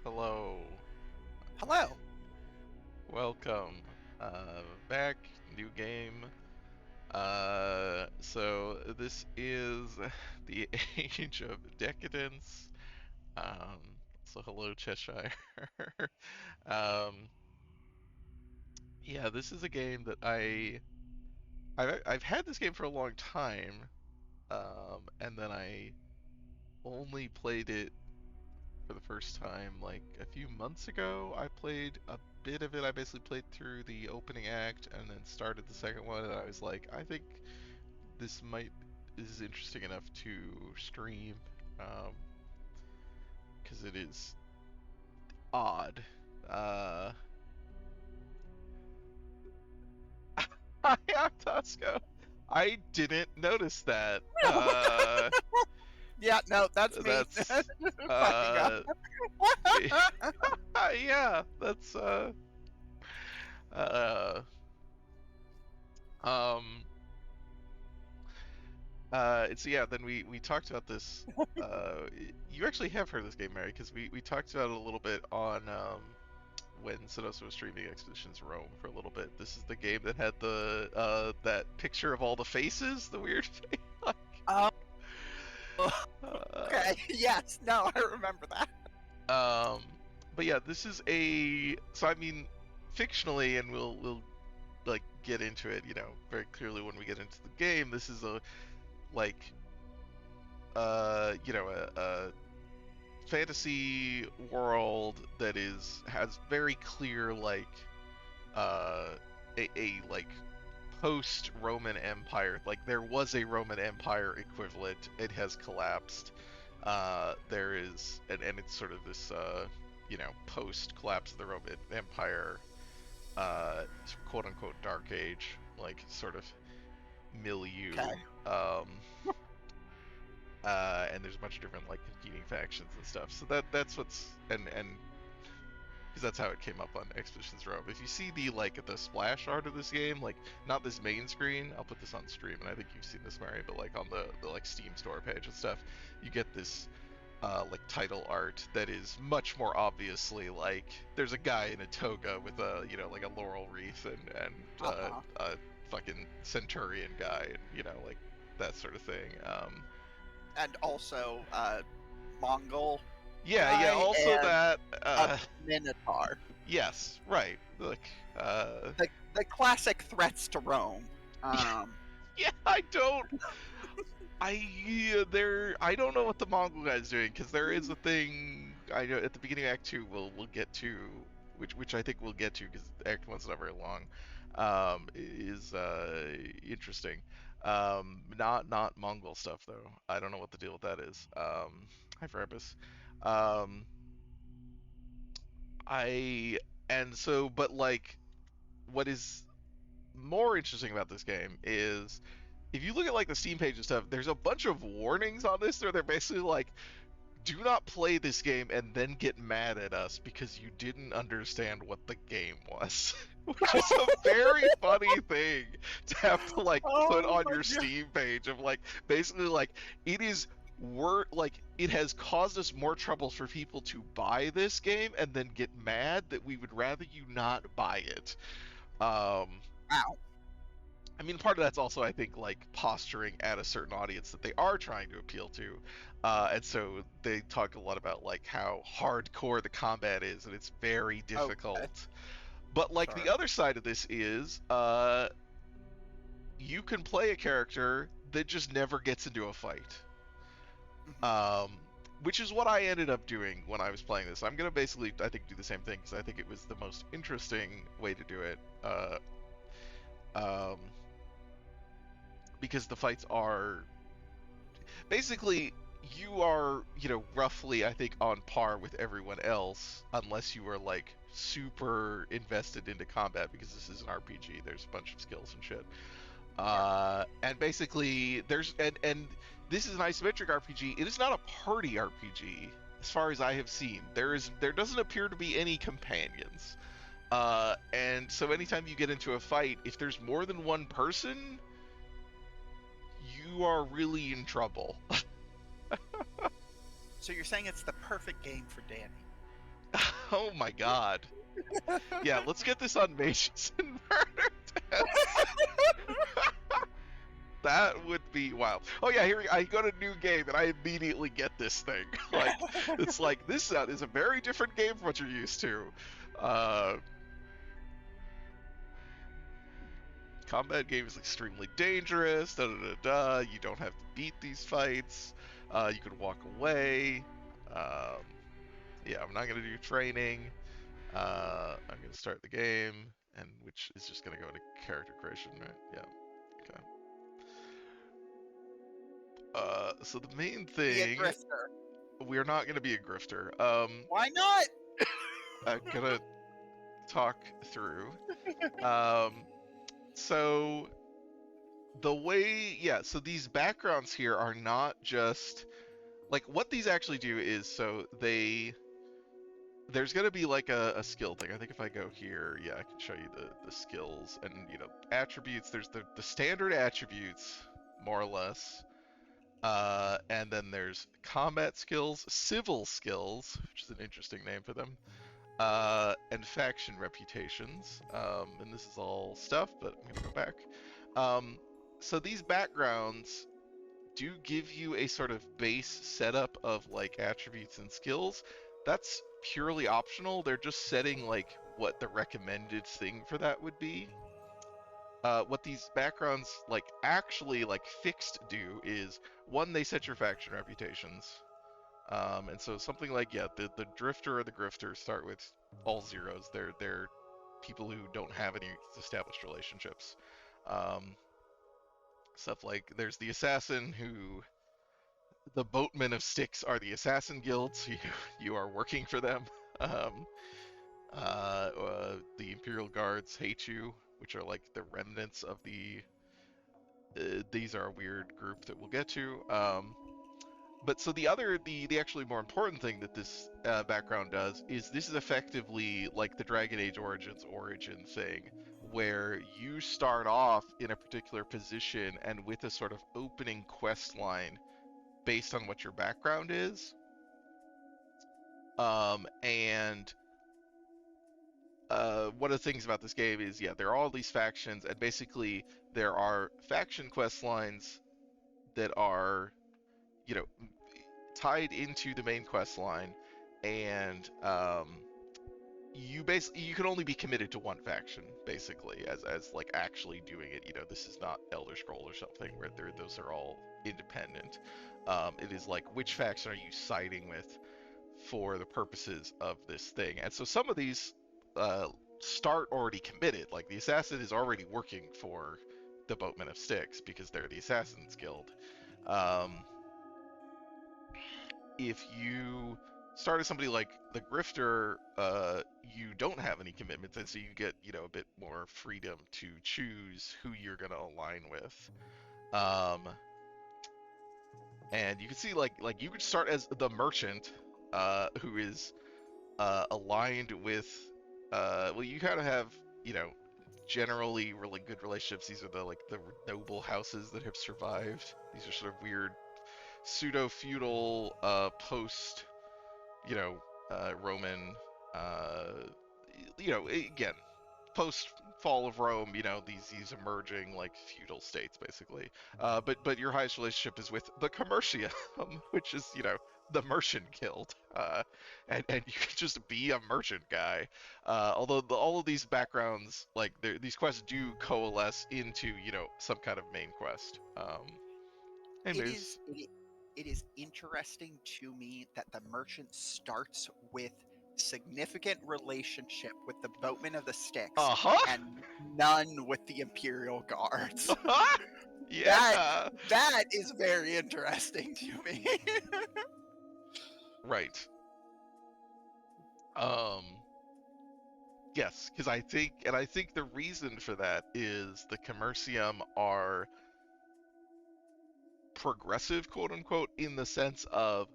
Hello, Hello. welcome. Back, new game. So this is the Age of Decadence. So hello, Cheshire. um, yeah, this is a game that I've had this game for a long time. And then I only played it for the first time like a few months ago. I played a bit of it. I basically played through the opening act and then started the second one, and I was like, I think this might is interesting enough to stream, um, because it is odd. Uh, Hi, I'm Tosco. I didn't notice that. Yeah, no, that's me. That's Fucking God. uh, yeah, that's uh, um, it's yeah. Then we talked about this. You actually have heard of this game, Mary, because we talked about it a little bit on when Sonosa was streaming Expeditions Rome for a little bit. This is the game that had the that picture of all the faces, the weird face. Like, Oh, uh, okay. Yes, no, I remember that. um, but yeah, this is a so I mean, fictionally, and we'll like get into it, very clearly when we get into the game. This is a like a fantasy world that has very clear like uh a like post Roman Empire, like there was a Roman Empire equivalent. It has collapsed. There is and it's sort of this post collapse of the Roman Empire, quote unquote dark age, like sort of milieu. Okay. um and there's a bunch of different like competing factions and stuff. So that's what's and because that's how it came up on Expeditions Rome. If you see the splash art of this game, like not this main screen, I'll put this on stream, and I think you've seen this, Mary, but like on the like Steam store page and stuff, you get this like title art that is much more obviously like there's a guy in a toga with a like a laurel wreath and Uh-huh. a fucking centurion guy, and like that sort of thing. And also, Mongol Yeah, guy also and that. a Minotaur. Yes, right. Look, uh, The classic threats to Rome. Um, yeah, I don't. I don't know what the Mongol guy's doing, because there is a thing I know at the beginning of Act Two. We'll get to, which I think we'll get to because Act One's not very long. Is interesting. Not Mongol stuff though. I don't know what the deal with that is. Hi, Frabus. Um, I and so, but like, what is more interesting about this game is if you look at like the Steam page and stuff, there's a bunch of warnings on this where they're basically like, do not play this game and then get mad at us because you didn't understand what the game was. Which is a very funny thing to have to like put oh on my your God. Steam page of like basically like it is like it has caused us more trouble for people to buy this game and then get mad that we would rather you not buy it. Um Wow. I mean, part of that's also, I think, like posturing at a certain audience that they are trying to appeal to, and so they talk a lot about like how hardcore the combat is, and it's very Okay. difficult. But like the Sure. other side of this is, you can play a character that just never gets into a fight, Hmm. um, which is what I ended up doing when I was playing this. I'm gonna basically, I think, do the same thing because I think it was the most interesting way to do it. Um, because the fights are basically you are roughly I think on par with everyone else unless you are like super invested into combat because this is an RPG. There's a bunch of skills and shit. Sure. And basically there's and this is an isometric RPG. It is not a party RPG as far as I have seen. There doesn't appear to be any companions. And so anytime you get into a fight, if there's more than one person, you are really in trouble. So you're saying it's the perfect game for Danny? Oh my god. Yeah, let's get this on mages and murder deaths. That would be wild. Oh yeah, here I go to new game and I immediately get this thing. Like it's like this is a very different game from what you're used to. Uh, Combat game is extremely dangerous. Da da da da. You don't have to beat these fights. You can walk away. Um, yeah, I'm not gonna do training. I'm gonna start the game, and which is just gonna go into character creation, right? Yeah. Okay. So the main Be a thing, grifter. we're not gonna be a grifter. Why not? I'm gonna talk through. Um, so the way, yeah, so these backgrounds here are not just like what these actually do is so there's gonna be like a skill thing. I think if I go here, yeah, I can show you the skills and attributes. There's the standard attributes, more or less. And then there's combat skills, civil skills, which is an interesting name for them, and faction reputations. And this is all stuff, but I'm gonna go back. Um, so these backgrounds do give you a sort of base setup of like attributes and skills. That's purely optional. They're just setting like what the recommended thing for that would be. What these backgrounds like actually like fixed do is one, they set your faction reputations. And so something like yeah, the drifter or the grifter start with all zeros. They're people who don't have any established relationships. Um, Stuff like there's the assassin who the boatmen of Styx are the assassin guilds. So you are working for them. Um, the Imperial Guards hate you, which are like the remnants of the. These are a weird group that we'll get to. But so the actually more important thing that this background does is this is effectively like the Dragon Age Origins origin thing, where you start off in a particular position and with a sort of opening quest line based on what your background is. And One of the things about this game is, yeah, there are all these factions, and basically there are faction quest lines that are, you know, tied into the main quest line, and you can only be committed to one faction basically as like actually doing it. This is not Elder Scroll or something where those are all independent. It is like which faction are you siding with for the purposes of this thing. And so some of these uh, start already committed. Like the assassin is already working for the Boatmen of Styx because they're the Assassins Guild. Um, if you start as somebody like the Grifter, you don't have any commitments, and so you get a bit more freedom to choose who you're gonna align with. Um, and you can see like you could start as the merchant, who is aligned with well, you kind of have you know generally really good relationships. These are the noble houses that have survived. These are sort of weird pseudo feudal post you know Roman again post fall of Rome, these emerging like feudal states basically. But your highest relationship is with the Commercium, which is the merchant guild, and you can just be a merchant guy. Although all of these backgrounds, like these quests, do coalesce into some kind of main quest. And It there's is it, it is interesting to me that the merchant starts with significant relationship with the boatmen of the Styx uh-huh. and none with the Imperial Guards. That Yeah. that is very interesting to me. Right. Um Yes, because I think the reason for that is the Commercium are progressive, quote unquote, in the sense of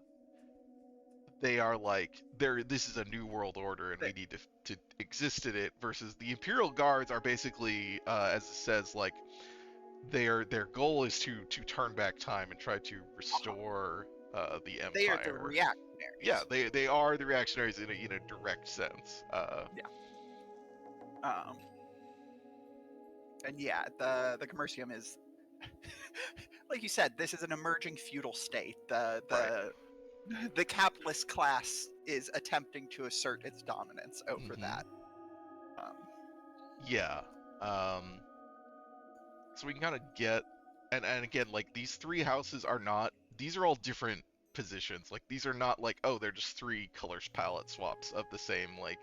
they are like this is a new world order and we need to exist in it, versus the Imperial Guards are basically, as it says, like their goal is to turn back time and try to restore the They are the Empire. reactionary. yeah, reactionaries. they are the reactionaries in a direct sense. Yeah. Um, and yeah, the commercium is, like you said, this is an emerging feudal state. Right. The capitalist class is attempting to assert its dominance over Hmm. that. Um, Yeah. Um, so we can kind of get, and again, like these three houses are not. These are all different positions. Like these are not like, oh, they're just three color palette swaps of the same. Like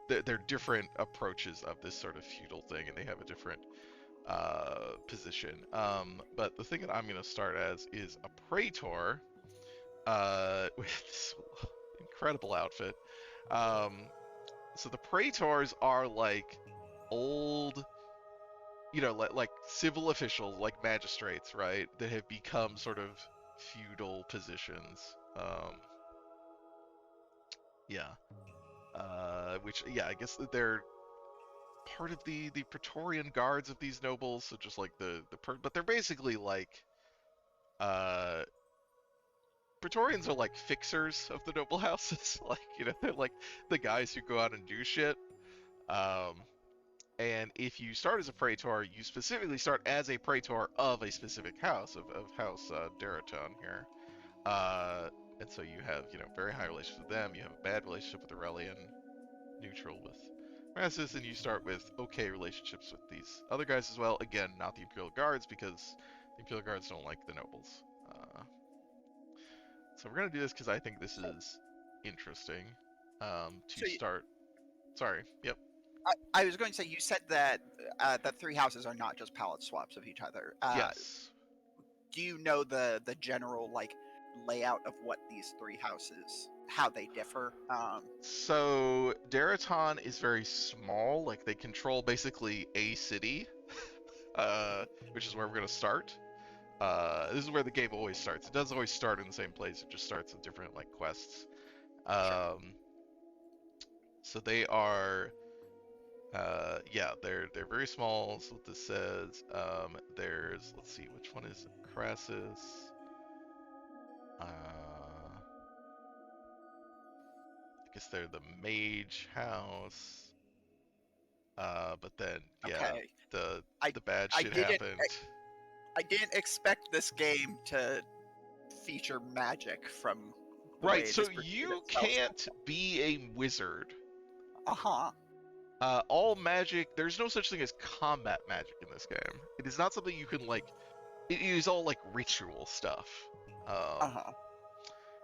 they're different approaches of this sort of feudal thing, and they have a different position. But the thing that I'm gonna start as is a praetor, with this incredible outfit. Um, so the praetors are like old, like civil officials, like magistrates, right? That have become sort of feudal positions. Yeah. Which, yeah, I guess that they're part of the Praetorian guards of these nobles. So just like but they're basically like uh Praetorians are like fixers of the noble houses. Like, they're like the guys who go out and do shit. Um, and if you start as a praetor, you specifically start as a praetor of a specific house, of House Daraton here. Uh, and so you have, very high relations with them. You have a bad relationship with Aurelian, neutral with Crassus, and you start with okay relationships with these other guys as well. Again, not the Imperial Guards, because the Imperial Guards don't like the nobles. So we're gonna do this because I think this so, is interesting. To so start. Sorry. Yep. I was going to say, you said that the three houses are not just palette swaps of each other. Yes. Do you know the general like layout of what these three houses, how they differ? So Daraton is very small. Like they control basically a city, which is where we're gonna start. This is where the game always starts. It doesn't always start in the same place. It just starts with different like quests. Sure. Um, so they are, yeah, they're very small. So what this says, there's, let's see, which one is Crassus? I guess they're the mage house. But then, yeah, Okay. the I the bad I shit didn't happened. I didn't expect this game to feature magic from the way Right, it so is portrayed you itself. can't be a wizard. Uh huh. All magic, there's no such thing as combat magic in this game. It is not something you can, like, it is all, like, ritual stuff. Uh Um, huh.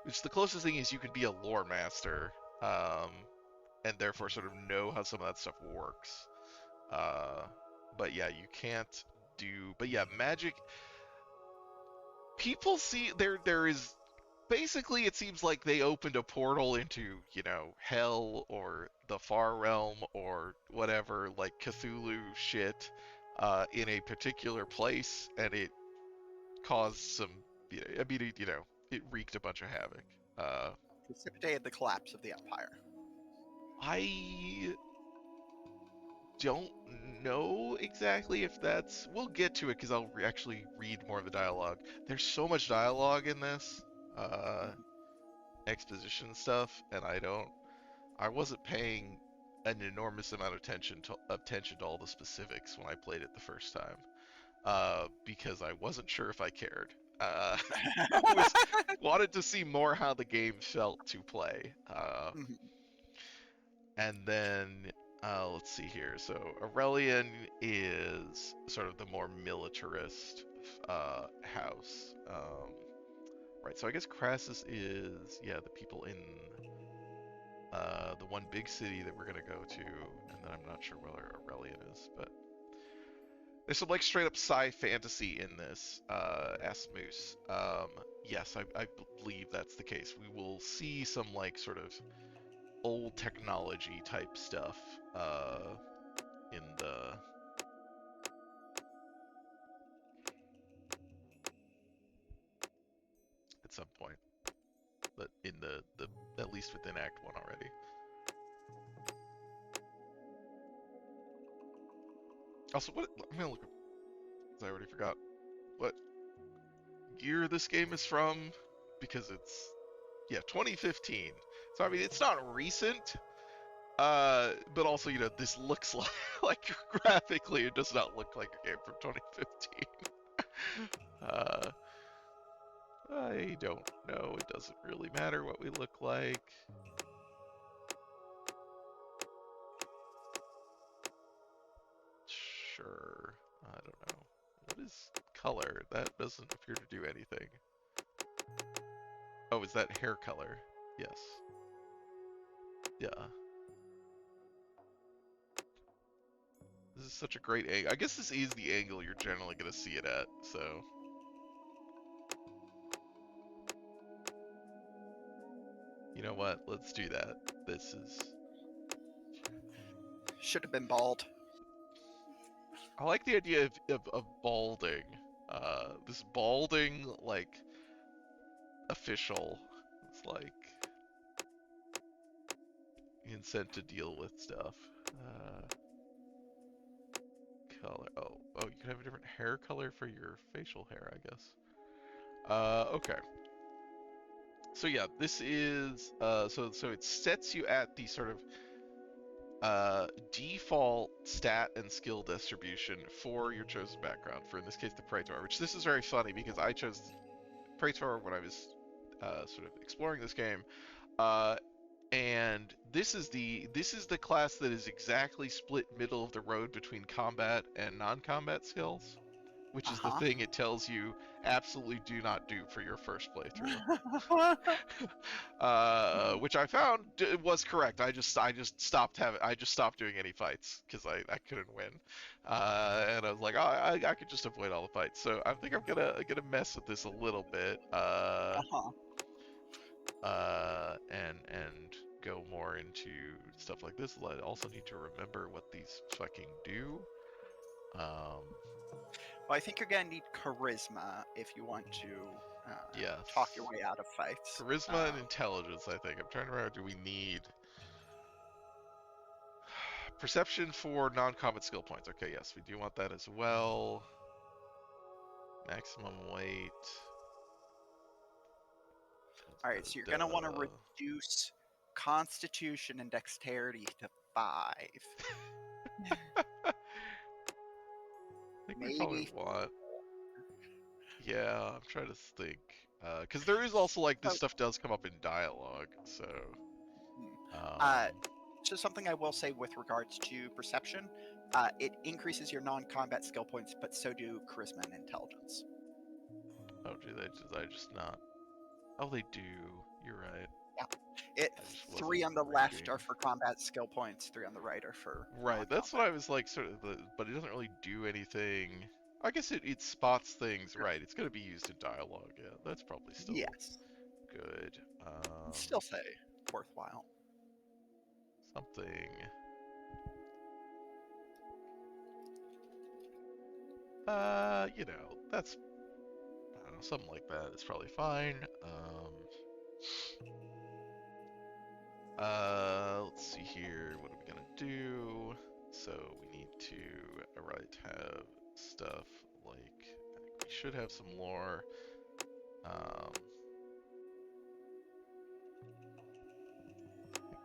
which the closest thing is you could be a lore master, um, and therefore sort of know how some of that stuff works. Uh, but yeah, you can't but yeah, magic, people see, there is, basically it seems like they opened a portal into, hell or the far realm or whatever, like Cthulhu shit, in a particular place, and it caused some, I mean, it wreaked a bunch of havoc. uh Precipitated the collapse of the empire. I don't know exactly if that's, we'll get to it because I'll actually read more of the dialogue. There's so much dialogue in this, uh exposition stuff, and I wasn't paying an enormous amount of attention to all the specifics when I played it the first time, because I wasn't sure if I cared. I was wanted to see more how the game felt to play. Mhm. And then, let's see here. So Aurelian is sort of the more militarist house. Right. So I guess Crassus is, yeah, the people in the one big city that we're gonna go to, and then I'm not sure where Aurelian is, but there's some like straight up sci fantasy in this. Asked Moose. Yes, I believe that's the case. We will see some like sort of old technology type stuff in the at some point, but in the at least within Act One already. Also, what I'm gonna look up, 'cause I already forgot what year this game is from, because it's, Yeah, 2015. So I mean, it's not recent, but also, this looks like like graphically, it does not look like a game from 2015. Uh, I don't know. It doesn't really matter what we look like. Sure. I don't know. What is color? That doesn't appear to do anything. Oh, is that hair color? Yes. Yeah. This is such a great angle. I guess this is the angle you're generally going to see it at, so. You know what? Let's do that. This is. Should have been bald. I like the idea of balding. This balding, like, official. It's like consent to deal with stuff. Color. Oh, you can have a different hair color for your facial hair, I guess. Okay. So yeah, this is so it sets you at the sort of default stat and skill distribution for your chosen background. For in this case, the Praetor, which this is very funny because I chose Praetor when I was sort of exploring this game. Uh, and this is the class that is exactly split middle of the road between combat and non-combat skills, which is the Uh thing it tells you absolutely do not do for your first playthrough. huh. Which I found was correct. I just stopped doing any fights because I couldn't win, and I was like, oh, I could just avoid all the fights. So I think I'm gonna mess with this a little bit, Uh-huh. and go more into stuff like this. I also need to remember what these fucking do. Um, Well, I think you're gonna need charisma if you want to talk your yes, way out of fights. charisma and intelligence. I think I'm trying to remember. Do we need perception for non-combat skill points? Okay, yes, we do want that as well. Maximum weight. All Da, right, so you're da, gonna want to da. reduce Constitution and Dexterity to 5, I think we probably maybe. want. Yeah, I'm trying to think. Because there is also like this So, stuff does come up in dialogue, so. hmm. Um, uh, so something I will say with regards to perception, it increases your non-combat skill points, but so do charisma and intelligence. oh, do they? Did I just not? Oh, they do. You're right. Yeah, it I just wasn't 3 on the left reading. are for combat skill points, 3 on the right are for Right, that's what non-combat. I was like, sort of, but it doesn't really do anything. I guess it spots things, right? It's going to be used in dialogue. Yeah, that's probably still Yes, good. still say worthwhile. Something. That's, I don't know, something like that is probably fine. Let's see here. What are we gonna do? So we need to, right, have stuff like, I think we should have some lore. Um,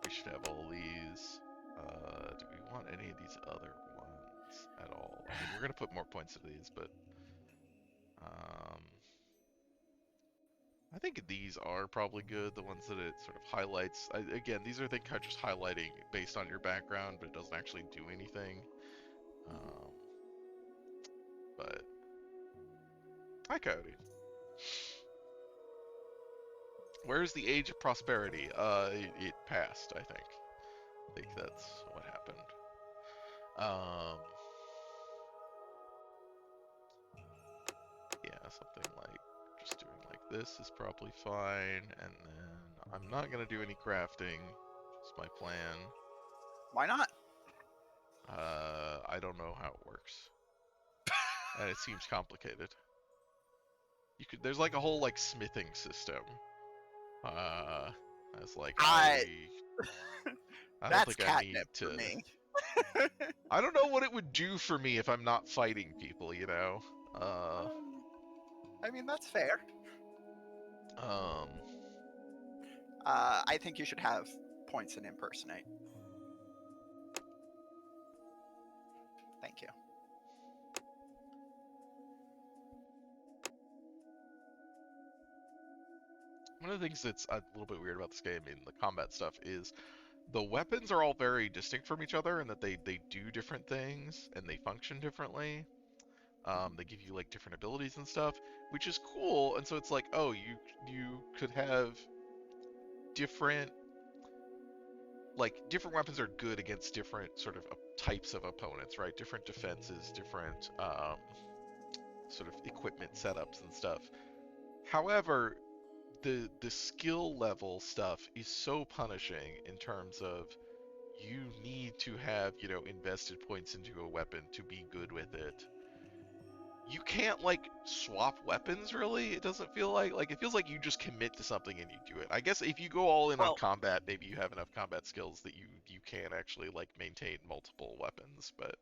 we should have all these. Do we want any of these other ones at all? I mean, we're gonna put more points into these, but um, I think these are probably good. The ones that it sort of highlights. Again, these are things kind of just highlighting based on your background, but it doesn't actually do anything. Um, but hi, Coyote. Where's the Age of Prosperity? It passed. I think. I think that's what happened. Um, yeah, something like just doing like this is probably fine, and then I'm not gonna do any crafting. It's my plan. Why not? I don't know how it works, and it seems complicated. There's like a whole like smithing system. Uh, as like I I don't That's think I need catnip for to. me. I don't know what it would do for me if I'm not fighting people, you know. Uh, Um, I mean, that's fair. um, I think you should have points in impersonate. Thank you. One of the things that's a little bit weird about this game in the combat stuff is the weapons are all very distinct from each other, and that they do different things and they function differently. They give you like different abilities and stuff, which is cool. And so it's like, oh, you could have different different weapons are good against different sort of types of opponents, right? Different defenses, different sort of equipment setups and stuff. However, the skill level stuff is so punishing in terms of you need to have, invested points into a weapon to be good with it. You can't swap weapons really. It doesn't feel like it feels like you just commit to something and you do it. I guess if you go all in on Well, combat, maybe you have enough combat skills that you can actually maintain multiple weapons, but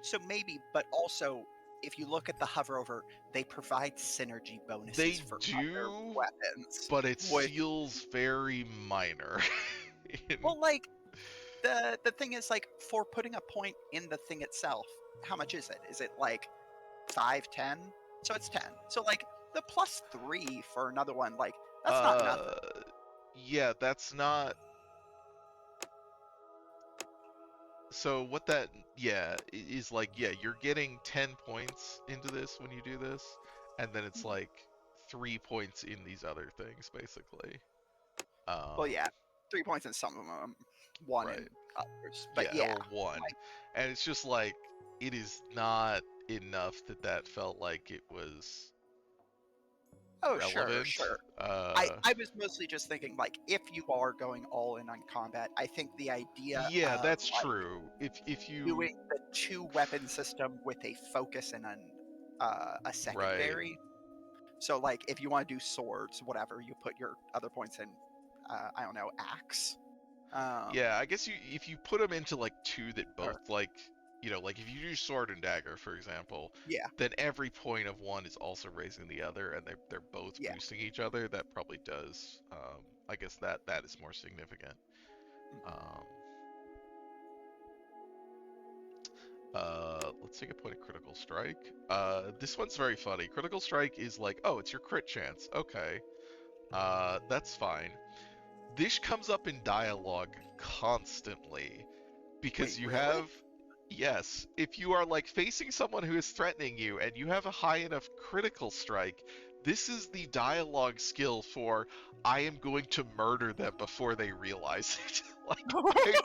so maybe, but also if you look at the hover over, they provide synergy bonuses they for other do, weapons, but it which, feels very minor. in, well, like the thing is, like, for putting a point in the thing itself, how much is it? Is it like 5, 10? So it's 10. So like the +3 for another one, like that's not nothing. uh yeah, that's not. So what that, yeah, is like, yeah, you're getting 10 points into this when you do this, and then it's like 3 points in these other things, basically. Well, Um, yeah, 3 points in some of them, 1 in right. others. But Yeah, yeah, or 1. like, And it's just like, it is not enough that felt like it was oh sure, relevant. sure. I was mostly just thinking, like, if you are going all in on combat, I think the idea Yeah, of that's like true. If you, doing the 2 weapon system with a focus and a right. secondary. So like if you want to do swords, whatever, you put your other points in. I don't know, axe. Yeah, I guess if you put them into two that both Or like if you do sword and dagger, for example, yeah, then every point of one is also raising the other, and they're both yeah. boosting each other. That probably does. I guess that is more significant. Um, let's take a point of critical strike. This one's very funny. Critical strike is like, oh, it's your crit chance. Okay, that's fine. This comes up in dialogue constantly Wait, because you really? have, yes, if you are facing someone who is threatening you and you have a high enough critical strike, this is the dialogue skill for I am going to murder them before they realize it. I'm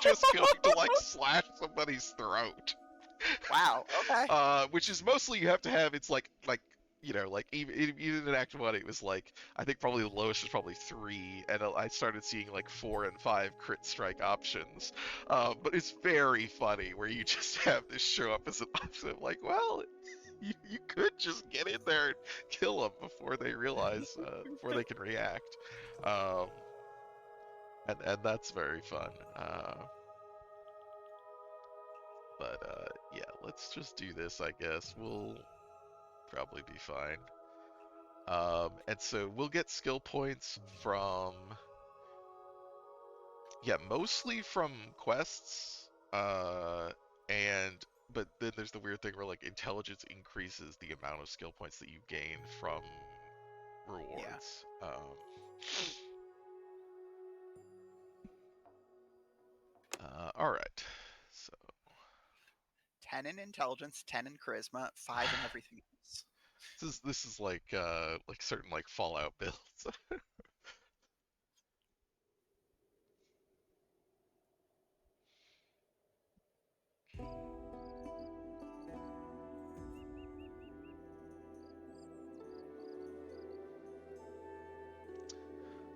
just going to slash somebody's throat. Wow. Okay. Which is mostly you have to have. It's even in Act One, it was I think probably the lowest was probably 3, and I started seeing 4 and 5 crit strike options. But it's very funny where you just have this show up as an option. Well, you could just get in there and kill them before they realize, before they can react. Um, and that's very fun. But yeah, let's just do this. I guess we'll probably be fine. And so we'll get skill points from, yeah, mostly from quests. And but then there's the weird thing where intelligence increases the amount of skill points that you gain from Yeah. rewards. All right. So 10 in intelligence, 10 in charisma, 5 in everything else. this is like certain Fallout builds.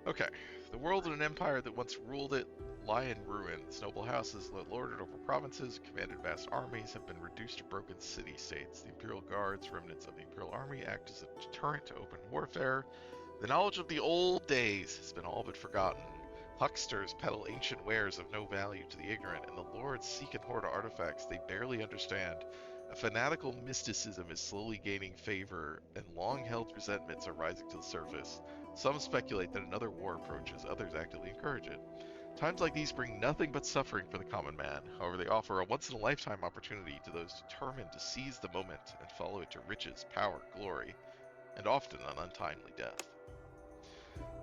Okay. The world and an empire that once ruled it lie in ruins. Noble houses that lorded over provinces, commanded vast armies, have been reduced to broken city-states. The Imperial Guards, remnants of the Imperial Army, act as a deterrent to open warfare. The knowledge of the old days has been all but forgotten. Hucksters peddle ancient wares of no value to the ignorant, and the lords seek and hoard artifacts they barely understand. A fanatical mysticism is slowly gaining favor, and long-held resentments are rising to the surface. Some speculate that another war approaches, others actively encourage it. Times like these bring nothing but suffering for the common man. However, they offer a once-in-a-lifetime opportunity to those determined to seize the moment and follow it to riches, power, glory, and often an untimely death.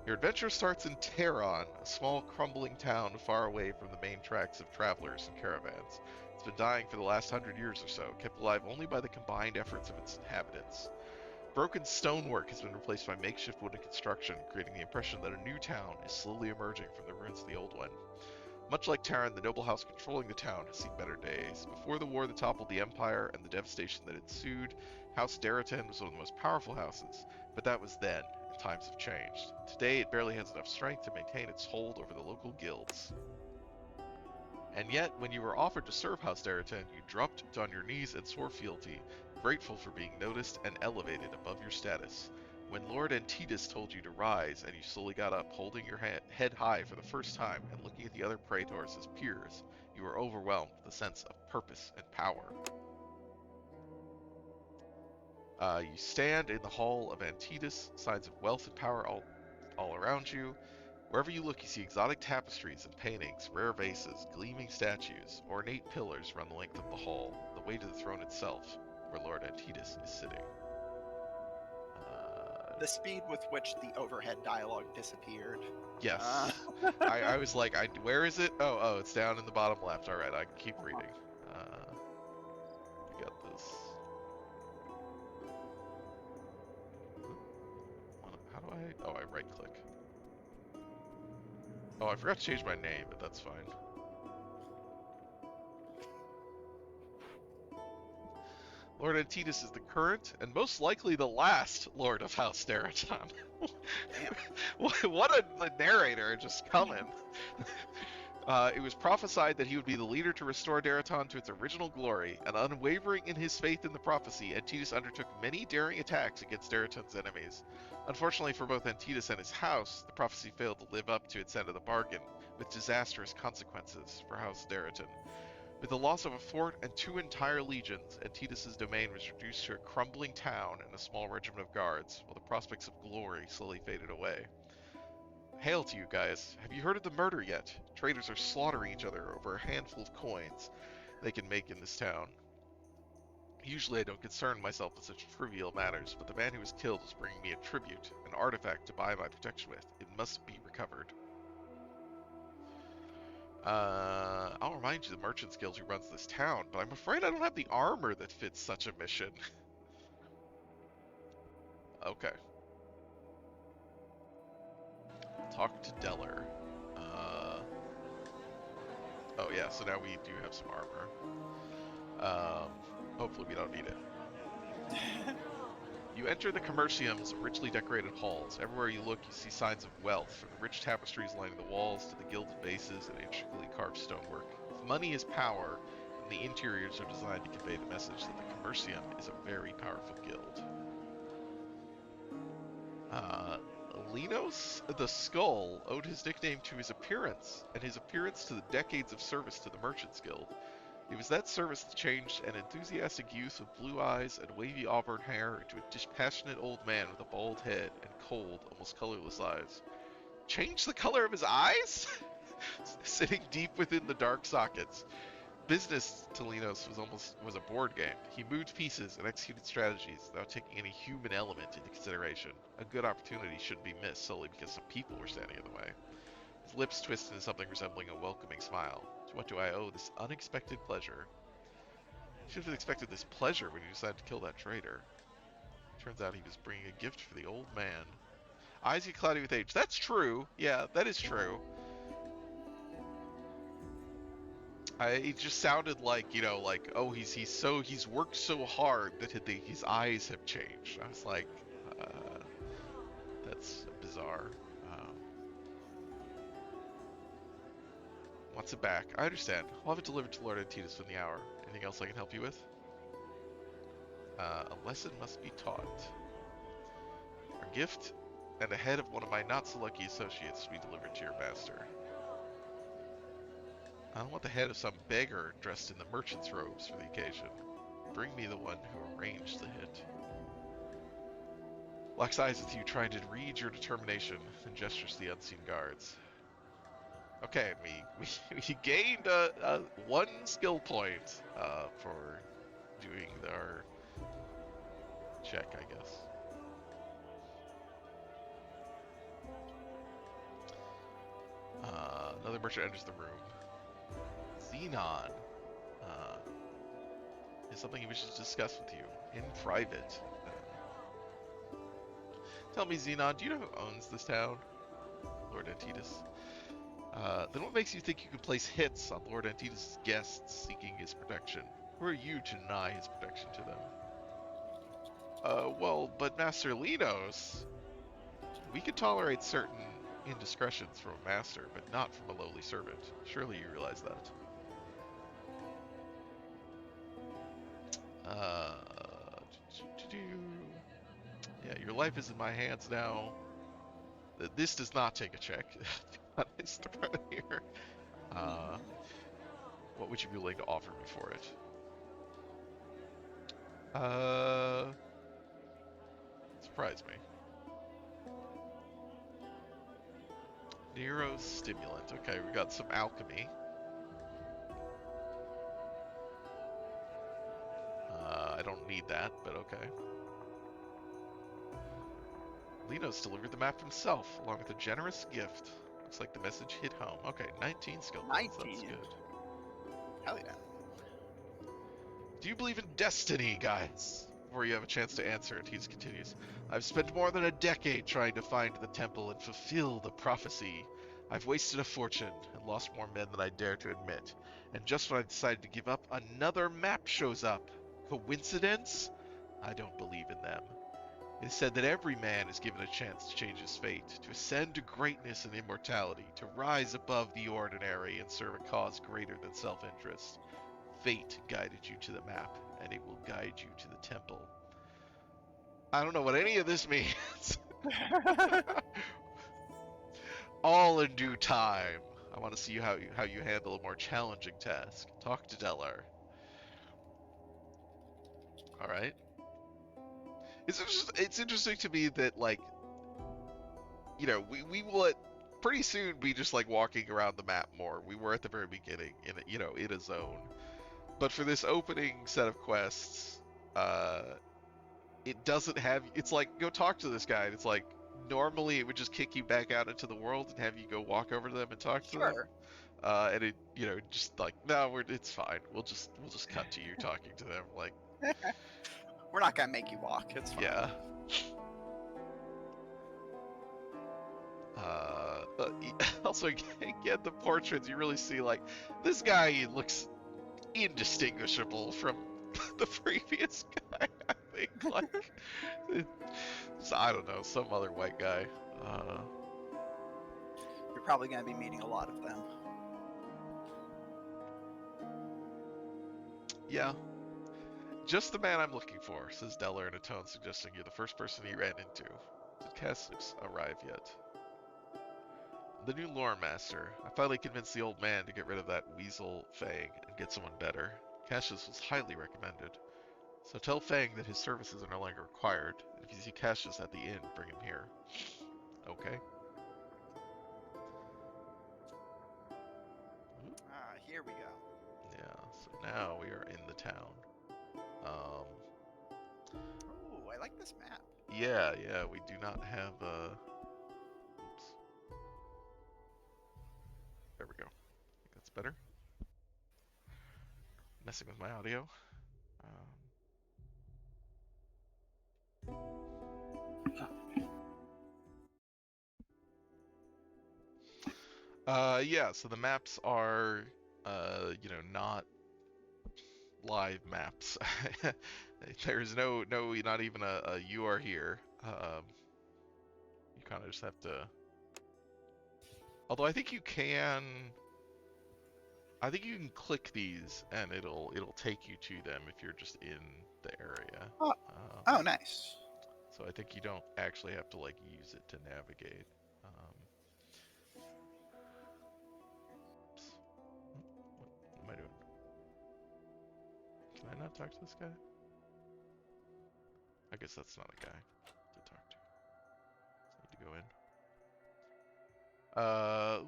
Your adventure starts in Tehran, a small crumbling town far away from the main tracks of travelers and caravans. It's been dying for the last 100 years or so, kept alive only by the combined efforts of its inhabitants. Broken stonework has been replaced by makeshift wooden construction, creating the impression that a new town is slowly emerging from the ruins of the old one. Much like Terran, the noble house controlling the town has seen better days. Before the war that toppled the empire and the devastation that ensued, House Daratan was one of the most powerful houses, but that was then, and times have changed. Today, it barely has enough strength to maintain its hold over the local guilds. And yet, when you were offered to serve House Daratan, you dropped on your knees and swore fealty, grateful for being noticed and elevated above your status. When Lord Antides told you to rise, and you slowly got up, holding your head high for the first time and looking at the other praetors as peers, you were overwhelmed with a sense of purpose and power. You stand in the hall of Antides, signs of wealth and power all around you. Wherever you look, you see exotic tapestries and paintings, rare vases, gleaming statues, ornate pillars run the length of the hall, the way to the throne itself, where Lord Antides is sitting. The speed with which the overhead dialogue disappeared. Yes. I was like, where is it? Oh, it's down in the bottom left. All right, I can keep reading. I got this. How do I? Oh, I right click. Oh, I forgot to change my name, but that's fine. Lord Antides is the current and most likely the last Lord of House Daratan. What a narrator just coming. It was prophesied that he would be the leader to restore Daratan to its original glory, and unwavering in his faith in the prophecy, Antides undertook many daring attacks against Daratan's enemies. Unfortunately for both Antides and his house, the prophecy failed to live up to its end of the bargain, with disastrous consequences for House Daratan. With the loss of a fort and 2 entire legions, Antides' domain was reduced to a crumbling town and a small regiment of guards, while the prospects of glory slowly faded away. Hail to you guys. Have you heard of the murder yet? Traders are slaughtering each other over a handful of coins they can make in this town. Usually I don't concern myself with such trivial matters, but the man who was killed is bringing me a tribute, an artifact to buy my protection with. It must be recovered. I'll remind you the merchant's guild who runs this town, but I'm afraid I don't have the armor that fits such a mission. Okay. Talk to Deller. Oh yeah, so now we do have some armor. Hopefully we don't need it. You enter the Commercium's richly decorated halls. Everywhere you look, you see signs of wealth, from the rich tapestries lining the walls to the gilded vases and intricately carved stonework. If money is power, then the interiors are designed to convey the message that the Commercium is a very powerful guild. Linos the Skull owed his nickname to his appearance, and his appearance to the decades of service to the Merchants Guild. It was that service that changed an enthusiastic youth with blue eyes and wavy auburn hair into a dispassionate old man with a bald head and cold, almost colorless eyes. Changed the color of his eyes? Sitting deep within the dark sockets. Business to Linos was a board game. He moved pieces and executed strategies without taking any human element into consideration. A good opportunity shouldn't be missed solely because some people were standing in the way. His lips twisted into something resembling a welcoming smile. To what do I owe this unexpected pleasure? I should have expected this pleasure when you decided to kill that traitor. Turns out he was bringing a gift for the old man. Eyes get cloudy with age. That's true. Yeah, that is true. It just sounded like, you know, like, oh, he's worked so hard that his eyes have changed. I was like, that's bizarre. Wants it back. I understand. I'll have it delivered to Lord Antides within the hour. Anything else I can help you with? A lesson must be taught. A gift and a head of one of my not-so-lucky associates to be delivered to your master. I don't want the head of some beggar dressed in the merchant's robes for the occasion. Bring me the one who arranged the hit. Locks eyes with you, trying to read your determination, and gestures to the unseen guards. Okay, we gained one skill point for doing our check, I guess. Another merchant enters the room. Xenon uh, is something he wishes to discuss with you in private. Tell me, Xenon, do you know who owns this town? Lord Antitus. Then what makes you think you can place hits on Lord Antitus' guests seeking his protection? Who are you to deny his protection to them? Well, but Master Linos, we can tolerate certain indiscretions from a master, but not from a lowly servant. Surely you realize that. Uh, yeah, your life is in my hands now. This does not take a check. Honest around here. Uh, what would you be willing to offer me for it? Surprise me. Neurostimulant. Okay, we got some alchemy. I don't need that, but okay. Linos delivered the map himself, along with a generous gift. Looks like the message hit home. Okay, 19 skill points. That's 19. good. Hell yeah. Do you believe in destiny, guys? Before you have a chance to answer it, he continues. I've spent more than a decade trying to find the temple and fulfill the prophecy. I've wasted a fortune and lost more men than I dare to admit. And just when I decided to give up, another map shows up. Coincidence? I don't believe in them. It is said that every man is given a chance to change his fate, to ascend to greatness and immortality, to rise above the ordinary and serve a cause greater than self-interest. Fate guided you to the map, and it will guide you to the temple. I don't know what any of this means. All in due time. I want to see how you handle a more challenging task. Talk to Delar. All right. It's interesting to me that like we will pretty soon be just like walking around the map more. We were at the very beginning in a zone, but for this opening set of quests, uh, it doesn't have. It's like go talk to this guy. And it's like normally it would just kick you back out into the world and have you go walk over to them and talk to them. Sure. And it just like no, it's fine. We'll just cut to you talking to them. Like We're not gonna make you walk. It's fine. yeah. Also, again, the portraits, you really see, like, this guy looks indistinguishable from the previous guy, I think. Like, I don't know, some other white guy. You're probably gonna be meeting a lot of them. Yeah. Just the man I'm looking for, says Deller in a tone suggesting you're the first person he ran into. Did Cassius arrive yet? The new lore master. I finally convinced the old man to get rid of that weasel Fang and get someone better. Cassius was highly recommended. So tell Fang that his services are no longer required. And if you see Cassius at the inn, bring him here. Okay. Here we go. Yeah, so now we are in the town. Ooh, I like this map. Yeah, we do not have oops. There we go. I think that's better. Messing with my audio. Yeah, so the maps are, not live maps. There's no, not even a you are here. You kind of just have to. Although I think you can. I think you can click these and it'll take you to them if you're just in the area. Oh, nice. So I think you don't actually have to like use it to navigate. Oops. What am I doing? Can I not talk to this guy? I guess that's not a guy to talk to. Uh,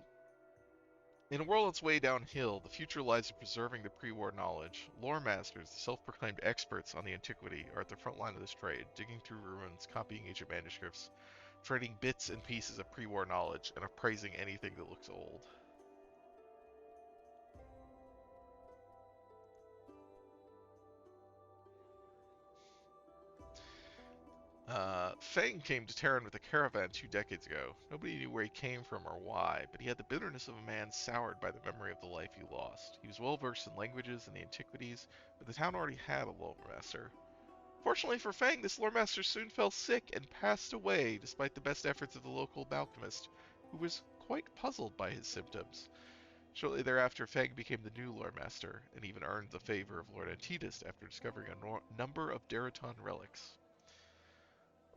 in a world that's way downhill, the future lies in preserving the pre-war knowledge. Lore masters, the self-proclaimed experts on the antiquity, are at the front line of this trade, digging through ruins, copying ancient manuscripts, trading bits and pieces of pre-war knowledge, and appraising anything that looks old. Feng came to Terran with a caravan 2 decades ago. Nobody knew where he came from or why, but he had the bitterness of a man soured by the memory of the life he lost. He was well versed in languages and the antiquities, but the town already had a lore master. Fortunately for Feng, this lore master soon fell sick and passed away, despite the best efforts of the local alchemist, who was quite puzzled by his symptoms. Shortly thereafter, Feng became the new lore master, and even earned the favor of Lord Antidus after discovering a number of Deraton relics.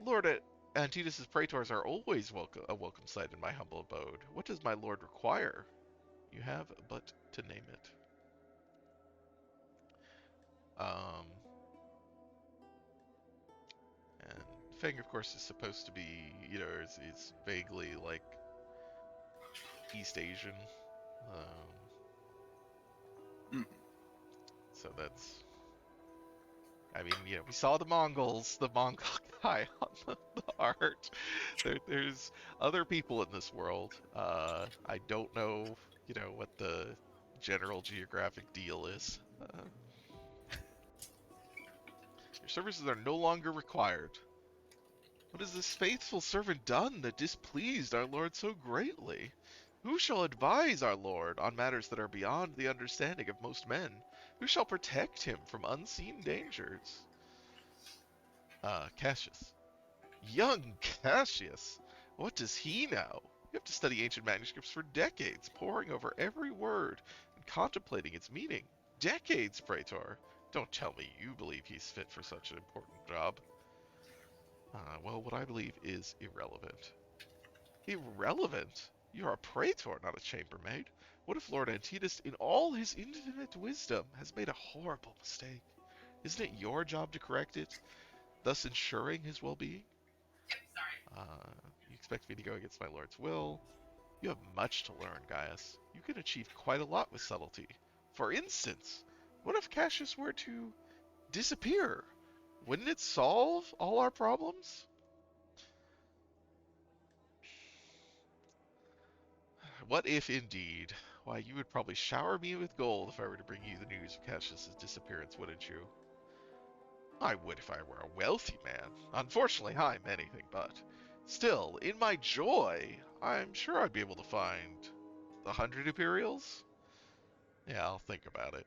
Lord Antidus's praetors are always a welcome sight in my humble abode. What does my lord require? You have but to name it. Um, and Feng, of course, is supposed to be, is vaguely like East Asian. Um, Mm. so that's, I mean, we saw the Mongol guy on the art. There's other people in this world. I don't know, what the general geographic deal is. Your services are no longer required. What has this faithful servant done that displeased our lord so greatly? Who shall advise our lord on matters that are beyond the understanding of most men? Who shall protect him from unseen dangers? Cassius. Young Cassius! What does he know? You have to study ancient manuscripts for decades, poring over every word and contemplating its meaning. Decades, Praetor! Don't tell me you believe he's fit for such an important job. Well, what I believe is irrelevant. Irrelevant? You're a Praetor, not a chambermaid. What if Lord Antidus, in all his infinite wisdom, has made a horrible mistake? Isn't it your job to correct it, thus ensuring his well-being? You expect me to go against my lord's will? You have much to learn, Gaius. You can achieve quite a lot with subtlety. For instance, what if Cassius were to disappear? Wouldn't it solve all our problems? What if indeed? Why, you would probably shower me with gold if I were to bring you the news of Cassius's disappearance, wouldn't you? I would if I were a wealthy man. Unfortunately, I'm anything but. Still, in my joy, I'm sure I'd be able to find 100 Imperials? Yeah, I'll think about it.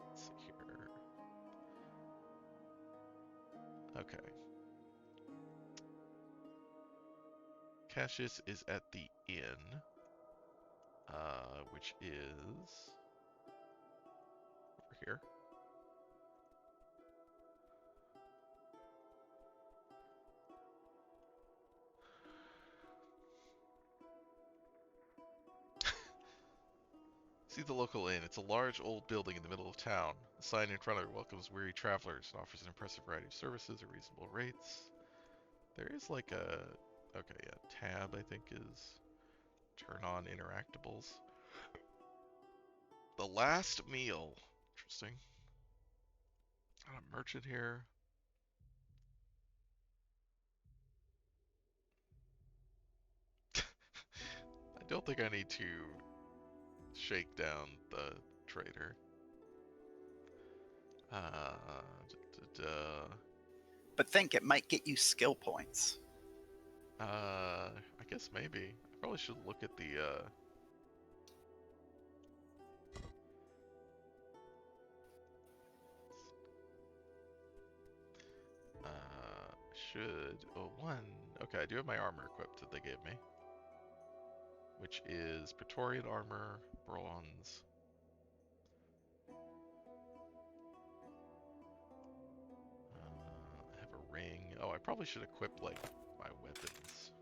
Let's see here. Okay. Cassius is at the inn, which is over here. See the local inn. It's a large old building in the middle of town. The sign in front of it welcomes weary travelers and offers an impressive variety of services at reasonable rates. There is like a... Okay, yeah, tab I think is turn on interactables. The last meal. Interesting. Got a merchant here. I don't think I need to shake down the trader. Da. But think it might get you skill points. I guess maybe. I probably should look at the, should... Oh, one. Okay, I do have my armor equipped that they gave me. Which is Praetorian armor, bronze. I have a ring. Oh, I probably should equip, like, my weapons.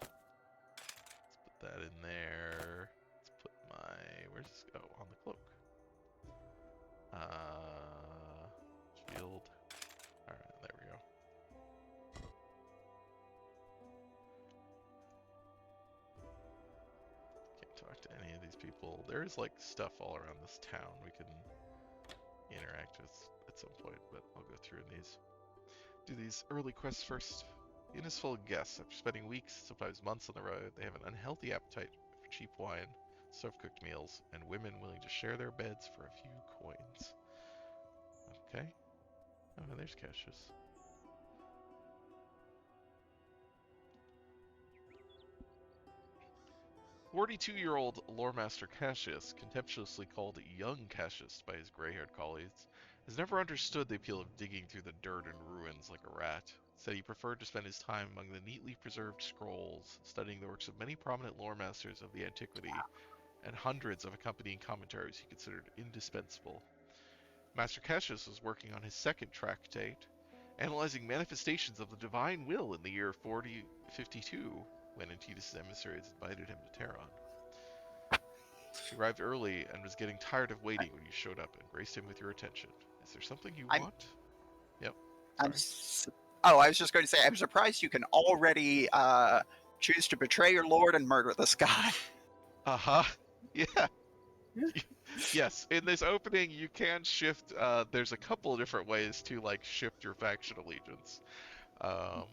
Let's put that in there. Let's put my... Where's this go? On the cloak. with people. There is like stuff all around this town we can interact with at some point, but I'll go through in these. Do these early quests first. The inn is full of guests. After spending weeks, sometimes months on the road, they have an unhealthy appetite for cheap wine, self-cooked meals, and women willing to share their beds for a few coins. Okay. Oh, and there's Cassius. 42-year-old loremaster Cassius, contemptuously called young Cassius by his gray-haired colleagues, has never understood the appeal of digging through the dirt and ruins like a rat. Said he preferred to spend his time among the neatly preserved scrolls, studying the works of many prominent lore masters of the antiquity, and hundreds of accompanying commentaries he considered indispensable. Master Cassius was working on his second tractate, analyzing manifestations of the divine will in the year 4052, when Antidus' emissaries invited him to Terron. He arrived early and was getting tired of waiting when you showed up and graced him with your attention. Is there something you I'm want? Yep, I'm sorry. s- oh, I was just going to say I'm surprised you can already choose to betray your lord and murder this guy. Uh-huh. Yeah. Yes, in this opening you can shift, there's a couple of different ways to like shift your faction allegiance. Um,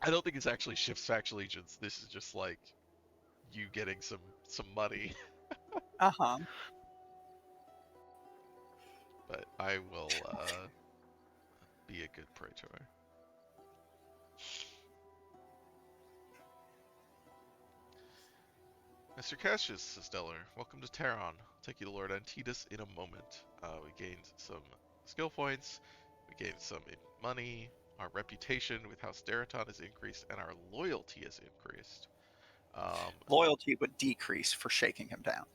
I don't think it's actually shifts faction allegiance. This is just like you getting some money. Uh-huh. But I will be a good praetor. Mr. Cassius, says Stellar, welcome to Terron. I'll take you to Lord Antidus in a moment. We gained some skill points, we gained some money, our reputation with House Daraton has increased, and our loyalty has increased. Um, Loyalty would decrease for shaking him down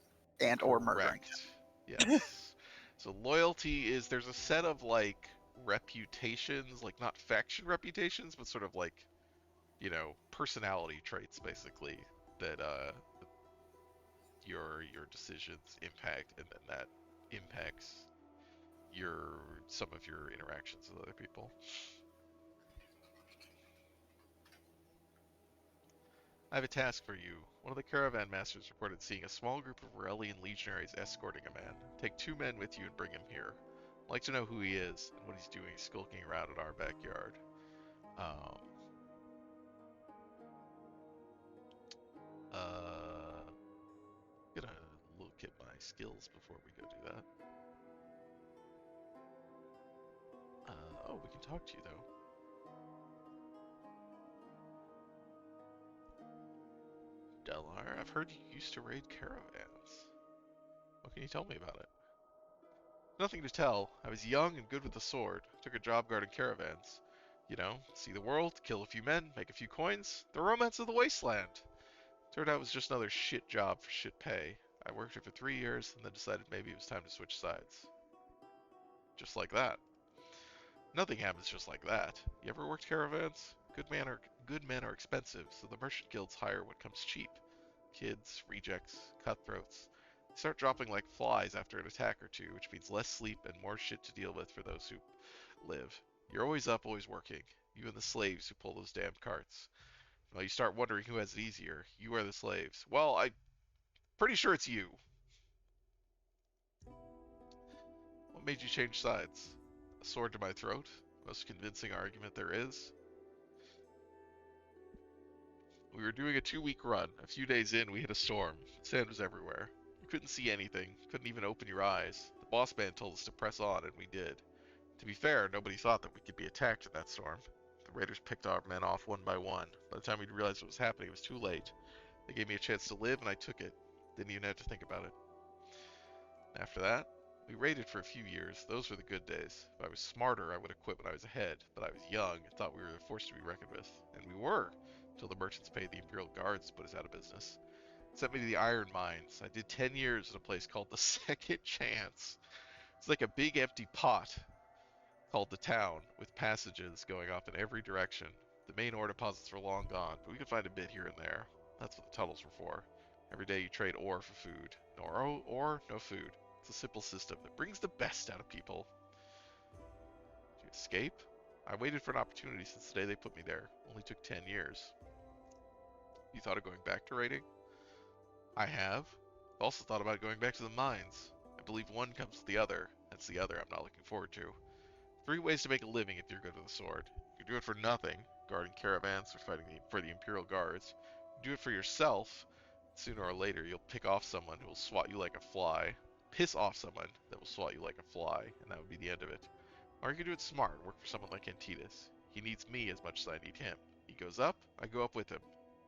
and or murdering correct. Yes. So loyalty is there's a set of like reputations, like not faction reputations, but sort of like, personality traits basically that your decisions impact, and then that impacts your some of your interactions with other people. I have a task for you. One of the caravan masters reported seeing a small group of Morellian legionaries escorting a man. Take 2 men with you and bring him here. I'd like to know who he is and what he's doing skulking around in our backyard. Um, uh, gonna look at my skills before we go do that. Oh, we can talk to you though. Delar, I've heard you used to raid caravans. What can you tell me about it? Nothing to tell. I was young and good with the sword. Took a job guarding caravans. See the world, kill a few men, make a few coins. The romance of the wasteland. Turned out it was just another shit job for shit pay. I worked here for 3 years and then decided maybe it was time to switch sides. Just like that. Nothing happens just like that. You ever worked caravans? Good men are expensive, so the merchant guilds hire what comes cheap. Kids, rejects, cutthroats. They start dropping like flies after an attack or two, which means less sleep and more shit to deal with for those who live. You're always up, always working. You and the slaves who pull those damned carts. Well, you start wondering who has it easier. You or the slaves. Well, I'm pretty sure it's you. What made you change sides? A sword to my throat? Most convincing argument there is. We were doing a 2-week run. A few days in, we hit a storm. Sand was everywhere. You couldn't see anything. Couldn't even open your eyes. The boss man told us to press on, and we did. To be fair, nobody thought that we could be attacked in that storm. The raiders picked our men off one by one. By the time we realized what was happening, it was too late. They gave me a chance to live, and I took it. Didn't even have to think about it. After that, we raided for a few years. Those were the good days. If I was smarter, I would have quit when I was ahead. But I was young and thought we were a force to be reckoned with. And we were, until the merchants paid the Imperial Guards to put us out of business. Sent me to the iron mines. I did 10 years in a place called the Second Chance. It's like a big empty pot called the town, with passages going off in every direction. The main ore deposits were long gone, but we could find a bit here and there. That's what the tunnels were for. Every day you trade ore for food. No ore, no food. It's a simple system that brings the best out of people. To escape? I waited for an opportunity since the day they put me there. Only took 10 years. You thought of going back to raiding? I have. I've also thought about going back to the mines. I believe one comes with the other. That's the other I'm not looking forward to. Three ways to make a living if you're good with a sword. You can do it for nothing, guarding caravans or fighting for the Imperial Guards. You do it for yourself. Sooner or later, you'll pick off someone who will swat you like a fly. Piss off someone that will swat you like a fly, and that would be the end of it. Or you can do it smart, work for someone like Antitas. He needs me as much as I need him. He goes up, I go up with him.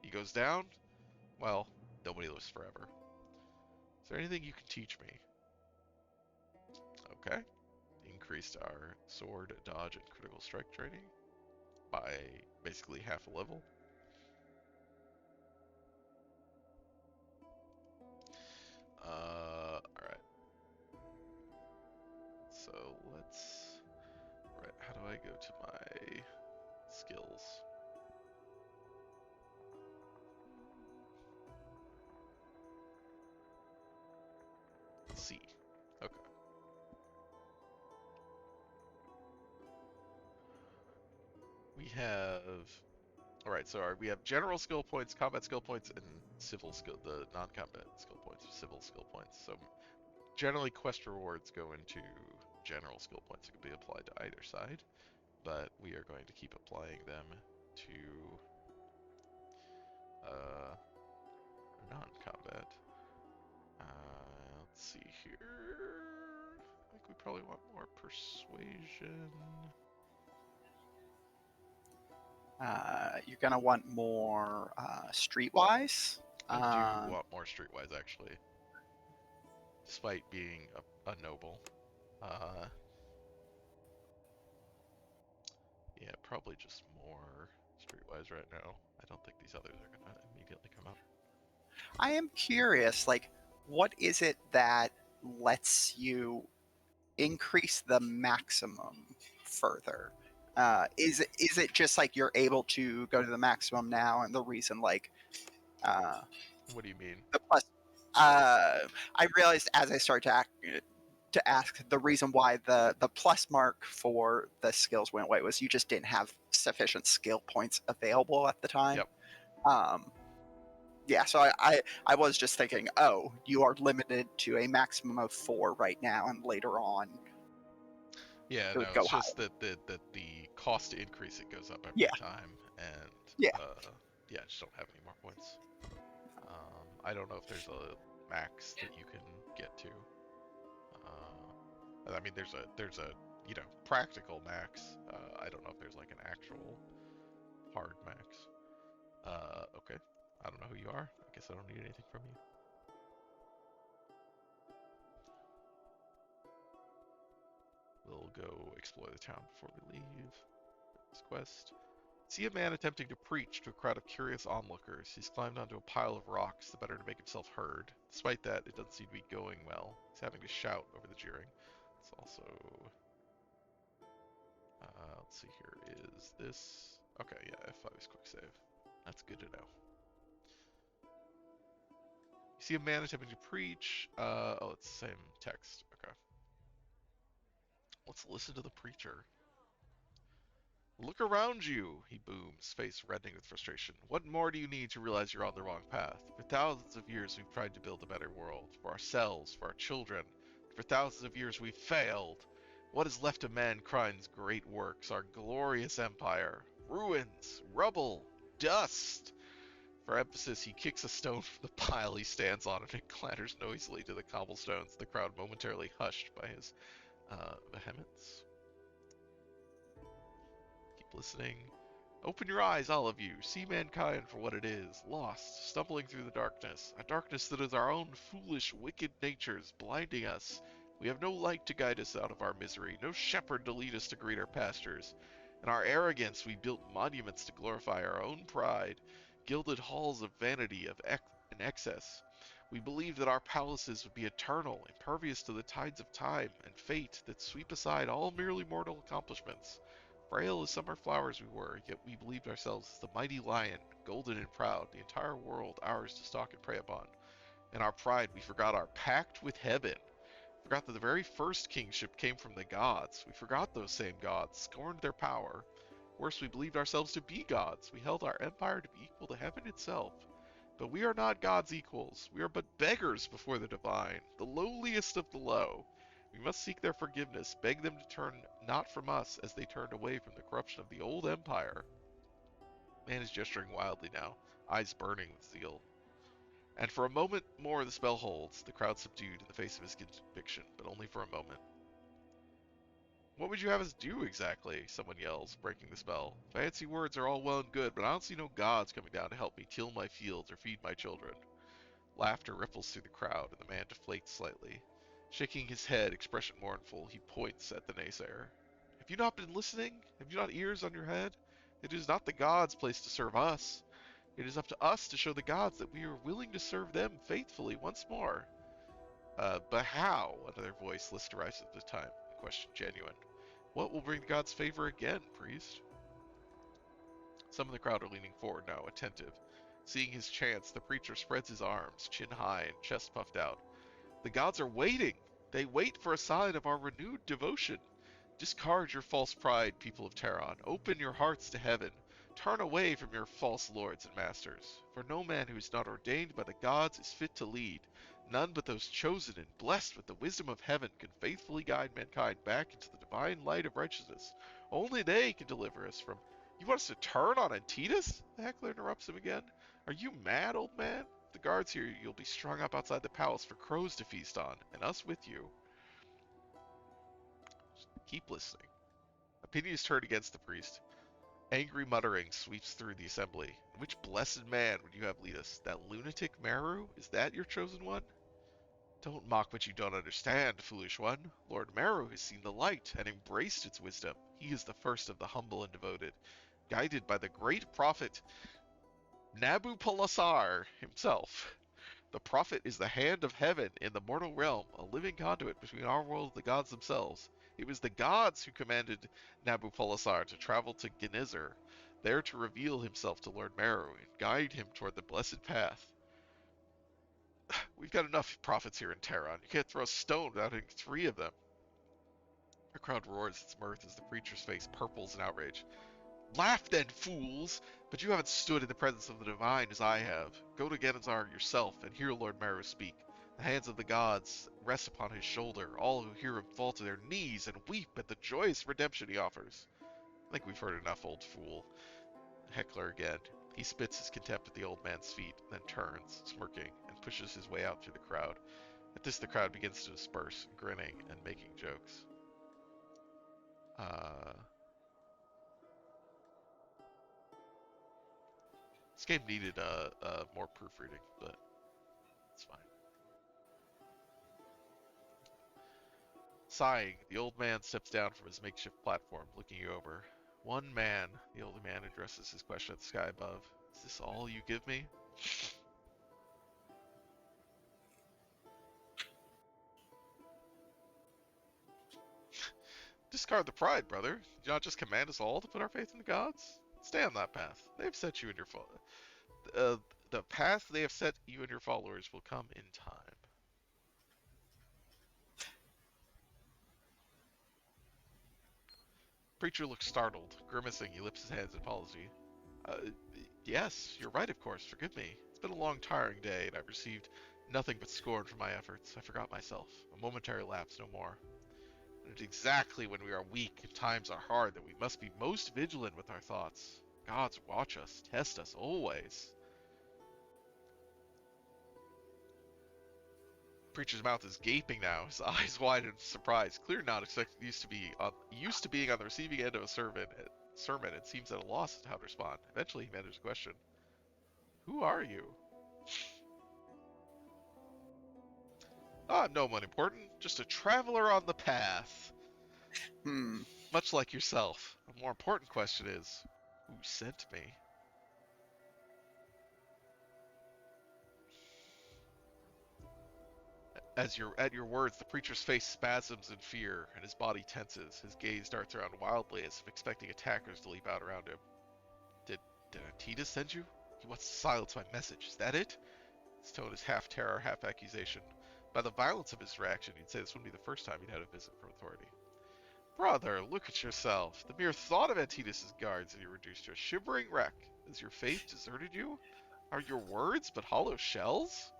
He goes down, well, nobody lives forever. Is there anything you can teach me? Okay. Increased our sword, dodge, and critical strike training by basically half a level. Alright. So let's... Right, how do I go to my skills? C. Okay. We have... Alright, so we have general skill points, combat skill points, and civil skill, the non-combat skill points, civil skill points. So generally quest rewards go into general skill points that can be applied to either side, but we are going to keep applying them to uh, non-combat. Let's see here. I think we probably want more persuasion. You're gonna want more streetwise. I do want more streetwise, actually, despite being a noble. Uh, yeah, probably just more streetwise right now. I don't think these others are gonna immediately come up. I am curious, like, what is it that lets you increase the maximum further? Is it just like you're able to go to the maximum now, and the reason like uh, What do you mean? the plus? I realized as I started to ask the reason why the plus mark for the skills went away was you just didn't have sufficient skill points available at the time. Yep. Um, yeah, so I was just thinking, oh, you are limited to a maximum of 4 right now, and later on Yeah, it no, would go it's higher. just that the cost to increase it goes up Yeah, every time, and yeah. yeah, I just don't have any more points. I don't know if there's a max that you can get to. I mean, there's a practical max. I don't know if there's like an actual hard max. Okay. I don't know who you are. I guess I don't need anything from you. We'll go explore the town before we leave. This quest. See a man attempting to preach to a crowd of curious onlookers. He's climbed onto a pile of rocks, the better to make himself heard. Despite that, it doesn't seem to be going well. He's having to shout over the jeering. It's also... let's see here. Is this... Okay, yeah, F5 is quick save. That's good to know. You see a man attempting to preach. Oh, it's the same text. Okay. Let's listen to the preacher. Look around you, he booms, face reddening with frustration. What more do you need to realize you're on the wrong path? For thousands of years we've tried to build a better world. For ourselves, for our children. For thousands of years we've failed. What is left of mankind's great works, our glorious empire? Ruins, rubble, dust! For emphasis, he kicks a stone from the pile he stands on and it clatters noisily to the cobblestones, the crowd momentarily hushed by his vehemence. Keep listening. Open your eyes, all of you. See mankind for what it is, lost, stumbling through the darkness. A darkness that is our own foolish, wicked natures, blinding us. We have no light to guide us out of our misery, no shepherd to lead us to greener pastures. In our arrogance, we built monuments to glorify our own pride, gilded halls of vanity and excess. We believed that our palaces would be eternal, impervious to the tides of time and fate that sweep aside all merely mortal accomplishments. Frail as summer flowers we were, yet we believed ourselves as the mighty lion, golden and proud, the entire world ours to stalk and prey upon. In our pride, we forgot our pact with heaven. Forgot that the very first kingship came from the gods. We forgot those same gods, scorned their power. Worse, we believed ourselves to be gods. We held our empire to be equal to heaven itself. But we are not God's equals. We are but beggars before the divine, the lowliest of the low. We must seek their forgiveness, beg them to turn not from us as they turned away from the corruption of the old empire. Man is gesturing wildly now, eyes burning with zeal. And for a moment more the spell holds, the crowd subdued in the face of his conviction, but only for a moment. What would you have us do exactly? Someone yells, breaking the spell. Fancy words are all well and good, but I don't see no gods coming down to help me till my fields or feed my children. Laughter ripples through the crowd, and the man deflates slightly. Shaking his head, expression mournful, he points at the naysayer. Have you not been listening? Have you not ears on your head? It is not the gods' place to serve us. It is up to us to show the gods that we are willing to serve them faithfully once more. But how? Another voice, less derisive this time. The question genuine. What will bring the gods favor again, priest? Some of the crowd are leaning forward now, attentive. Seeing his chance, the preacher spreads his arms, chin high and chest puffed out. The gods are waiting. They wait for a sign of our renewed devotion. Discard your false pride, people of Terran. Open your hearts to heaven. Turn away from your false lords and masters. For no man who is not ordained by the gods is fit to lead. None but those chosen and blessed with the wisdom of heaven can faithfully guide mankind back into the divine light of righteousness. Only they can deliver us from... You want us to turn on Antidus? The heckler interrupts him again. Are you mad, old man? The guards here, you'll be strung up outside the palace for crows to feast on, and us with you. Just keep listening. Opinion is turned against the priest. Angry muttering sweeps through the assembly. Which blessed man would you have lead us? That lunatic Meru? Is that your chosen one? Don't mock what you don't understand, foolish one. Lord Meru has seen the light and embraced its wisdom. He is the first of the humble and devoted. Guided by the great prophet Nabopolassar himself. The prophet is the hand of heaven in the mortal realm, a living conduit between our world and the gods themselves. It was the gods who commanded Nabopolassar to travel to Genizar, there to reveal himself to Lord Meru and guide him toward the blessed path. We've got enough prophets here in Terran. You can't throw a stone without hitting 3 of them. The crowd roars its mirth as the preacher's face purples in outrage. Laugh then, fools! But you haven't stood in the presence of the divine as I have. Go to Genizar yourself and hear Lord Meru speak. The hands of the gods rest upon his shoulder. All who hear him fall to their knees and weep at the joyous redemption he offers. I think we've heard enough, old fool. Heckler again. He spits his contempt at the old man's feet, then turns, smirking, and pushes his way out through the crowd. At this, the crowd begins to disperse, grinning and making jokes. This game needed more proofreading, but it's fine. Sighing, the old man steps down from his makeshift platform, looking you over. One man, the old man addresses his question at the sky above. Is this all you give me? Discard the pride, brother. Did you not just command us all to put our faith in the gods? Stay on that path. They've set you and your the path they have set you and your followers will come in time. Preacher looks startled. Grimacing, he lifts his hands in apology. Yes, you're right, of course. Forgive me. It's been a long, tiring day, and I've received nothing but scorn for my efforts. I forgot myself. A momentary lapse, no more. And it's exactly when we are weak and times are hard that we must be most vigilant with our thoughts. Gods watch us, test us always. Preacher's mouth is gaping now, his eyes wide in surprise. Clear not used to being on the receiving end of a sermon, and seems at a loss as to how to respond. Eventually, he manages a question. Who are you? I'm no one important, just a traveler on the path. Much like yourself. A more important question is, who sent me? At your words, the preacher's face spasms in fear, and his body tenses. His gaze darts around wildly, as if expecting attackers to leap out around him. Did Antidus send you? He wants to silence my message. Is that it? His tone is half terror, half accusation. By the violence of his reaction, you'd say this wouldn't be the first time he'd had a visit from authority. Brother, look at yourself. The mere thought of Antidus' guards and you reduced to a shivering wreck. Has your faith deserted you? Are your words but hollow shells?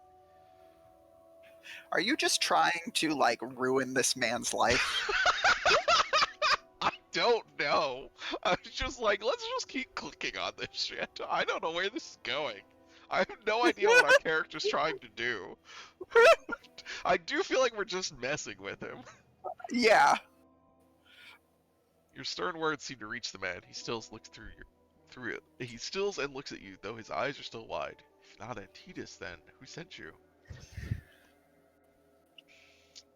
Are you just trying to like ruin this man's life? I don't know. I was just like, let's just keep clicking on this shit. I don't know where this is going. I have no idea what our character's trying to do. I do feel like we're just messing with him. Yeah. Your stern words seem to reach the man. He stills looks through it. He stills and looks at you, though his eyes are still wide. If not Antitus, then who sent you?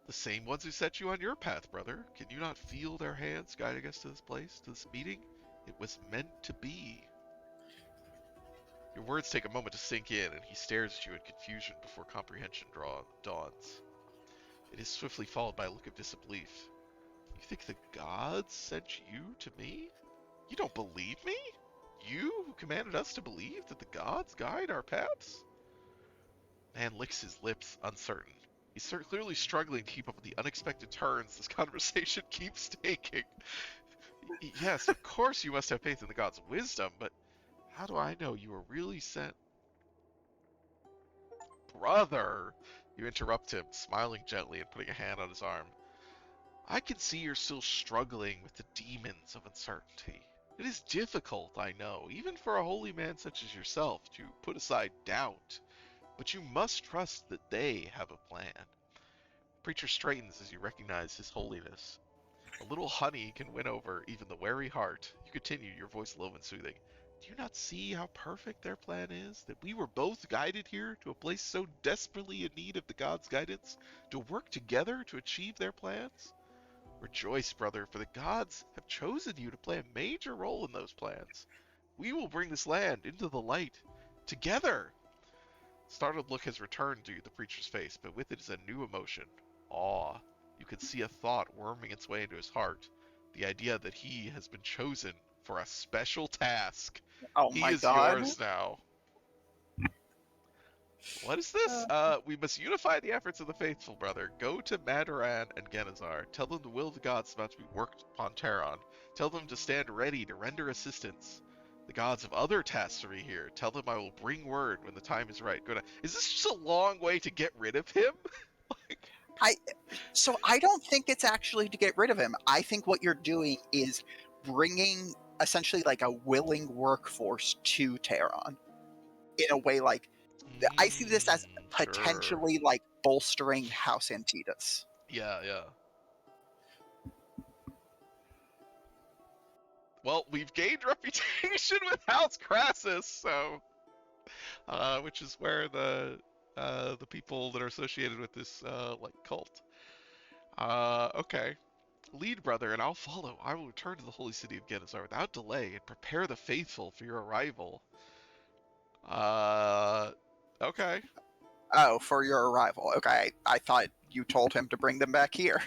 The same ones who set you on your path, brother. Can you not feel their hands guiding us to this place, to this meeting? It was meant to be. Your words take a moment to sink in, and he stares at you in confusion before comprehension dawns. It is swiftly followed by a look of disbelief. You think the gods sent you to me? You don't believe me? You who commanded us to believe that the gods guide our paths? Man licks his lips, uncertain. He's clearly struggling to keep up with the unexpected turns this conversation keeps taking. Yes, of course you must have faith in the gods' wisdom, but how do I know you were really sent? Brother! You interrupt him, smiling gently and putting a hand on his arm. I can see you're still struggling with the demons of uncertainty. It is difficult, I know, even for a holy man such as yourself, to put aside doubt. But you must trust that they have a plan. The preacher straightens as you recognize his holiness. A little honey can win over even the wary heart. You continue, your voice low and soothing. Do you not see how perfect their plan is? That we were both guided here to a place so desperately in need of the gods' guidance, to work together to achieve their plans? Rejoice, brother, for the gods have chosen you to play a major role in those plans. We will bring this land into the light together. Startled look has returned to the preacher's face, but with it is a new emotion, awe. You can see a thought worming its way into his heart, the idea that he has been chosen for a special task. Oh He my is god. yours now. What is this? Uh, We must unify the efforts of the faithful, brother. Go to Madaran and Genazar. Tell them the will of the gods is about to be worked upon Terran. Tell them to stand ready to render assistance. The gods have other tasks for me here. Tell them I will bring word when the time is right. Go to. Is this just a long way to get rid of him? Like, I so I don't think it's actually to get rid of him. I think what you're doing is bringing essentially like a willing workforce to Tehran in a way like I see this as sure. potentially like bolstering House Antitas. Yeah, yeah. Well, we've gained reputation with House Crassus, so which is where the people that are associated with this like cult. Okay. Lead, brother, and I'll follow. I will return to the holy city of Genazar without delay and prepare the faithful for your arrival. Uh, okay. Oh, for your arrival. Okay, I thought you told him to bring them back here.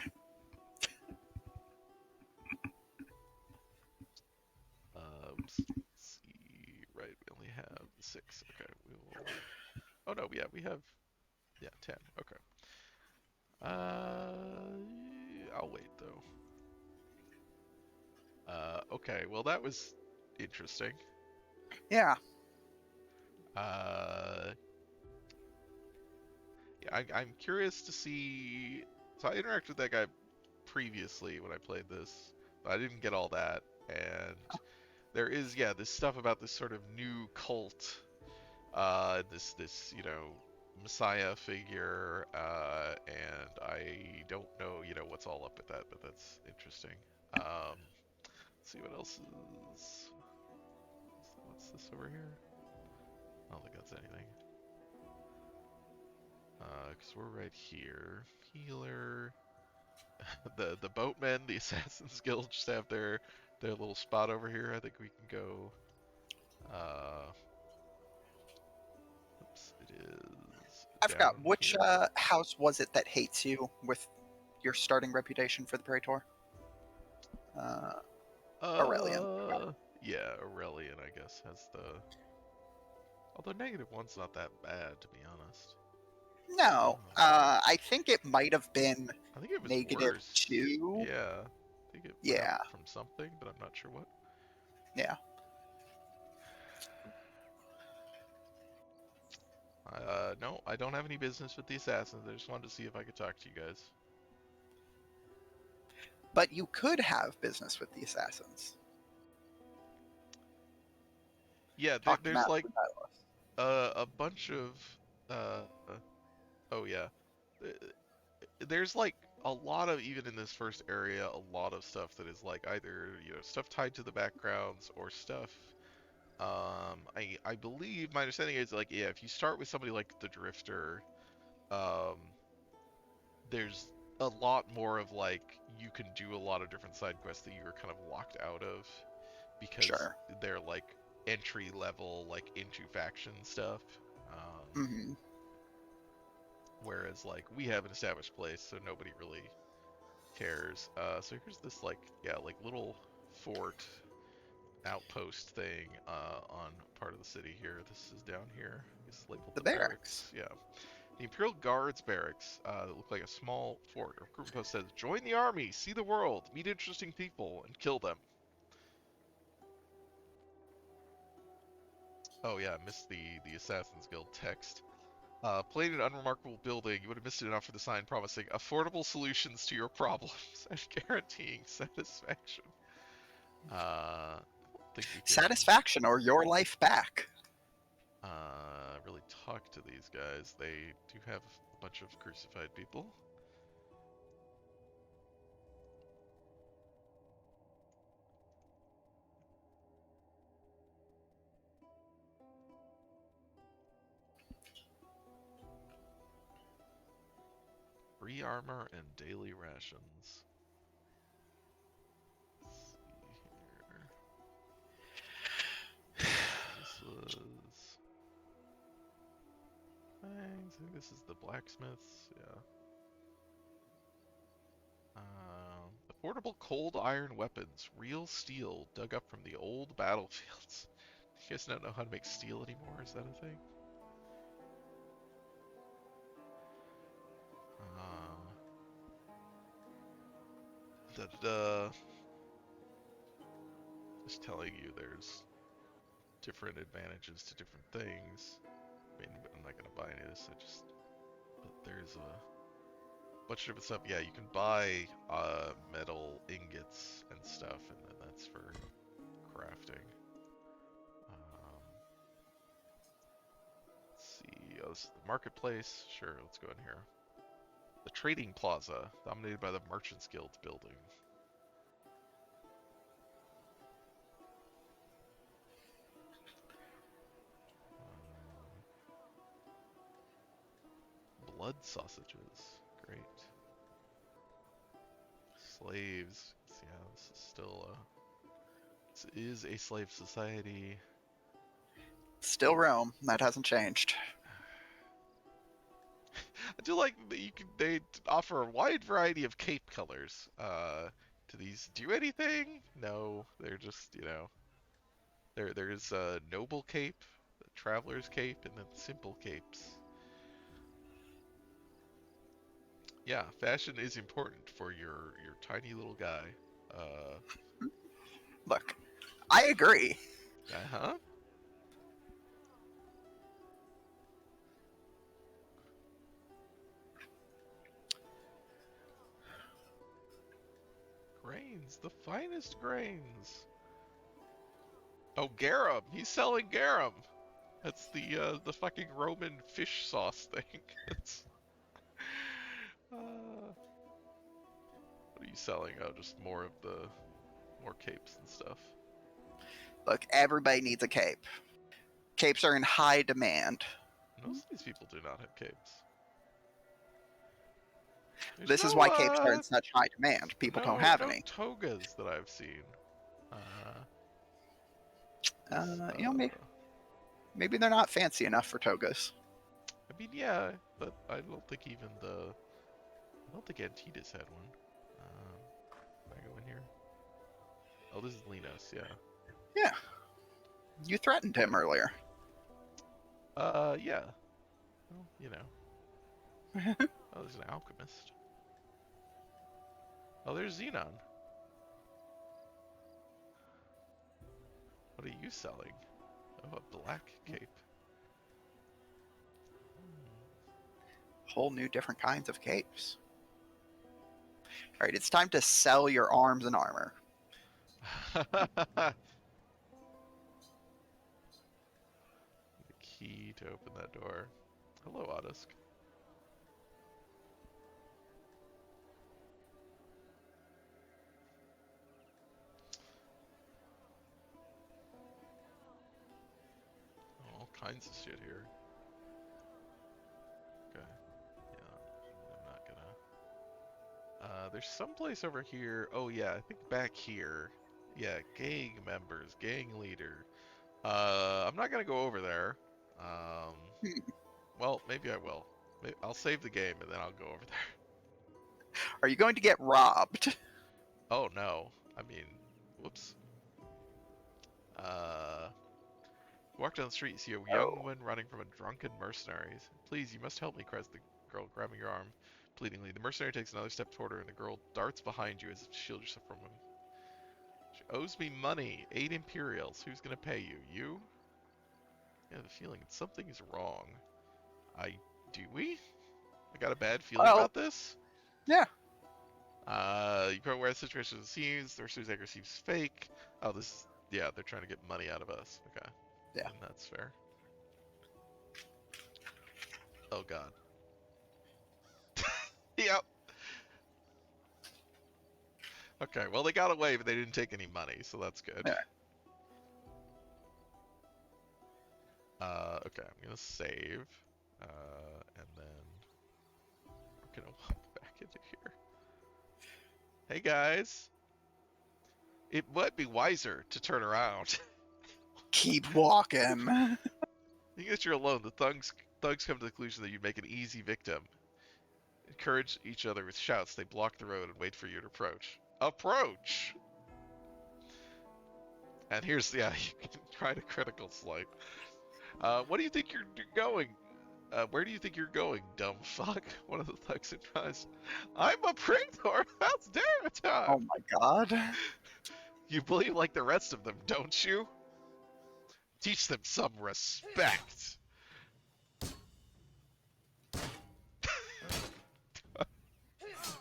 Oops. Let's see. Right, we only have 6. Okay, we will. Oh no, yeah, we have. Yeah, 10. Okay. I'll wait though. Okay. Well, that was interesting. Yeah. Uh, yeah, I'm curious to see. So I interacted with that guy previously when I played this, but I didn't get all that. And there is, yeah, this stuff about this sort of new cult, this Messiah figure, and I don't know, what's all up with that, but that's interesting. Let's see what else is. What's this over here? I don't think that's anything. Because we're right here. Healer. The boatmen, the Assassins Guild just have their little spot over here. I think we can go. Uh, oops, it is I forgot down which here. house was it that hates you with your starting reputation for the Praetor? Uh, Aurelian. Yeah, Aurelian, I guess, has the. Although -1's not that bad, to be honest. No, Oh, I think it might have been I think it was negative worse. 2. Yeah, I think it went up Yeah, from something, but I'm not sure what. yeah. No, I don't have any business with the assassins. I just wanted to see if I could talk to you guys. But you could have business with the assassins. Yeah, Talk to there's Master like Nihilus. a bunch of uh, oh yeah, Uh, there's like a lot of, even in this first area, a lot of stuff that is like either, stuff tied to the backgrounds or stuff. I believe my understanding is like, yeah, if you start with somebody like the Drifter, um, there's a lot more of like you can do a lot of different side quests that you were kind of locked out of because Sure. they're like entry level, like into faction stuff. Um, Hmm. whereas like we have an established place, so nobody really cares. So here's this like, yeah, like little fort outpost thing on part of the city here. This is down here. It's labeled The the barracks. barracks. Yeah. The Imperial Guards barracks that look like a small fort. A recruitment post says, "Join the army, see the world, meet interesting people, and kill them." Oh yeah, I missed the Assassin's Guild text. Plain and unremarkable building. You would have missed it enough for the sign promising affordable solutions to your problems and guaranteeing satisfaction. I don't think we can Satisfaction or your life back. really talk to these guys. They do have a bunch of crucified people. Free armor and daily rations. Let's see here. This was Fangs. I think this is the blacksmiths. Yeah. Affordable cold iron weapons, real steel dug up from the old battlefields. You guys don't know how to make steel anymore? Is that a thing? Uh, that just telling you there's different advantages to different things. I mean, I'm not gonna buy any of this. But there's a bunch of different stuff. Yeah, you can buy metal ingots and stuff, and then that's for crafting. Um, let's see. Oh, this is the marketplace. Sure, let's go in here. The trading plaza, dominated by the Merchants Guild building. Blood sausages. Great. Slaves. Yeah, this is still a. This is a slave society. Still Rome. That hasn't changed. I do like that they offer a wide variety of cape colors. Do these do anything? No, they're just, there's a noble cape, a traveler's cape, and then simple capes. Yeah, fashion is important for your tiny little guy. Uh, Look, I agree. uh-huh. Grains, the finest grains. Oh, garum. He's selling garum. That's the fucking Roman fish sauce thing. That's what are you selling? Oh, just more of the more capes and stuff. Look, everybody needs a cape. Capes are in high demand. Most of these people do not have capes. There's This is no why capes are in such high demand. People don't have no any. togas that I've seen. Uh, this You know, maybe they're not fancy enough for togas. I mean, yeah, but I don't think I don't think Antitas had one. Can I go in here? Oh, this is Linos, yeah. Yeah, you threatened him earlier. Yeah. Well, Oh, there's an alchemist. Oh, there's Xenon. What are you selling? Oh, a black cape. whole new different kinds of capes. All right, it's time to sell your arms and armor. The key to open that door. Hello, Oddisk. All kinds of shit here. Okay. Yeah, I'm not gonna. There's some place over here. Oh yeah, I think back here. Yeah, gang members, gang leader. I'm not gonna go over there. Um, Hmm. well, maybe I will. I'll save the game and then I'll go over there. Are you going to get robbed? Oh no. I mean, whoops. You walk down the street, you see a young Oh. woman running from a drunken mercenary. Please, you must help me, cries the girl, grabbing your arm pleadingly. The mercenary takes another step toward her, and the girl darts behind you as if to shield yourself from him. She owes me money, 8 Imperials. Who's gonna pay you? You? I have a feeling something's wrong. Do we? I got a bad feeling Well, about this. yeah. You probably aware the situation seems. The mercenary's anger seems fake. Oh, yeah, they're trying to get money out of us. Okay. Yeah. And that's fair. Oh god. Yep. Okay, well they got away, but they didn't take any money, so that's good. Yeah. Okay, I'm gonna save, and then I'm gonna walk back into here. Hey guys, it might be wiser to turn around. Keep walking. Think that you're alone. The thugs come to the conclusion that you make an easy victim. Encourage each other with shouts. They block the road and wait for you to approach. Approach! And here's, yeah, you can try to critical slight. What do you think you're going? Where do you think you're going, dumb fuck? One of the thugs advised. I'm a praetor! That's dare Oh time! my god. You believe like the rest of them, don't you? Teach them some respect!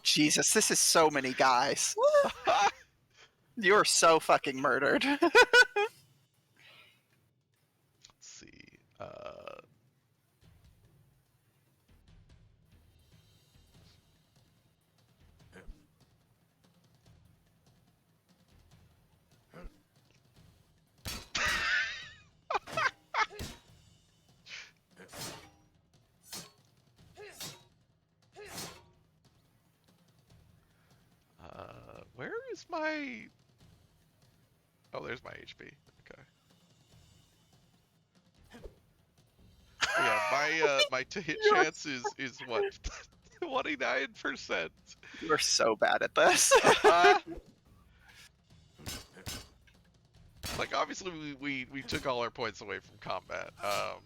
Jesus, this is so many guys. You're so fucking murdered. Let's see. Where is my... Oh, there's my HP. Okay. Yeah, my to hit You're, chance is what? 29%. you're so bad at this. Like obviously we took all our points away from combat. Oh,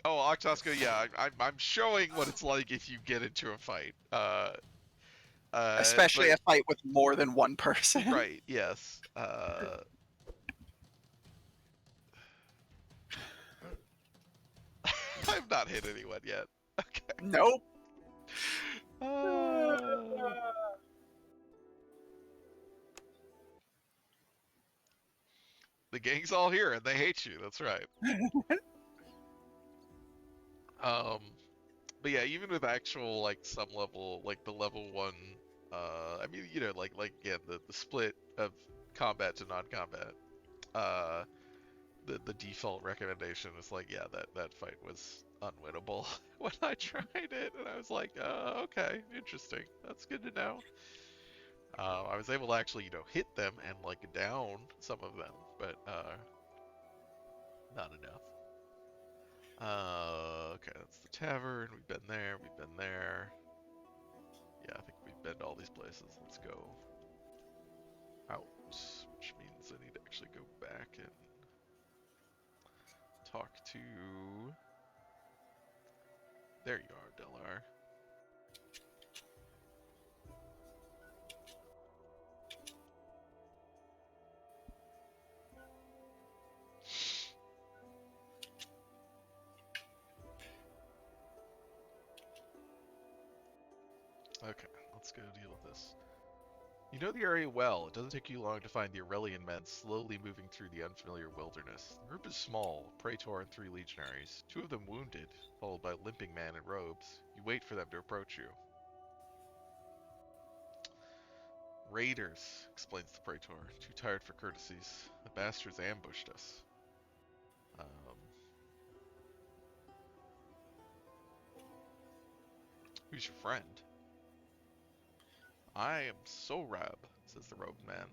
Octosco, yeah, I'm showing what it's like if you get into a fight. Especially But a fight with more than one person. right, yes. I've not hit anyone yet. Okay. Nope. Uh, the gang's all here and they hate you. That's right. Um, but yeah, even with actual like some level, like the level 1, I mean, you know, like again, the split of combat to non-combat, uh, the default recommendation is like, yeah, that fight was unwinnable when I tried it, and I was like, okay, interesting, that's good to know. I was able to actually, you know, hit them and like down some of them, but not enough. Okay, that's the tavern. We've been there. We've been there. Yeah, I think we've been to all these places. Let's go out, which means I need to actually go back and talk to... There you are, Delar. Okay, let's go deal with this. You know the area well. It doesn't take you long to find the Aurelian men slowly moving through the unfamiliar wilderness. The group is small, Praetor and 3 legionaries, 2 of them wounded, followed by a limping man in robes. You wait for them to approach you. Raiders, explains the Praetor, too tired for courtesies. The bastards ambushed us. Um, who's your friend? I am Sorab, says the robed man.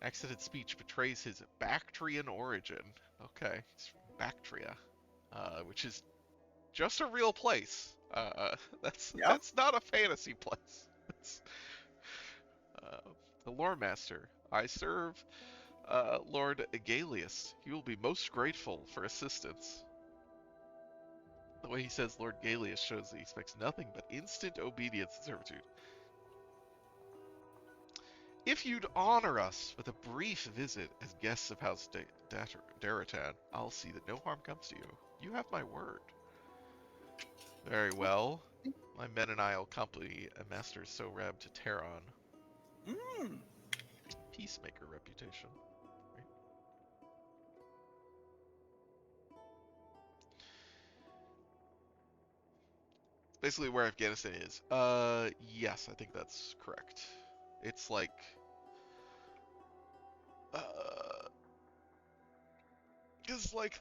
Accented speech betrays his Bactrian origin. Okay, he's from Bactria, which is just a real place. That's Yep. that's not a fantasy place. It's, uh, the lore master. I serve Lord Aegalius. He will be most grateful for assistance. The way he says Lord Aegalius shows that he expects nothing but instant obedience and servitude. If you'd honor us with a brief visit as guests of House Daratan, I'll see that no harm comes to you. You have my word. Very well. My men and I will accompany a Master Sorab to Terran. Mm. Peacemaker reputation. Right? Basically where Afghanistan is. Yes, I think that's correct. It's like, it's like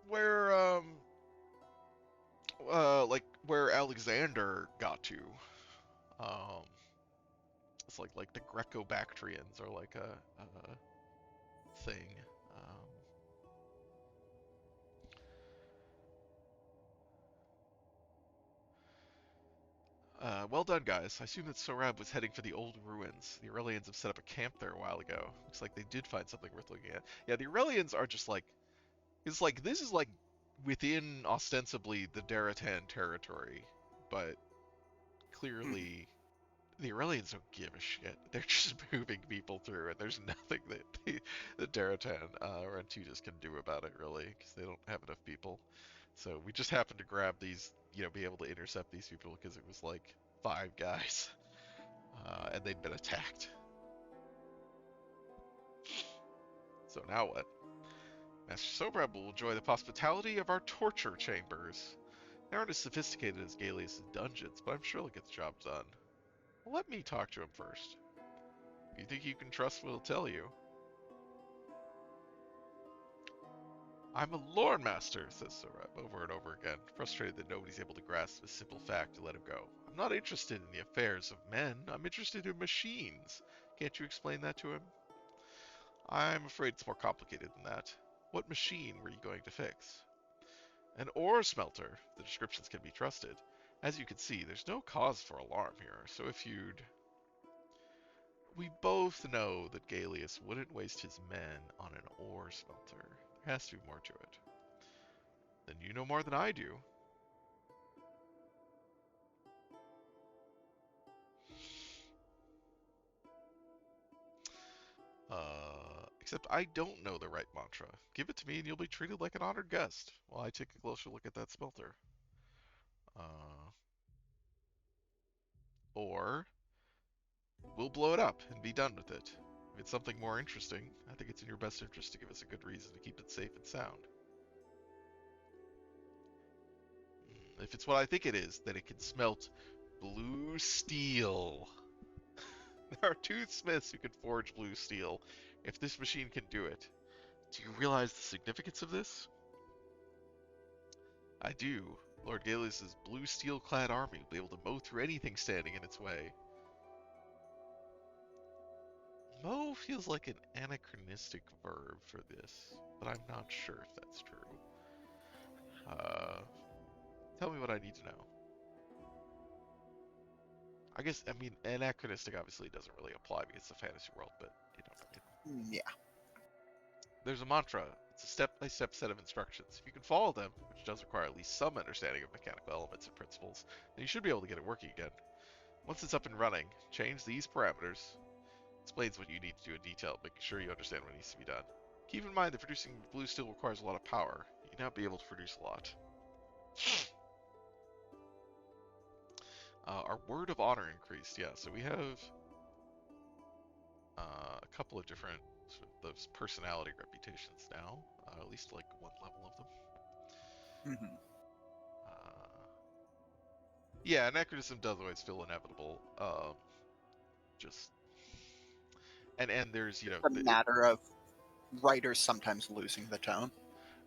where, like where Alexander got to. Um, it's like the Greco-Bactrians are like a thing. Um, well done, guys. I assume that Sorab was heading for the old ruins. The Aurelians have set up a camp there a while ago. Looks like they did find something worth looking at. Yeah, the Aurelians are just like, it's like, this is like within ostensibly the Daratan territory, but Mm. clearly the Aurelians don't give a shit. They're just moving people through, and there's nothing that the Daratan or Antutus can do about it, really, because they don't have enough people. So we just happened to grab these, be able to intercept these people because it was like 5 guys, and they'd been attacked. So now what? Master Sobrab will enjoy the hospitality of our torture chambers. They aren't as sophisticated as Galeus' dungeons, but I'm sure he'll get the job done. Well, let me talk to him first. You think you can trust what he'll tell you? I'm a lore master, says Sorab over and over again, frustrated that nobody's able to grasp a simple fact to let him go. I'm not interested in the affairs of men, I'm interested in machines. Can't you explain that to him? I'm afraid it's more complicated than that. What machine were you going to fix? An ore smelter. The descriptions can be trusted. As you can see, there's no cause for alarm here, so if you'd... We both know that Galeus wouldn't waste his men on an ore smelter. There has to be more to it. Then you know more than I do. Except I don't know the right mantra. Give it to me and you'll be treated like an honored guest while I take a closer look at that smelter. Uh, or we'll blow it up and be done with it. If it's something more interesting, I think it's in your best interest to give us a good reason to keep it safe and sound. If it's what I think it is, then it can smelt blue steel. There are 2 smiths who can forge blue steel. If this machine can do it, do you realize the significance of this? I do. Lord Galeus' blue steel-clad army will be able to mow through anything standing in its way. Mow feels like an anachronistic verb for this, but I'm not sure if that's true. Uh, Tell me what I need to know. I guess, I mean, anachronistic obviously doesn't really apply because it's a fantasy world, but, Yeah. there's a mantra. It's a step-by-step set of instructions. If you can follow them, which does require at least some understanding of mechanical elements and principles, then you should be able to get it working again. Once it's up and running, change these parameters. Explains what you need to do in detail, making sure you understand what needs to be done. Keep in mind that producing blue steel requires a lot of power. You may not be able to produce a lot. Our word of honor increased. Yeah, so we have a couple of different sort of those personality reputations now. At least like one level of them. Mhm. Uh, yeah, anachronism does always feel inevitable. Just and there's It's a matter of writers sometimes losing the tone.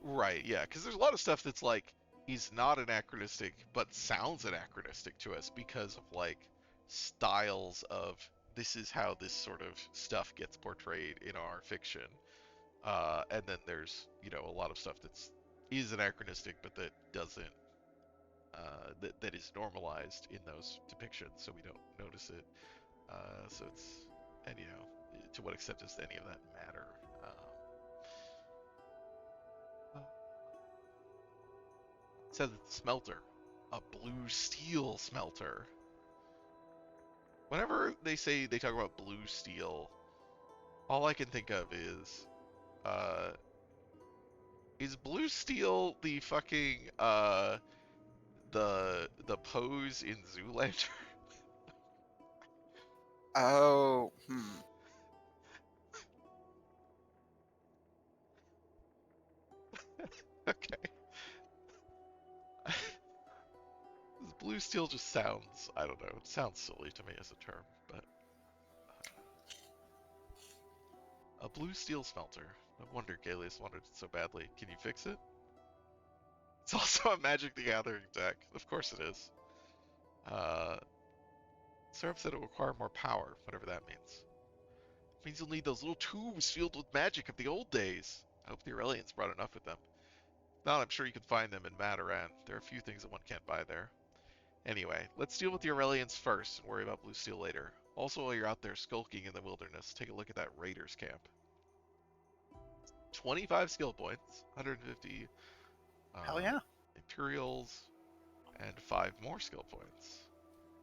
right, yeah, because there's a lot of stuff that's like is not anachronistic but sounds anachronistic to us because of like styles of this is how this sort of stuff gets portrayed in our fiction. And then there's a lot of stuff that's is anachronistic but that doesn't that is normalized in those depictions so we don't notice it. So it's and to what extent does any of that matter? It says it's a smelter, a blue steel smelter. Whenever they talk about blue steel, all I can think of uh, is blue steel the fucking the pose in Zoolander? Oh, hmm. Okay, blue steel just sounds I don't know. It sounds silly to me as a term, but a blue steel smelter. No wonder Galeus wanted it so badly. Can you fix it? It's also a Magic the Gathering deck. Of course it is. Uh, Syrup said it will require more power, whatever that means. It means you'll need those little tubes filled with magic of the old days. I hope the Aurelians brought enough with them. If not, I'm sure you can find them in Mataran. There are a few things that one can't buy there. Anyway, let's deal with the Aurelians first and worry about Blue Steel later. Also, while you're out there skulking in the wilderness, take a look at that Raiders camp. 25 skill points, 150 Hell uh, yeah. Imperials, and 5 more skill points.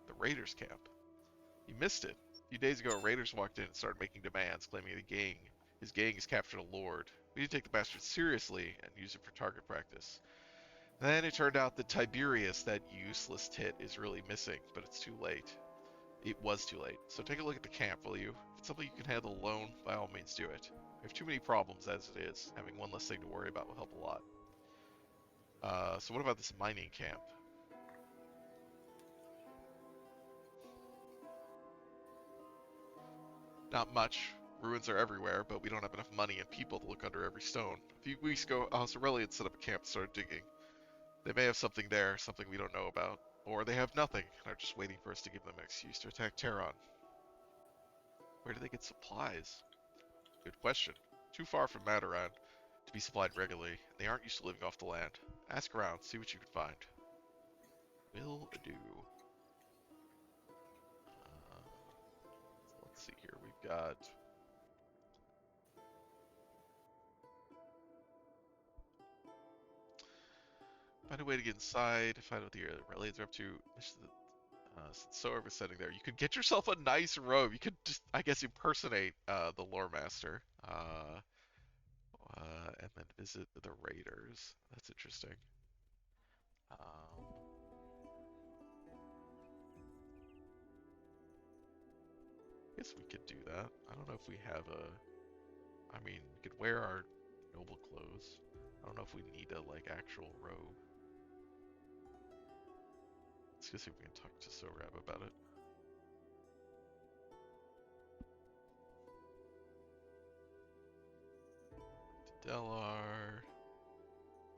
The Raiders camp. You missed it. A few days ago, raiders walked in and started making demands, claiming his gang has captured a lord. We need to take the bastard seriously and use it for target practice. Then it turned out that Tiberius, that useless tit, is really missing, but it's too late. It was too late. So take a look at the camp, will you? If it's something you can handle alone, by all means do it. We have too many problems as it is. Having one less thing to worry about will help a lot. So what about this mining camp? Not much. Ruins are everywhere, but we don't have enough money and people to look under every stone. A few weeks ago, House Aurelian set up a camp and started digging. They may have something there, something we don't know about. Or they have nothing, and are just waiting for us to give them an excuse to attack Terran. Where do they get supplies? Good question. Too far from Mataran to be supplied regularly, and they aren't used to living off the land. Ask around, see what you can find. Will do. Uh, let's see here. We've got find a way to get inside, find out what the Aurelians are up to. Since Soar was sitting there, you could get yourself a nice robe. You could just, I guess, impersonate the lore master, and then visit the raiders. That's interesting. I guess we could do that. I don't know if we have a. I mean, we could wear our noble clothes. I don't know if we need a like actual robe. Let's go see if we can talk to Sorab about it. Delar.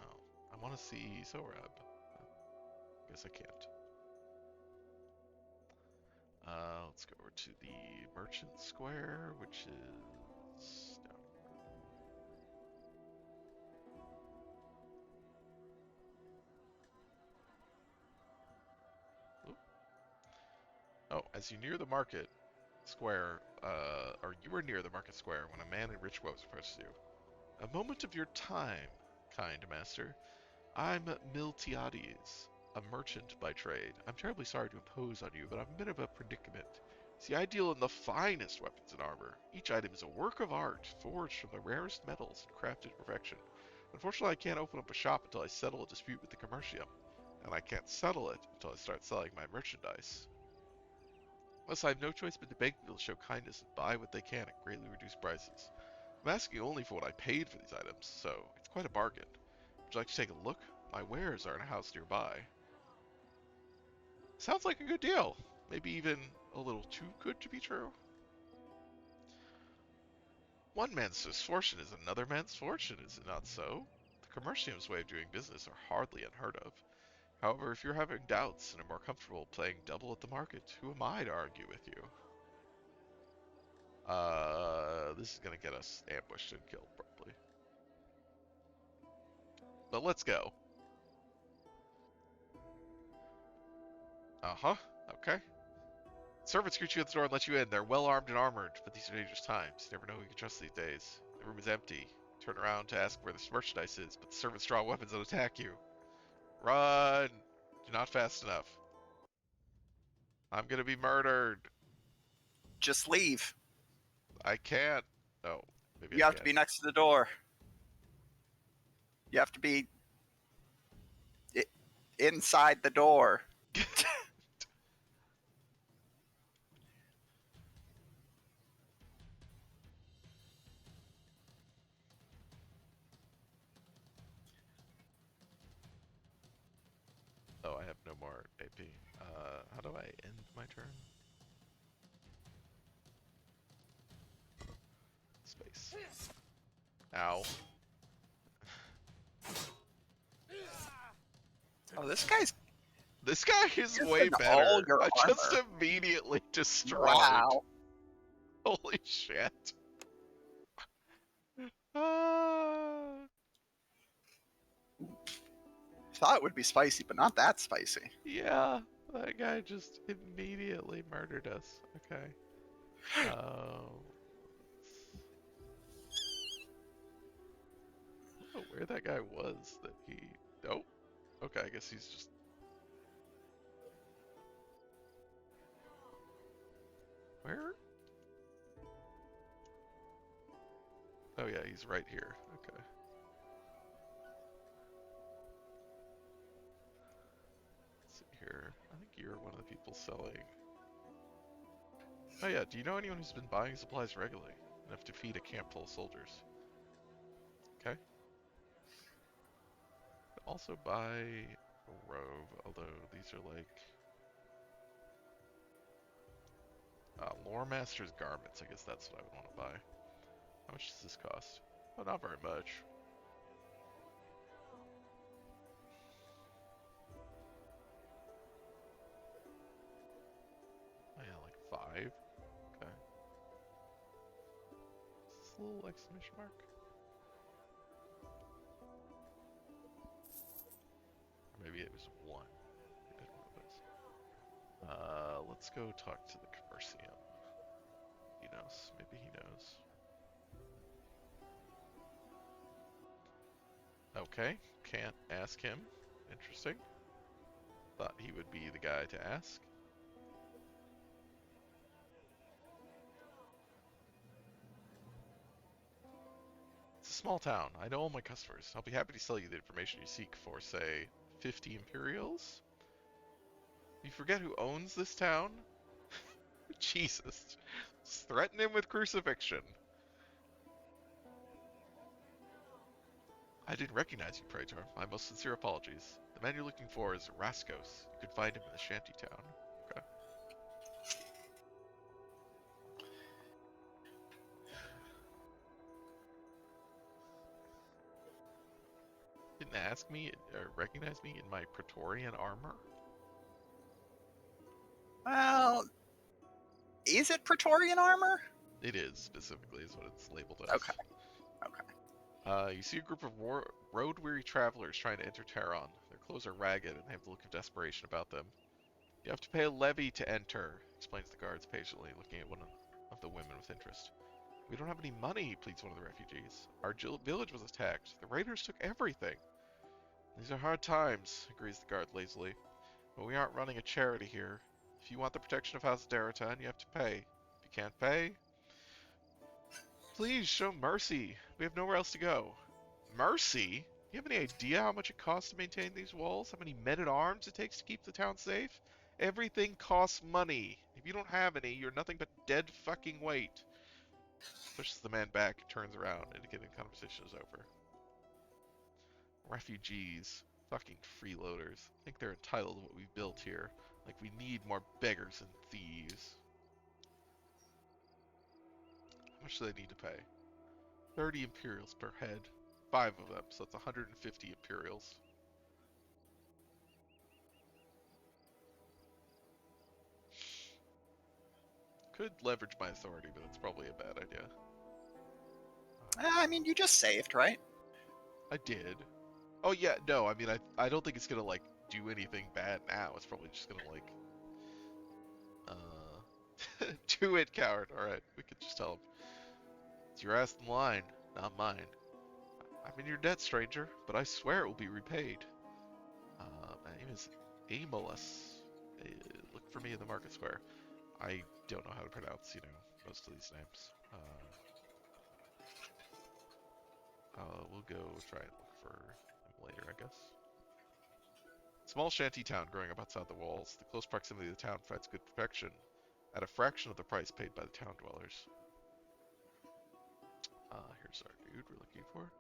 Oh, I want to see Sorab. Guess I can't. Let's go over to the Merchant Square, which is down. Oop. Oh, as you near the market square, or you were near the market square when a man in rich robes approached you. A moment of your time, kind master. I'm Miltiades, a merchant by trade. I'm terribly sorry to impose on you, but I'm in a bit of a predicament. See, I deal in the finest weapons and armor. Each item is a work of art, forged from the rarest metals and crafted to perfection. Unfortunately, I can't open up a shop until I settle a dispute with the commercium. and I can't settle it until I start selling my merchandise. Thus, I have no choice but to beg people to show kindness and buy what they can at greatly reduced prices. I'm asking only for what I paid for these items, so it's quite a bargain. Would you like to take a look? My wares are in a house nearby. Sounds like a good deal. Maybe even a little too good to be true. One man's misfortune is another man's fortune, is it not so? The commercium's way of doing business are hardly unheard of. However, if you're having doubts and are more comfortable playing double at the market, who am I to argue with you? This is gonna get us ambushed and killed, probably. But let's go. Uh-huh. Okay. Servants greet you at the door and let you in. They're well armed and armored, but these are dangerous times. You never know who you can trust these days. The room is empty. Turn around to ask where this merchandise is, but the servants draw weapons and attack you. Run! You're not fast enough. I'm gonna be murdered. Just leave. I can't. Oh, maybe I You have to can. be next to the door. You have to be inside the door. Oh, I have no more AP. How do I end my turn? Space. Ow. Oh, this guy's This guy is way using all better. your I just armor. immediately destroyed. Wow. Holy shit. Ah. Thought it would be spicy, but not that spicy. Yeah, that guy just immediately murdered us. Okay. Um, I don't know where that guy was that he. Oh, okay. I guess he's just. Where? Oh yeah, he's right here. Okay. Let's see here. I think you're one of the people selling. Oh yeah. Do you know anyone who's been buying supplies regularly enough to feed a camp full of soldiers? Okay. Also buy a robe, although these are like Lore Master's garments. I guess that's what I would want to buy. How much does this cost? Oh, not very much. Oh yeah, like 5. Okay. Is this a little exclamation mark? Or maybe it was 1. I didn't know what it was. Let's go talk to the Commercium. He knows. Maybe he knows. Okay, can't ask him. Interesting. Thought he would be the guy to ask. It's a small town. I know all my customers. I'll be happy to sell you the information you seek for, say, 50 Imperials? You forget who owns this town? Jesus. Just threaten him with crucifixion. I didn't recognize you, Praetor. My most sincere apologies. The man you're looking for is Raskos. You can find him in the shanty town. Okay. Didn't ask me or recognize me in my Praetorian armor? Well, is it Praetorian armor? It is, specifically, is what it's labeled as. Okay. Okay. You see a group of road-weary travelers trying to enter Terron. Their clothes are ragged and they have the look of desperation about them. You have to pay a levy to enter, explains the guards patiently, looking at one of the women with interest. We don't have any money, pleads one of the refugees. Our village was attacked. The raiders took everything. These are hard times, agrees the guard lazily. But we aren't running a charity here. If you want the protection of House Daratan, you have to pay. If you can't pay, please show mercy. We have nowhere else to go. Mercy? You have any idea how much it costs to maintain these walls? How many men-at-arms it takes to keep the town safe? Everything costs money. If you don't have any, you're nothing but dead fucking weight. Pushes the man back and turns around, indicating the conversation is over. Refugees. Fucking freeloaders. Think they're entitled to what we've built here. Like we need more beggars and thieves. How much do they need to pay? 30 Imperials per head. 5 of them, so that's 150 Imperials. Could leverage my authority, but that's probably a bad idea. I mean, you just saved, right? I did. Oh yeah, no, I mean I don't think it's gonna like do anything bad now. It's probably just gonna like do it, coward. Alright, we could just tell him. It's your ass in line, not mine. I'm in your debt, stranger, but I swear it will be repaid. My name is Amolus. Look for me in the market square. I don't know how to pronounce, most of these names. We'll go try and look for them later, I guess. Small shanty town growing up outside the walls. The close proximity of the town provides good protection at a fraction of the price paid by the town dwellers. Here's our dude we're looking for.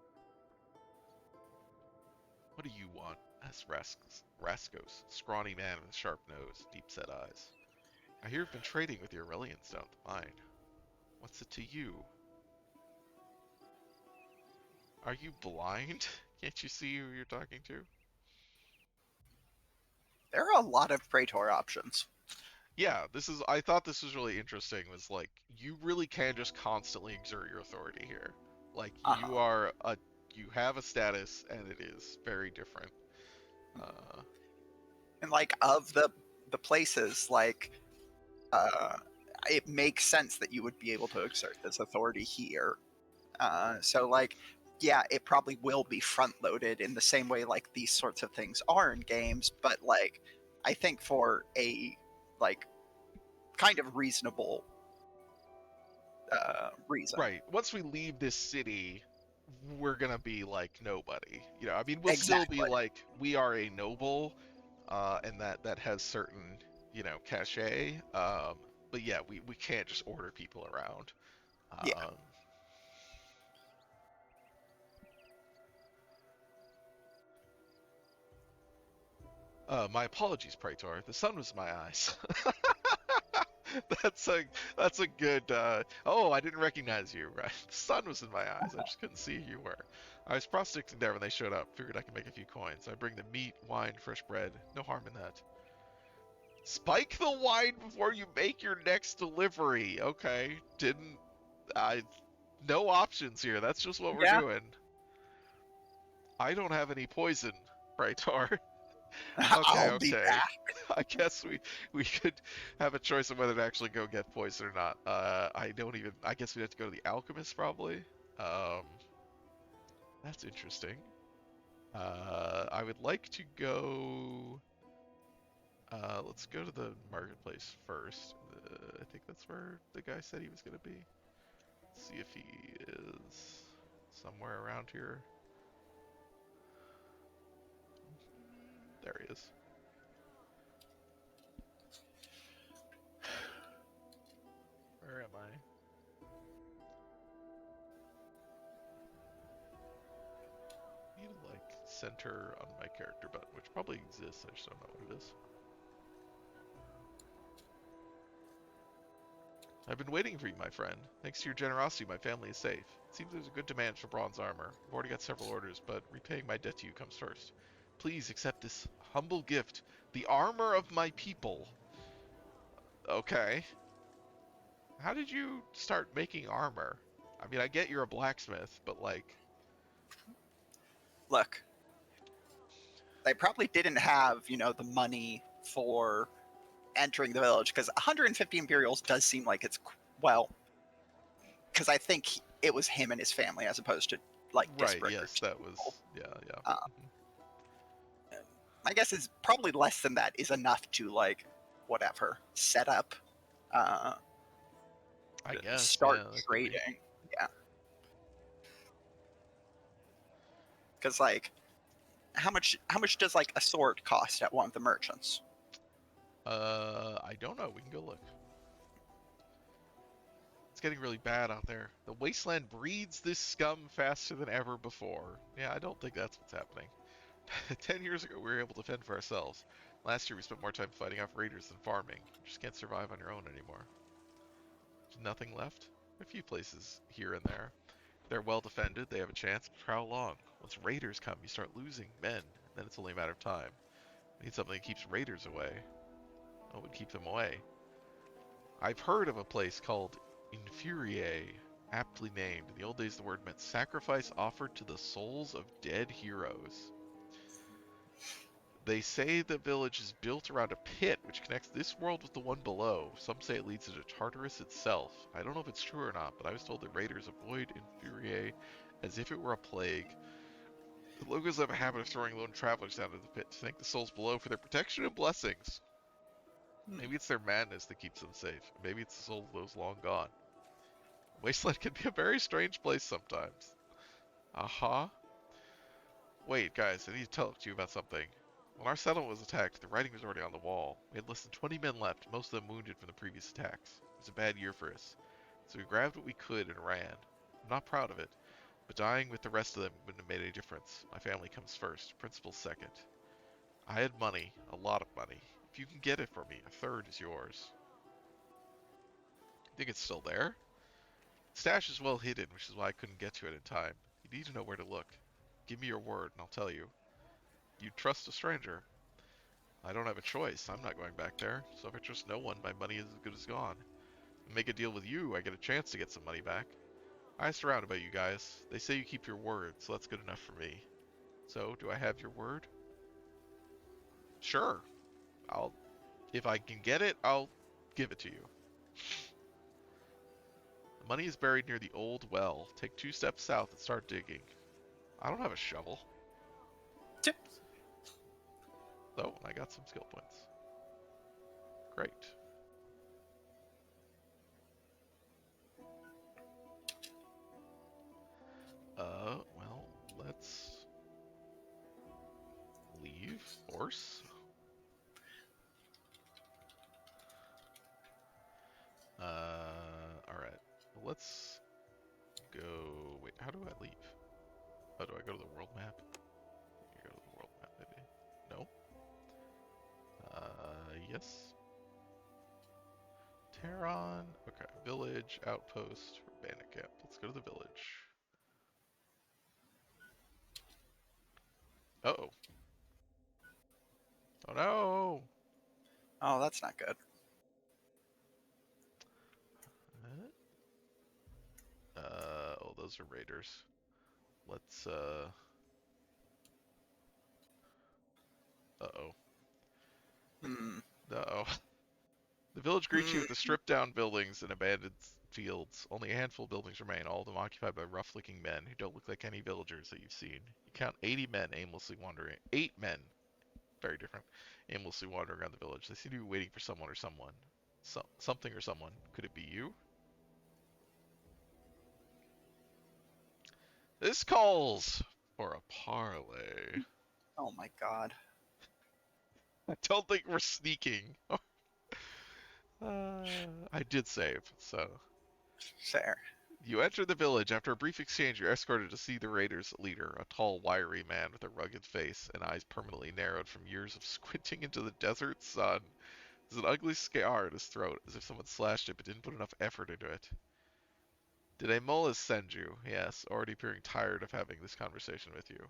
What do you want? Asked Raskos, scrawny man with a sharp nose, deep-set eyes. I hear you've been trading with your Aurelians down the mine. What's it to you? Are you blind? Can't you see who you're talking to? There are a lot of Praetor options. Yeah, I thought this was really interesting, was like, you really can just constantly exert your authority here. Like, Uh-huh. you have a status, and it is very different. Uh, And like of the places, like uh, it makes sense that you would be able to exert this authority here. So like, yeah, it probably will be front loaded in the same way like these sorts of things are in games, but like I think for a like kind of reasonable reason. right, once we leave this city, we're gonna be like nobody. I mean, we'll still be Exactly. like, we are a noble, and that has certain, cachet. But yeah, we can't just order people around. Yeah. Um, my apologies, Praetor. The sun was in my eyes. That's a that's a good. Oh, I didn't recognize you. Right, the sun was in my eyes. I just couldn't see who you were. I was prospecting there when they showed up. Figured I could make a few coins. I bring them meat, wine, fresh bread. No harm in that. Spike the wine before you make your next delivery. Okay, didn't I? No options here. That's just what we're Yeah. doing. I don't have any poison, Praetor. Okay, I'll be okay. back. I guess we could have a choice of whether to actually go get poison or not. I don't even. I guess we have to go to the alchemist probably. Um, that's interesting. I would like to go. Let's go to the marketplace first. I think that's where the guy said he was gonna be. See if he is somewhere around here. There he is. Where am I? Need to like center on my character button, which probably exists. I just don't know what it is. I've been waiting for you, my friend. Thanks to your generosity, my family is safe. It seems there's a good demand for bronze armor. I've already got several orders, but repaying my debt to you comes first. Please accept this humble gift, the armor of my people. Okay. How did you start making armor? I mean, I get you're a blacksmith, but like... Look, they probably didn't have, the money for entering the village because 150 Imperials does seem like it's well, because I think it was him and his family as opposed to like Right, disparate yes, groups of that was... people. Yeah, yeah. Uh, my guess is probably less than that is enough to like whatever set up, uh, I guess, start yeah, that could be. trading. Yeah, because like how much does like a sword cost at one of the merchants? I don't know. We can go look. It's getting really bad out there. The wasteland breeds this scum faster than ever before. Yeah, I don't think that's what's happening. 10 years ago, we were able to fend for ourselves. Last year, we spent more time fighting off raiders than farming. You just can't survive on your own anymore. There's nothing left. A few places here and there. They're well defended, they have a chance, but for how long? Once raiders come, you start losing men, and then it's only a matter of time. We need something that keeps raiders away. What would keep them away? I've heard of a place called Infuriae, aptly named. In the old days, the word meant sacrifice offered to the souls of dead heroes. They say the village is built around a pit which connects this world with the one below. Some say it leads to Tartarus itself. I don't know if it's true or not, but I was told that raiders avoid Infuriae as if it were a plague. The locals have a habit of throwing lone travelers down into the pit to thank the souls below for their protection and blessings. Hmm. Maybe it's their madness that keeps them safe. Maybe it's the souls of those long gone. Wasteland can be a very strange place sometimes. Aha. Wait, guys, I need to talk to you about something. When our settlement was attacked, the writing was already on the wall. We had less than 20 men left, most of them wounded from the previous attacks. It was a bad year for us. So we grabbed what we could and ran. I'm not proud of it, but dying with the rest of them wouldn't have made any difference. My family comes first, principles second. I had money, a lot of money. If you can get it for me, a third is yours. You think it's still there? Stash is well hidden, which is why I couldn't get to it in time. You need to know where to look. Give me your word, and I'll tell you. You trust a stranger. I don't have a choice. I'm not going back there. So if I trust no one, my money is as good as gone. Make a deal with you, I get a chance to get some money back. I asked around about you guys. They say you keep your word, so that's good enough for me. So, do I have your word? Sure. I'll If I can get it, I'll give it to you. The money is buried near the old well. Take 2 steps south and start digging. I don't have a shovel. Oh, I got some skill points. Great. Well, let's leave. Horse. Alright. Well, let's go... Wait, how do I leave? Oh, do I go to the world map? You go to the world map, maybe? No? Yes. Terran. Okay, village, outpost, bandit camp. Let's go to the village. Uh-oh. Oh no! Oh, that's not good. Oh, those are raiders. Let's, uh-oh. Hmm. Uh-oh. The village greets you Hmm. with the stripped-down buildings and abandoned fields. Only a handful of buildings remain, all of them occupied by rough-looking men who don't look like any villagers that you've seen. You count 80 men aimlessly wandering. 8 men, very different, aimlessly wandering around the village. They seem to be waiting for someone or someone. Something or someone. Could it be you? This calls for a parlay. Oh my god. I don't think we're sneaking. I did save, so. Fair. You enter the village. After a brief exchange, you're escorted to see the raiders' leader, a tall, wiry man with a rugged face and eyes permanently narrowed from years of squinting into the desert sun. There's an ugly scar on his throat, as if someone slashed it but didn't put enough effort into it. Did a mullis send you? Yes, already appearing tired of having this conversation with you.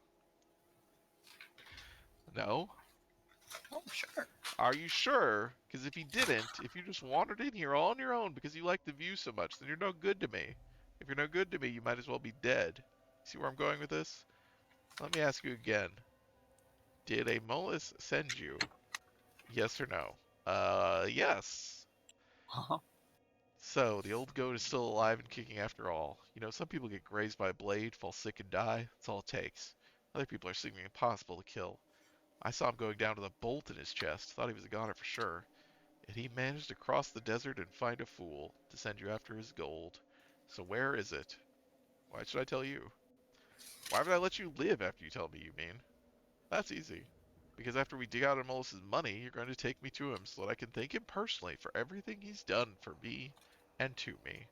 No? Oh, sure. Are you sure? Because if he didn't, if you just wandered in here all on your own because you like the view so much, then you're no good to me. If you're no good to me, you might as well be dead. See where I'm going with this? Let me ask you again. Did a mullis send you? Yes or no? Yes. Uh-huh. So, the old goat is still alive and kicking after all. You know, some people get grazed by a blade, fall sick and die. That's all it takes. Other people are seeming impossible to kill. I saw him going down with a bolt in his chest. Thought he was a goner for sure. And he managed to cross the desert and find a fool to send you after his gold. So where is it? Why should I tell you? Why would I let you live after you tell me, you mean? That's easy. Because after we dig out Amolus's money, you're going to take me to him so that I can thank him personally for everything he's done for me and to me.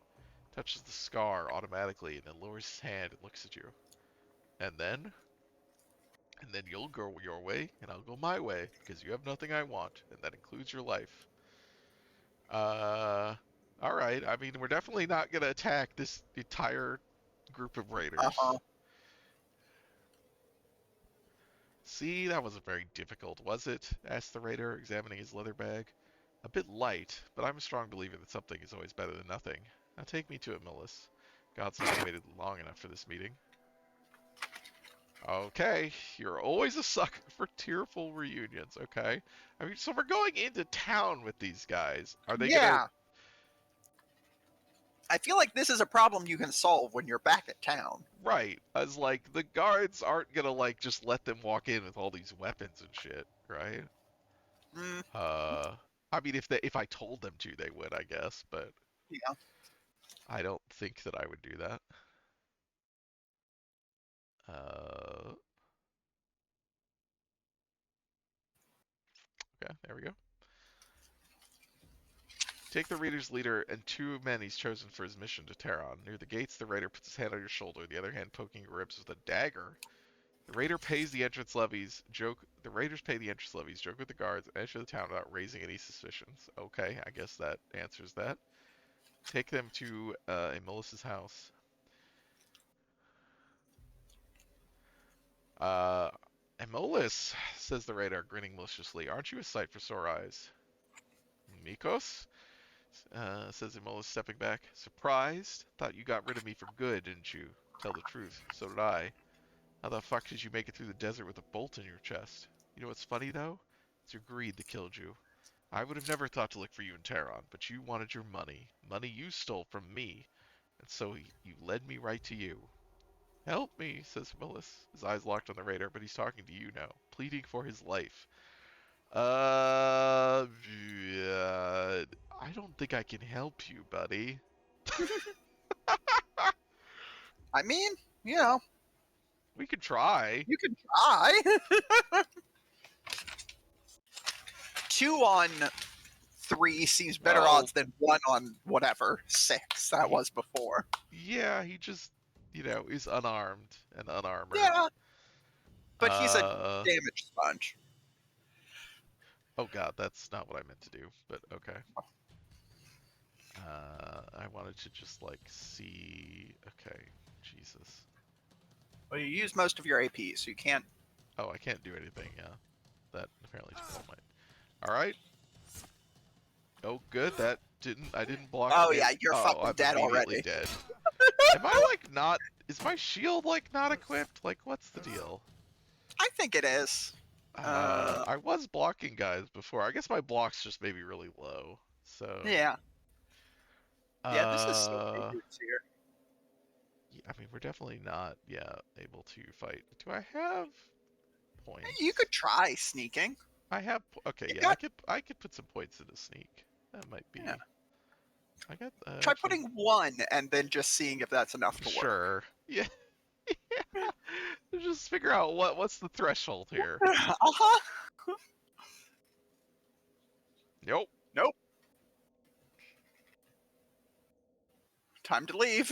Touches the scar automatically and then lowers his hand and looks at you. And then you'll go your way and I'll go my way because you have nothing I want, and that includes your life. Uh, all right. I mean, we're definitely not gonna attack this entire group of raiders. Uh-huh. See, that wasn't very difficult, was it? Asked the raider, examining his leather bag. A bit light, but I'm a strong believer that something is always better than nothing. Now take me to it, Millis. God send we waited long enough for this meeting. Okay, you're always a sucker for tearful reunions, okay? I mean, so we're going into town with these guys. Are they gonna... Yeah. I feel like this is a problem you can solve when you're back at town. Right, as like, the guards aren't gonna like just let them walk in with all these weapons and shit, right? Mm, Uh, I mean, if I told them to, they would, I guess, but yeah. I don't think that I would do that. Uh, okay, there we go. Take the raider's leader and 2 men he's chosen for his mission to Terran. Near the gates, the raider puts his hand on your shoulder, the other hand poking your ribs with a dagger. The raider pays the entrance levies, joke the raiders pay the entrance levies, joke with the guards, and enter the town without raising any suspicions. Okay, I guess that answers that. Take them to Melissa's house. Uh, Emolis, says the raider, grinning maliciously, aren't you a sight for sore eyes? Mikos? Says Emolis, stepping back. Surprised? Thought you got rid of me for good, didn't you? Tell the truth. So did I. How the fuck did you make it through the desert with a bolt in your chest? You know what's funny, though? It's your greed that killed you. I would have never thought to look for you in Terran, but you wanted your money. Money you stole from me. And so you led me right to you. Help me, says Willis, his eyes locked on the raider, but he's talking to you now, pleading for his life. Yeah, I don't think I can help you, buddy. I mean, you know, We could try. you can try. 2 on 3 seems better Well, odds than 1 on whatever 6 that he, was before. yeah, he just, is unarmed and unarmored. Yeah, but he's a Uh, damage sponge. oh god, that's not what I meant to do, but okay. I wanted to just, like, see... Okay, Jesus. Well, you use most of your AP, so you can't. Oh, I can't do anything, yeah. That apparently took all mine. Alright. Oh, good, I didn't block Oh it. yeah, you're Oh, fucking I'm dead immediately already. dead. Am I, like, not... Is my shield, like, not equipped? Like, what's the deal? I think it is. I was blocking guys before. I guess my blocks just may be really low. So, Yeah, yeah. This is so uh, dangerous here. yeah, I mean, we're definitely not, yeah, able to fight. Do I have You points? could try sneaking. I have, okay, You've yeah, got. I could put some points into sneak. That might Yeah. be, I got, Try actually, putting 1 and then just seeing if that's enough to work. sure. Yeah, yeah. Just figure out what's the threshold here. Uh-huh. Nope. Nope. Time to leave.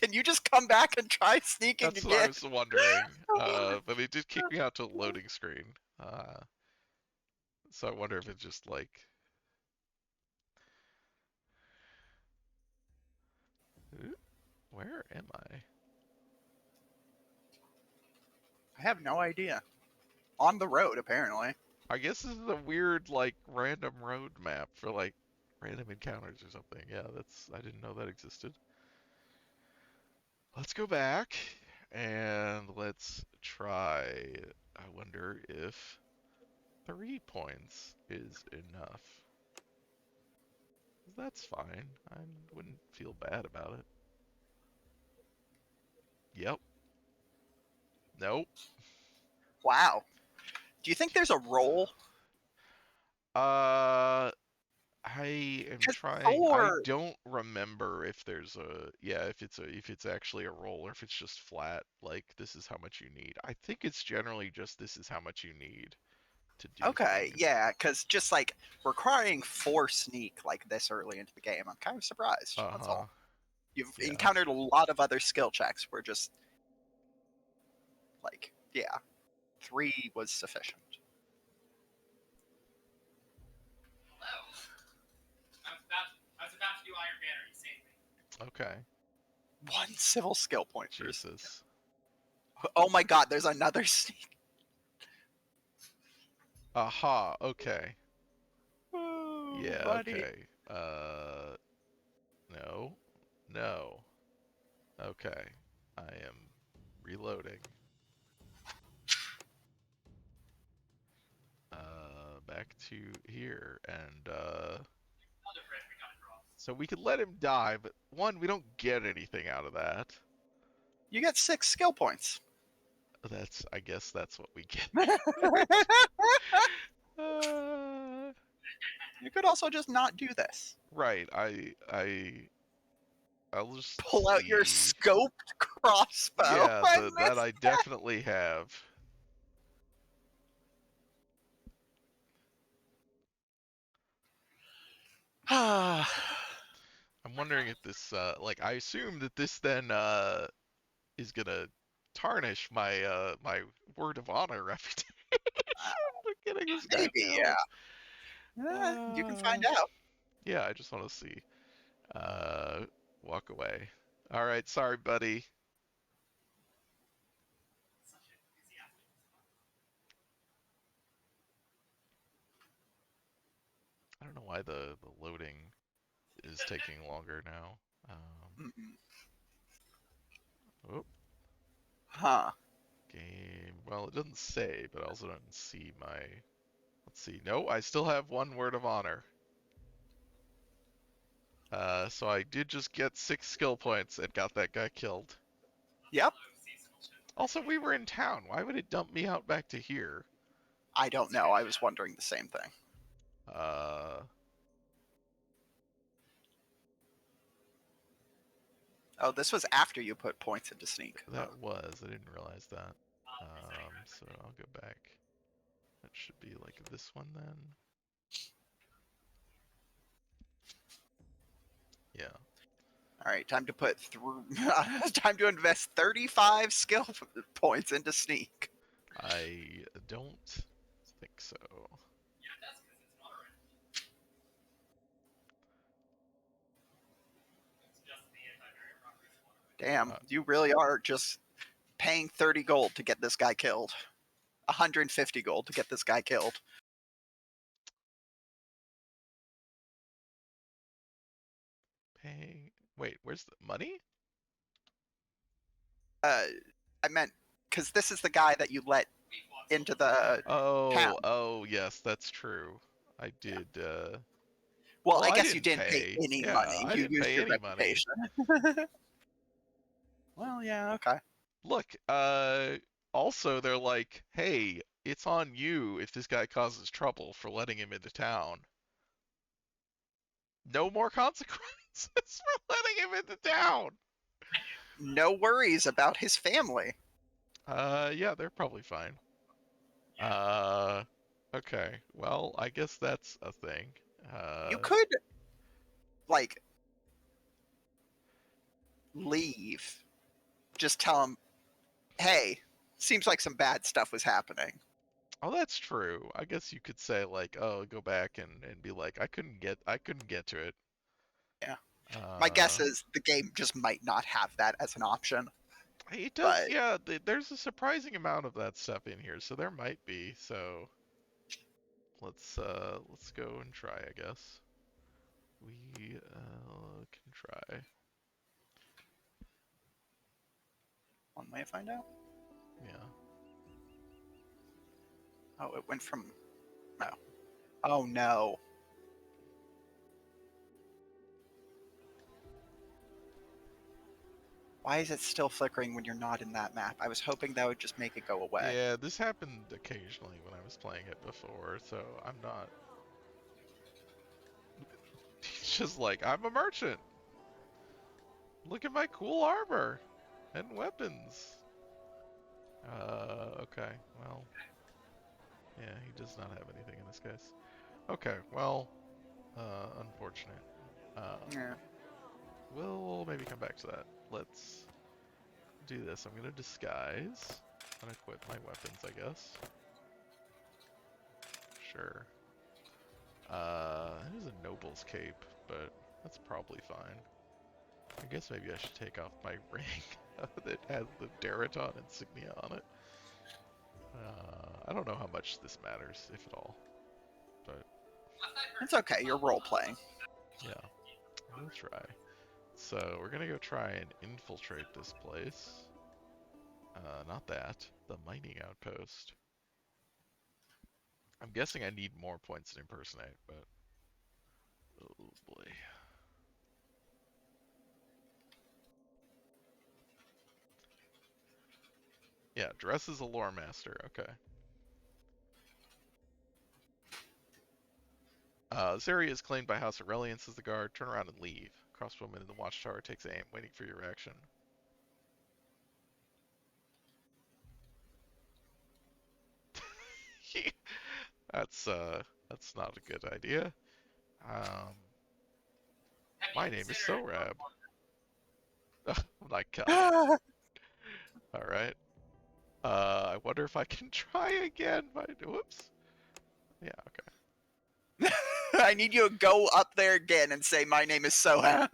Can you just come back and try sneaking That's what I again? was wondering. But it did kick me out to a loading screen. So I wonder if it just like, where am I? I have no idea. On the road, apparently. I guess this is a weird like random road map for like random encounters or something. Yeah, I didn't know that existed. Let's go back and let's try. I wonder if 3 points is enough. That's fine. I wouldn't feel bad about it. Yep. Nope. Wow. Do you think there's a roll? Uh, I am Because trying. I 4, don't remember if there's a yeah, if it's actually a roll or if it's just flat. Like this is how much you need. I think it's generally just this is how much you need to do okay, things. yeah, because just like requiring 4 sneak like this early into the game, I'm kind of surprised. Uh That's huh. all. You've Yeah. encountered a lot of other skill checks where just like, yeah, 3 was sufficient. Okay. 1 civil skill point for a sneak. Jesus. Oh my god, there's another sneak. Aha. Okay. Oh, Yeah. buddy. Okay. No. No. Okay. I am reloading. Back to here and so we could let him die, but one, we don't get anything out of that. You get 6 skill points. That's, I guess that's what we get You for it. Uh, could also just not do this. right. I'll just Pull out your see. scoped crossbow Yeah, and that miss. I definitely have. I'm wondering if this, like, I assume that this then is gonna tarnish my my word of honor reputation for getting this guy Maybe, yeah. killed. You can Uh, find out. yeah, I just want to see. Uh, walk away. All right, sorry, buddy. I don't know why the loading is taking longer now. Mm-mm. Oh, Huh. game. Well, it doesn't say, but I also don't see my. Let's see. No, I still have one word of honor. So I did just get 6 skill points and got that guy killed. Yep. Also, we were in town. Why would it dump me out back to here? I don't know. I was wondering the same thing. Uh, Oh, this was after you put points into sneak. Oh. that was. I didn't realize that. So I'll go back. That should be like this one then. Yeah. All right, time to put through. Time to invest 35 skill points into sneak. I don't think so. Damn, Uh, you really are just paying 30 gold to get this guy killed. 150 gold to get this guy killed. paying. Wait, where's the money? Uh, I meant because this is the guy that you let into the town. Oh, yes, that's true. I did. Well, Well, I I guess you didn't didn't pay pay. any Yeah, money. I You didn't used pay your any money. reputation. Well, yeah, okay. Look, also they're like, hey, it's on you if this guy causes trouble for letting him into town. No more consequences for letting him into town. No worries about his family. Yeah, they're probably fine. Uh, okay. Well, I guess that's a thing. You Uh, could, like, leave. Just tell him, hey, seems like some bad stuff was happening. oh, that's true. I guess you could say like, oh, go back and be like, I couldn't get to it. Yeah. My guess Uh, is the game just might not have that as an option. it does, But yeah, there's a surprising amount of that stuff in here, so there might be. So let's go and try, I guess. We can try. one way to find out. Yeah. Oh, it went from. No. Oh, no. Why is it still flickering when you're not in that map? I was hoping that would just make it go away. Yeah, this happened occasionally when I was playing it before, so I'm not just like, I'm a merchant. Look at my cool armor and weapons. Okay. Well, yeah, he does not have anything in this case. Okay, well, unfortunate. Um, Yeah. we'll maybe come back to that. Let's do this. I'm gonna disguise. Unequip my weapons, I guess. Sure. It is a noble's cape, but that's probably fine. I guess maybe I should take off my ring that has the Daraton insignia on it. I don't know how much this matters, if at all, but It's okay. You're role playing. yeah, we'll try. So we're gonna go try and infiltrate this place. Not that, the mining outpost. I'm guessing I need more points to impersonate, but oh boy. Yeah, dress as a lore master. Okay. This area is claimed by House Aurelian, says the guard. Turn around and leave. Crossbowman in the watchtower takes aim, waiting for your reaction. That's not a good idea. Um, my name is Sorab. Oh my god. All right. I wonder if I can try again. Whoops. Yeah. Okay. I need you to go up there again and say, "My name is Soham."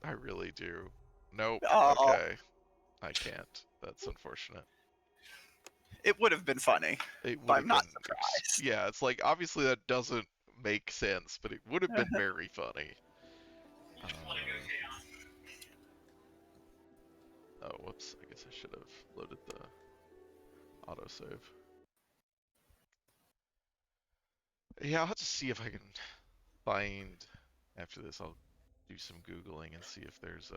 I really do. Nope. Oh, Okay. I can't. That's unfortunate. it would have been funny, It but would I'm have not been. surprised. Yeah. It's like obviously that doesn't make sense, but it would have been very funny. Uh, oh, whoops. I guess I should have loaded the autosave. Yeah, I'll have to see if I can find. After this, I'll do some Googling and see if there's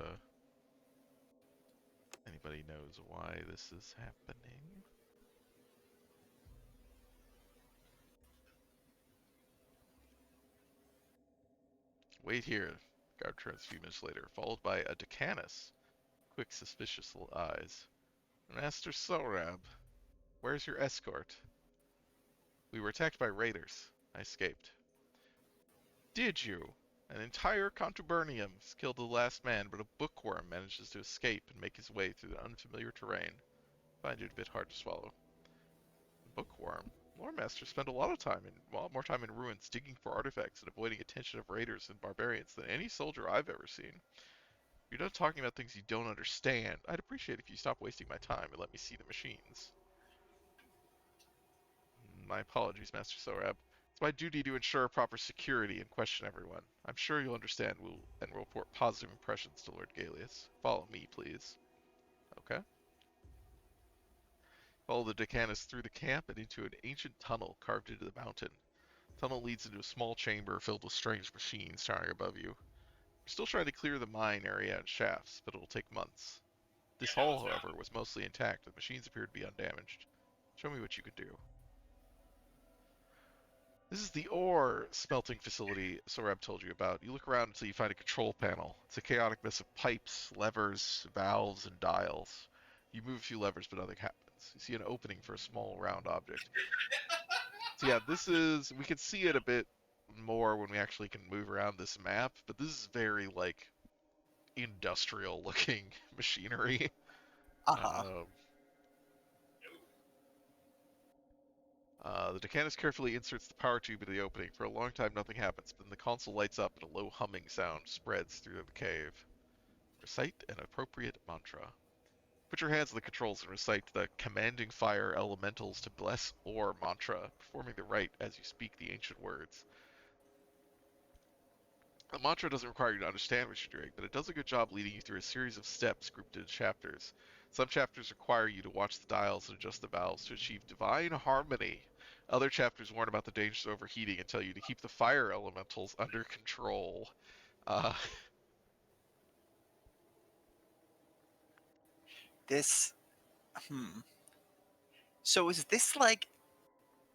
anybody knows why this is happening. Wait here. Guard turns a few minutes later, followed by a Decanus. Quick, suspicious eyes. Master Sorab, where's your escort? We were attacked by raiders. I escaped. Did you? An entire contubernium killed the last man, but a bookworm manages to escape and make his way through the unfamiliar terrain. Find it a bit hard to swallow. Bookworm? Lore Master spent a lot of time more time in ruins digging for artifacts and avoiding attention of raiders and barbarians than any soldier I've ever seen. You're done talking about things you don't understand. I'd appreciate if you stop wasting my time and let me see the machines. My apologies, Master Sorab. It's my duty to ensure proper security and question everyone. I'm sure you'll understand and will report positive impressions to Lord Galius. Follow me, please. Okay. Follow the Decanus through the camp and into an ancient tunnel carved into the mountain. The tunnel leads into a small chamber filled with strange machines towering above you. We're still trying to clear the mine area and shafts, but it'll take months. This hall, however, was mostly intact. The machines appeared to be undamaged. Show me what you can do. This is the ore smelting facility Sorab told you about. You look around until you find a control panel. It's a chaotic mess of pipes, levers, valves, and dials. You move a few levers, but nothing happens. You see an opening for a small round object. So yeah, we can see it a bit more when we actually can move around this map, but this is very like industrial looking machinery. Uh huh. Um, the Decanus carefully inserts the power tube into the opening. For a long time, nothing happens, but then the console lights up and a low humming sound spreads through the cave. Recite an appropriate mantra. Put your hands on the controls and recite the commanding fire elementals to bless or mantra, performing the rite as you speak the ancient words. The mantra doesn't require you to understand what you're doing, but it does a good job leading you through a series of steps grouped into chapters. Some chapters require you to watch the dials and adjust the valves to achieve divine harmony. Other chapters warn about the dangers of overheating and tell you to keep the fire elementals under control. Uh, This. Hmm. So is this like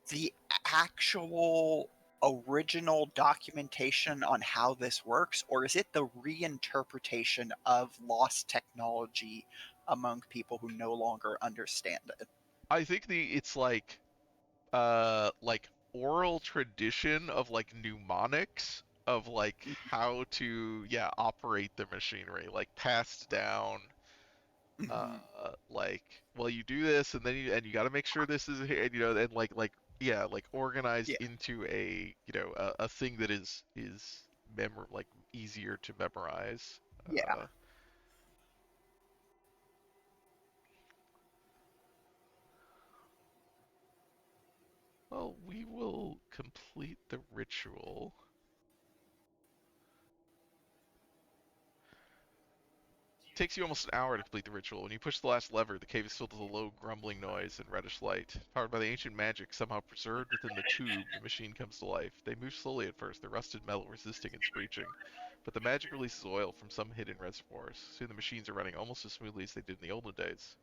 the actual? original documentation on how this works, or is it the reinterpretation of lost technology among people who no longer understand it? I think it's like oral tradition of like mnemonics of like how to operate the machinery, like passed down, Mhm. like, well, you do this and then you got to make sure this is here, and and like organized Yeah, into a a thing that is like easier to memorize. yeah. uh well, we will complete the ritual. Takes you almost an hour to complete the ritual. When you push the last lever, the cave is filled with a low, grumbling noise and reddish light. Powered by the ancient magic somehow preserved within the tube, the machine comes to life. They move slowly at first, their rusted metal resisting and screeching. But the magic releases oil from some hidden reservoirs. Soon the machines are running almost as smoothly as they did in the olden days.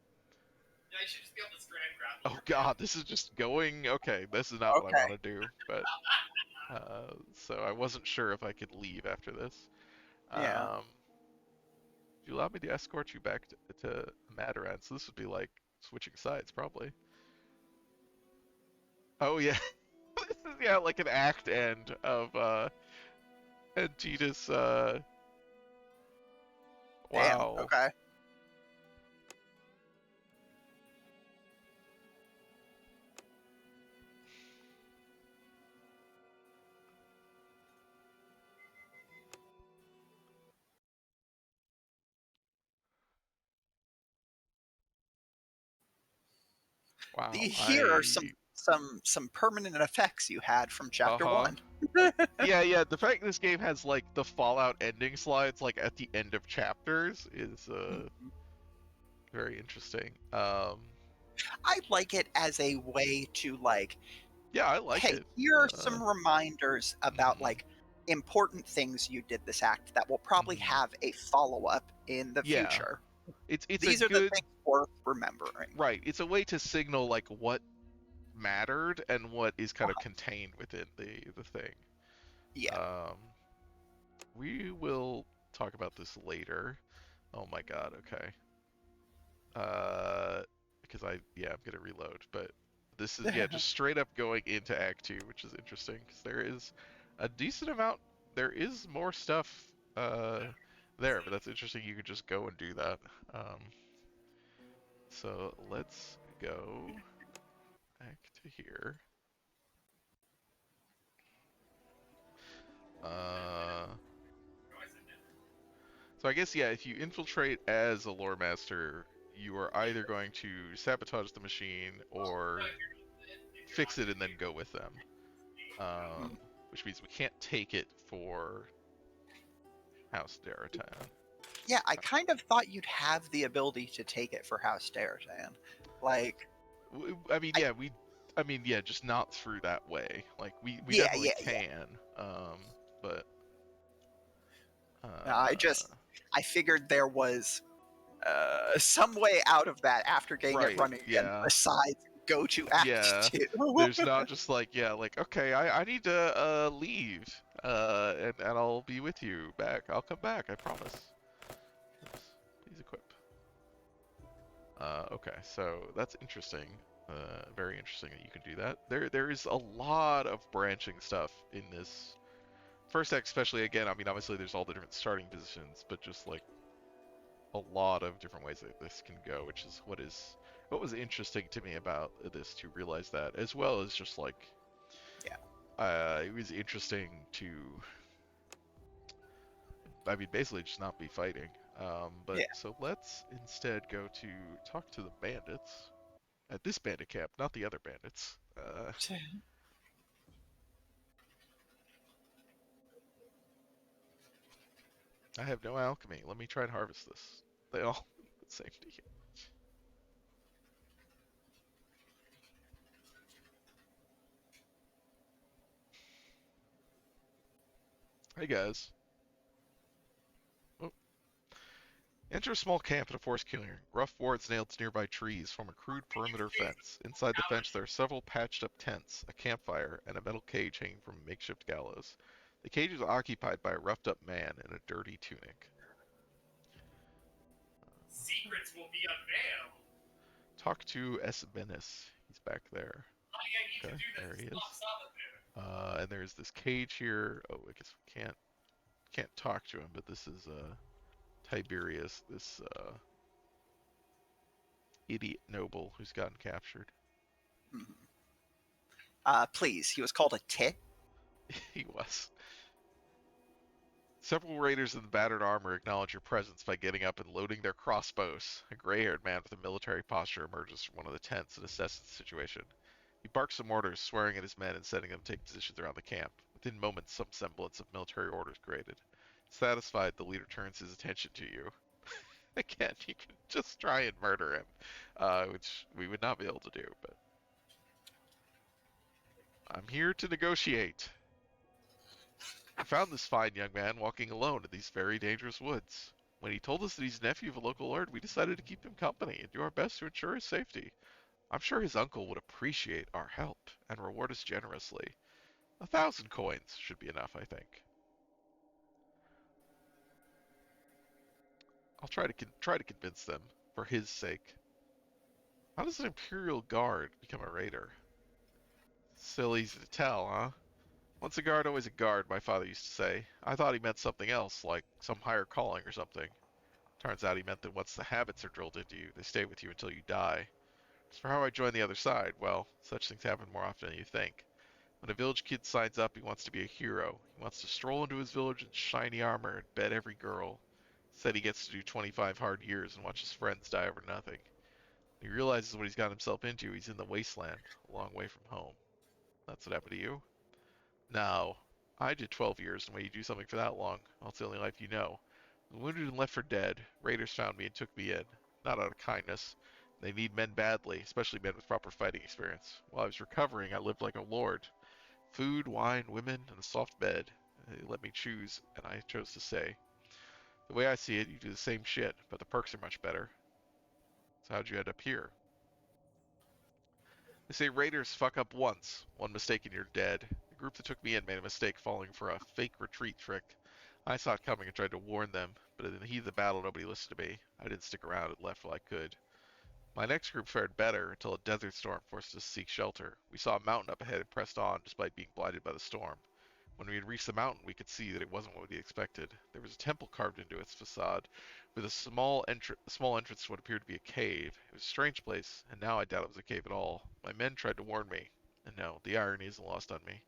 Oh god, this is just going... Okay, this is not what I Okay. want to do, but... so I wasn't sure if I could leave after this. Yeah. Um, you allow me to escort you back to Mataran, so this would be like switching sides, probably. Oh yeah, this is like an act end of Antitas. Damn. Wow, Okay. wow. Here are some permanent effects you had from Uh chapter huh. one. Yeah. The fact this game has like the Fallout ending slides like at the end of chapters is very interesting. I like it as a way to like, Yeah, I like hey, it. here are Uh, some reminders about mhm, like important things you did this act that will probably mhm. have a follow up in the Yeah, future. it's a These are the good... things worth remembering. Right. It's a way to signal like what mattered and what is kind of contained within the thing. Yeah. Um, we will talk about this later. Oh my god, okay. Because I'm gonna reload, but this is just straight up going into Act 2, which is interesting because there is a decent amount. There is more stuff there, but that's interesting. You could just go and do that. So let's go back to here. Uh, So I guess if you infiltrate as a lore master, you are either going to sabotage the machine or fix it and then go with them. Um, Mm. which means we can't take it for House Daratan. Yeah, I kind of thought you'd have the ability to take it for House Daratan. Like, I mean, I, just not through that way. Like we yeah, definitely yeah, yeah. can, but No, uh, I figured there was some way out of that after getting it right, running again, yeah. besides go to Act Yeah, 2. there's not just like like okay, I need to leave, and I'll be with you back. I'll come back, I promise. Yes, please equip. Okay, so that's interesting. Very interesting that you can do that. There is a lot of branching stuff in this first act, especially. Again, I mean, obviously there's all the different starting positions, but just like a lot of different ways that this can go, which is what was interesting to me about this, to realize that, as well as just like Yeah, it was interesting to, I mean, basically just not be fighting. But yeah. so let's instead go to talk to the bandits at this bandit camp, not the other bandits. I have no alchemy. Let me try and harvest this. They all the same to you. Hey guys. Oh, Enter a small camp in a forest clearing. Rough boards nailed to nearby trees form a crude perimeter fence. Inside the fence there are several patched up tents, a campfire, and a metal cage hanging from a makeshift gallows. The cage is occupied by a roughed up man in a dirty tunic. Okay. Secrets will be unveiled. Talk to Esbenis. He's back there. Honey, I need to Okay, do this there to he is. stop solitaire. And there's this cage here. Oh, I guess we can't talk to him, but this is Tiberius, this idiot noble who's gotten captured. Mhm. Please, he was called a tit. He was. Several raiders in the battered armor acknowledge your presence by getting up and loading their crossbows. A gray-haired man with a military posture emerges from one of the tents and assesses the situation. He barks some orders, swearing at his men and setting them to take positions around the camp. Within moments, some semblance of military order is created. Satisfied, the leader turns his attention to you. Again, you can just try and murder him, which we would not be able to do, but I'm here to negotiate. I found this fine young man walking alone in these very dangerous woods. When he told us that he's nephew of a local lord, we decided to keep him company and do our best to ensure his safety. I'm sure his uncle would appreciate our help and reward us generously. 1,000 coins should be enough, I think. I'll try to convince them for his sake. How does an imperial guard become a raider? Still easy to tell, huh? Once a guard, always a guard, my father used to say. I thought he meant something else, like some higher calling or something. Turns out he meant that once the habits are drilled into you, they stay with you until you die. As for how I joined the other side, well, such things happen more often than you think. When a village kid signs up, he wants to be a hero. He wants to stroll into his village in shiny armor and bet every girl. Said he gets to do 25 hard years and watch his friends die over nothing. When he realizes what he's got himself into, he's in the wasteland, a long way from home. That's what happened to you? No. I did 12 years, and when you do something for that long, well, it's the only life you know. Wounded and left for dead, raiders found me and took me in. Not out of kindness. They need men badly, especially men with proper fighting experience. While I was recovering, I lived like a lord. Food, wine, women, and a soft bed. They let me choose, and I chose to stay. The way I see it, you do the same shit, but the perks are much better. So how'd you end up here? They say raiders fuck up once. One mistake and you're dead. The group that took me in made a mistake falling for a fake retreat trick. I saw it coming and tried to warn them, but in the heat of the battle nobody listened to me. I didn't stick around and left while I could. My next group fared better until a desert storm forced us to seek shelter. We saw a mountain up ahead and pressed on despite being blinded by the storm. When we had reached the mountain, we could see that it wasn't what we expected. There was a temple carved into its facade, with a small entrance to what appeared to be a cave. It was a strange place, and now I doubt it was a cave at all. My men tried to warn me, and no, the irony isn't lost on me.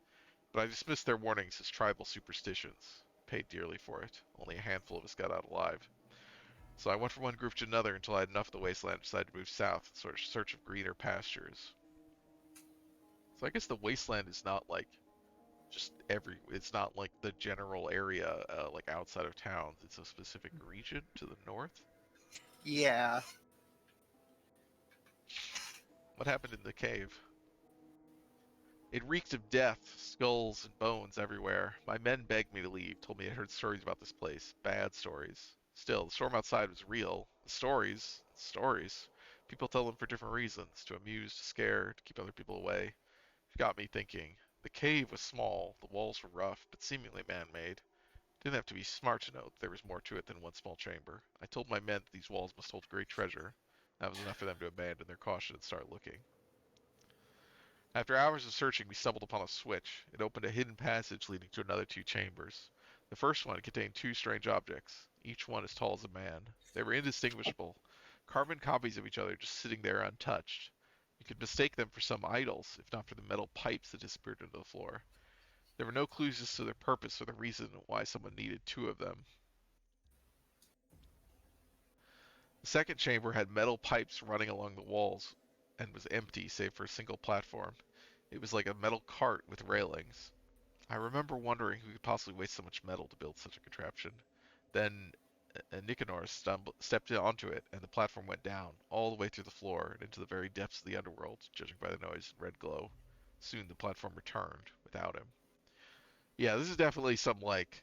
But I dismissed their warnings as tribal superstitions. Paid dearly for it. Only a handful of us got out alive. So I went from one group to another until I had enough of the wasteland and decided to move south in sort of search of greener pastures. So I guess the wasteland is not like it's not like the general area like outside of towns. It's a specific region to the north. Yeah. What happened in the cave? It reeked of death, skulls and bones everywhere. My men begged me to leave, told me I heard stories about this place, bad stories. Still, the storm outside was real. The stories. People tell them for different reasons, to amuse, to scare, to keep other people away. It got me thinking. The cave was small, the walls were rough, but seemingly man-made. Didn't have to be smart to know that there was more to it than one small chamber. I told my men that these walls must hold great treasure. That was enough for them to abandon their caution and start looking. After hours of searching, we stumbled upon a switch. It opened a hidden passage leading to another two chambers. The first one contained two strange objects, each one as tall as a man. They were indistinguishable, carbon copies of each other just sitting there untouched. You could mistake them for some idols, if not for the metal pipes that disappeared into the floor. There were no clues as to their purpose or the reason why someone needed two of them. The second chamber had metal pipes running along the walls and was empty save for a single platform. It was like a metal cart with railings. I remember wondering who could possibly waste so much metal to build such a contraption. Then Nicanor stepped onto it, and the platform went down, all the way through the floor and into the very depths of the underworld, judging by the noise and red glow. Soon the platform returned, without him. Yeah, this is definitely some, like,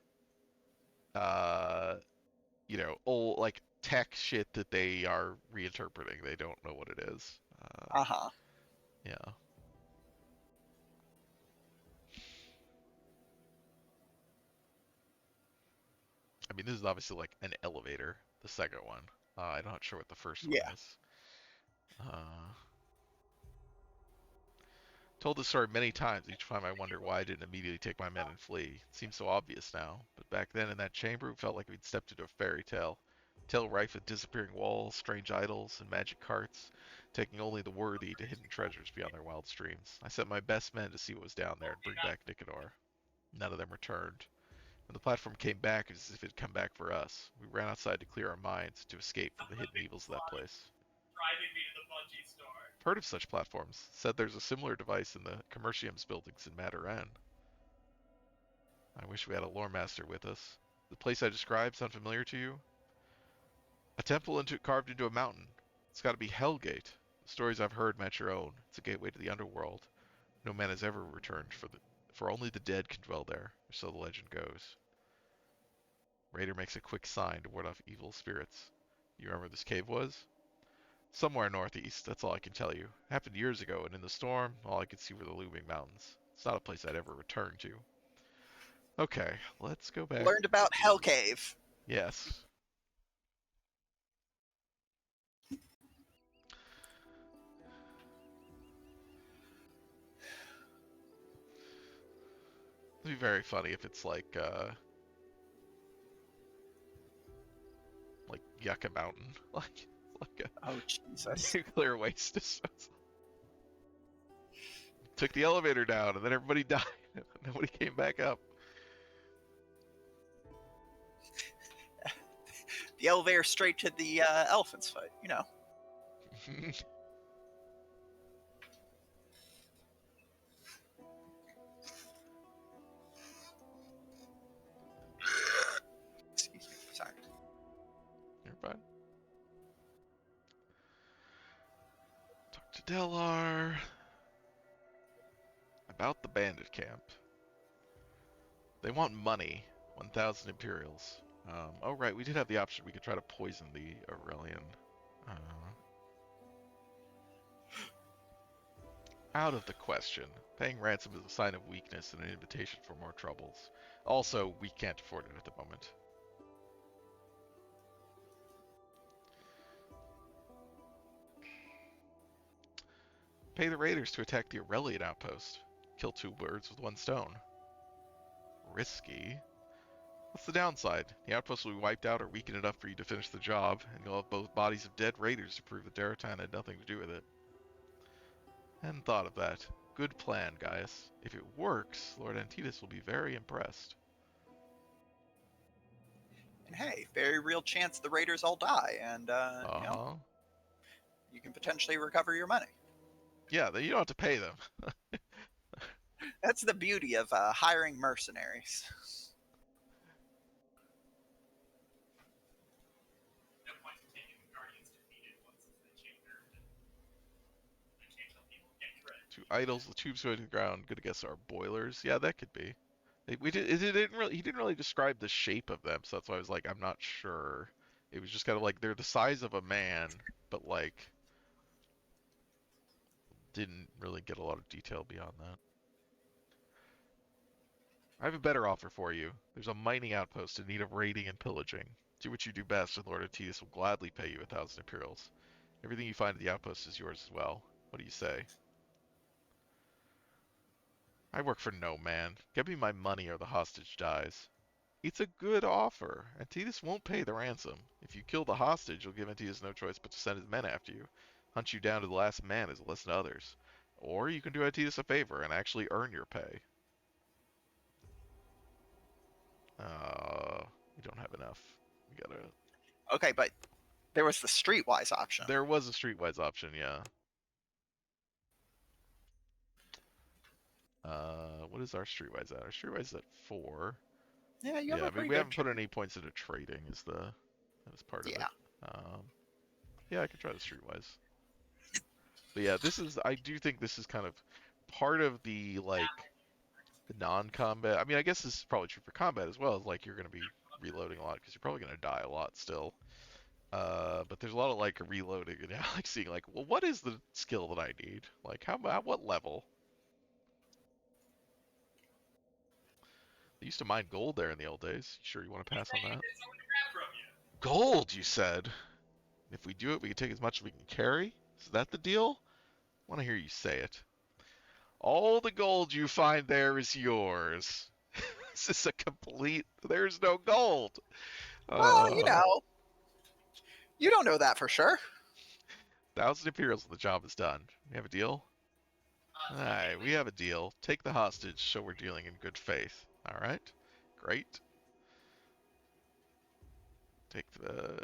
uh, old like tech shit that they are reinterpreting. They don't know what it is. Uh-huh. Yeah. I mean, this is obviously like an elevator, the second one. I'm not sure what the first one Yeah. is. Uh, Told this story many times. Each time I wonder why I didn't immediately take my men and flee. It seems so obvious now, but back then in that chamber, it felt like we'd stepped into a fairy tale. Tale rife with disappearing walls, strange idols, and magic carts, taking only the worthy to hidden treasures beyond their wild streams. I sent my best men to see what was down there and bring back Nicanor. None of them returned. When the platform came back, it was as if it had come back for us. We ran outside to clear our minds, to escape from the hidden evils of that place. Driving me to the bungee store. Heard of such platforms. Said there's a similar device in the Commercium's buildings in Mataran. I wish we had a lore master with us. The place I described sound familiar to you? A temple carved into a mountain. It's got to be Hellgate. The stories I've heard match your own. It's a gateway to the underworld. No man has ever returned, for only the dead can dwell there, or so the legend goes. Raider makes a quick sign to ward off evil spirits. You remember where this cave was? Somewhere northeast, that's all I can tell you. It happened years ago, and in the storm, all I could see were the looming mountains. It's not a place I'd ever return to. Okay, let's go back. Learned about Hell Cave. Yes. It'd be very funny if it's like Yucca Mountain, like Oh, a Jesus. nuclear waste disposal. Took the elevator down, and then everybody died. Nobody came back up. The elevator straight to the elephant's foot, you know. Excuse me. Sorry. You're fine. Talk to Delar about the bandit camp. They want money, 1,000 Imperials. Oh right, we did have the option. We could try to poison the Aurelian. Uh, Out of the question. Paying ransom is a sign of weakness and an invitation for more troubles. Also, we can't afford it at the moment. Pay the raiders to attack the Aurelian outpost. Kill two birds with one stone. Risky. What's the downside? The outpost will be wiped out or weakened enough for you to finish the job, and you'll have both bodies of dead raiders to prove that Daratan had nothing to do with it. Hadn't thought of that. Good plan, Gaius. If it works, Lord Antitus will be very impressed. And hey, very real chance the raiders all die, and Uh-huh. you can potentially recover your money. Yeah, you don't have to pay them. That's the beauty of hiring mercenaries. No point in taking the Guardians defeated once they changed how people get credit. Two idols, the tubes going to the ground. Good guess are boilers. Yeah, that could be. He didn't really describe the shape of them, so that's why I was like, I'm not sure. It was just kind of like they're the size of a man, but like didn't really get a lot of detail beyond that. I have a better offer for you. There's a mining outpost in need of raiding and pillaging. Do what you do best, and Lord Otius will gladly pay you 1,000 Imperials. Everything you find at the outpost is yours as well. What do you say? I work for no man. Give me my money or the hostage dies. It's a good offer. Antitus won't pay the ransom. If you kill the hostage, you'll give Antitus no choice but to send his men after you. Hunt you down to the last man as a lesson to others. Or you can do Antitus a favor and actually earn your pay. We don't have enough. We gotta... Okay, but there was the streetwise option. There was a streetwise option, yeah. What is our streetwise at? Our streetwise at 4. Yeah, you have Yeah, a I mean, pretty we good haven't put any points into trading that is part of it. Yeah. Yeah, I could try the streetwise. But yeah, I do think this is kind of part of the non-combat. I mean, I guess this is probably true for combat as well. Is like you're going to be reloading a lot because you're probably gonna die a lot still. But there's a lot of like reloading and like seeing like, well, what is the skill that I need? Like, how at what level? They used to mine gold there in the old days. You sure you want to pass on Hey, that? there's someone to grab from you. Gold, you said. If we do it, we can take as much as we can carry. Is that the deal? I want to hear you say it. All the gold you find there is yours. This is a complete. There's no gold. Well, Uh, you don't know that for sure. 1,000 Imperials and the job is done. We have a deal? Alright, we have a deal. Take the hostage so we're dealing in good faith. Alright? Great. Take the.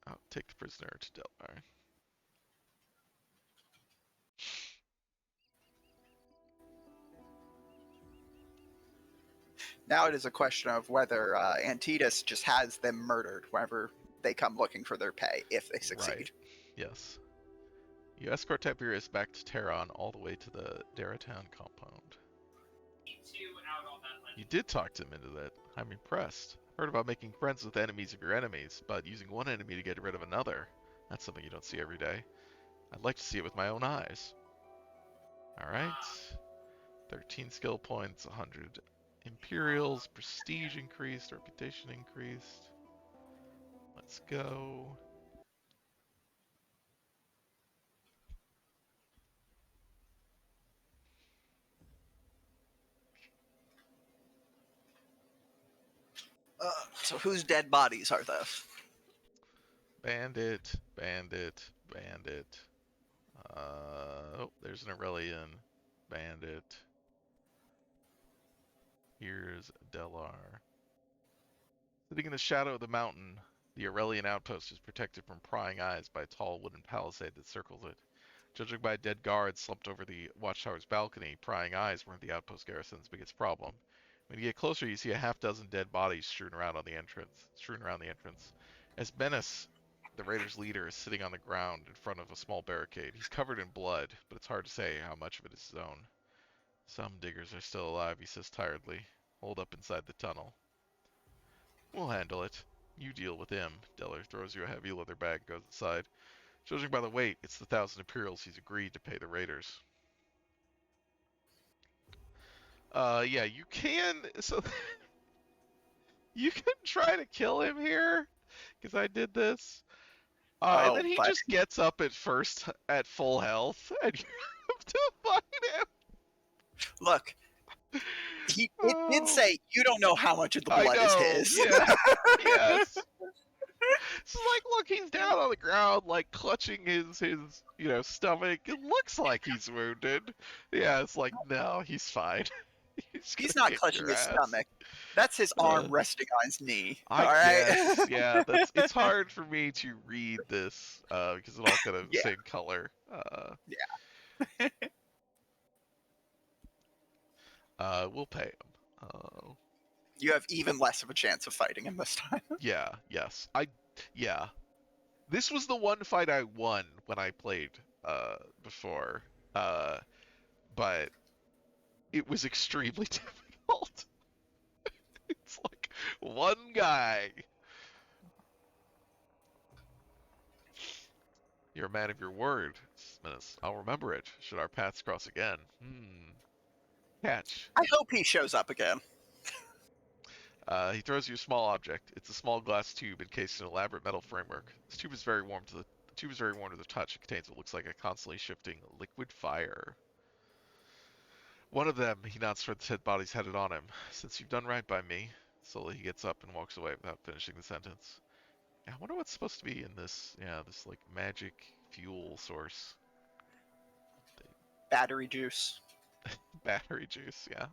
Oh, take the prisoner to Delmar. Now it is a question of whether Antitas just has them murdered whenever they come looking for their pay, if they succeed. Right. Yes. You escort Tiberius back to Terran all the way to the Daratown compound. Need to out all that You legend. did talk to him into that. I'm impressed. Heard about making friends with enemies of your enemies, but using one enemy to get rid of another. That's something you don't see every day. I'd like to see it with my own eyes. Alright. 13 skill points, 100 Imperials, prestige increased, reputation increased. Let's go. So whose dead bodies are those? Bandit, bandit, bandit. Oh, there's an Aurelian. Bandit. Here's Delar. Sitting in the shadow of the mountain, the Aurelian outpost is protected from prying eyes by a tall wooden palisade that circles it. Judging by dead guards slumped over the watchtower's balcony, prying eyes weren't the outpost garrison's biggest problem. When you get closer, you see a half dozen dead bodies strewn around the entrance. As Benes, the raiders' leader, is sitting on the ground in front of a small barricade. He's covered in blood, but it's hard to say how much of it is his own. Some diggers are still alive, he says tiredly, holed up inside the tunnel. We'll handle it. You deal with him. Deller throws you a heavy leather bag and goes inside. Judging by the weight, it's the 1,000 Imperials he's agreed to pay the raiders. Yeah, you can. So you can try to kill him here, because I did this. And Oh, then he but just gets up at full health, and you have to fight look, him. it did Oh, say you don't know how much of the I blood is know. his. Yeah. Yes. So like, look, he's down on the ground, like clutching his stomach. It looks like he's wounded. Yeah, it's like, no, he's fine. He's gonna He's not kick clutching your his ass. stomach. That's his Uh, arm resting on his knee. All I right. guess, yeah. It's hard for me to read this because it all kind of the Yeah. same color. Yeah. We'll pay him. You have even less of a chance of fighting him this time. Yeah, yes, yeah. This was the one fight I won when I played before, but it was extremely difficult. It's like one guy. You're a man of your word, Menace. I'll remember it, should our paths cross again. Catch. I hope he shows up again. He throws you a small object. It's a small glass tube encased in an elaborate metal framework. This tube is very warm to the touch. It contains what looks like a constantly shifting liquid fire. One of them, he nods toward the dead bodies headed on him. Since you've done right by me. Slowly he gets up and walks away without finishing the sentence. I wonder what's supposed to be in this, this like magic fuel source. Battery juice. Battery juice, yeah.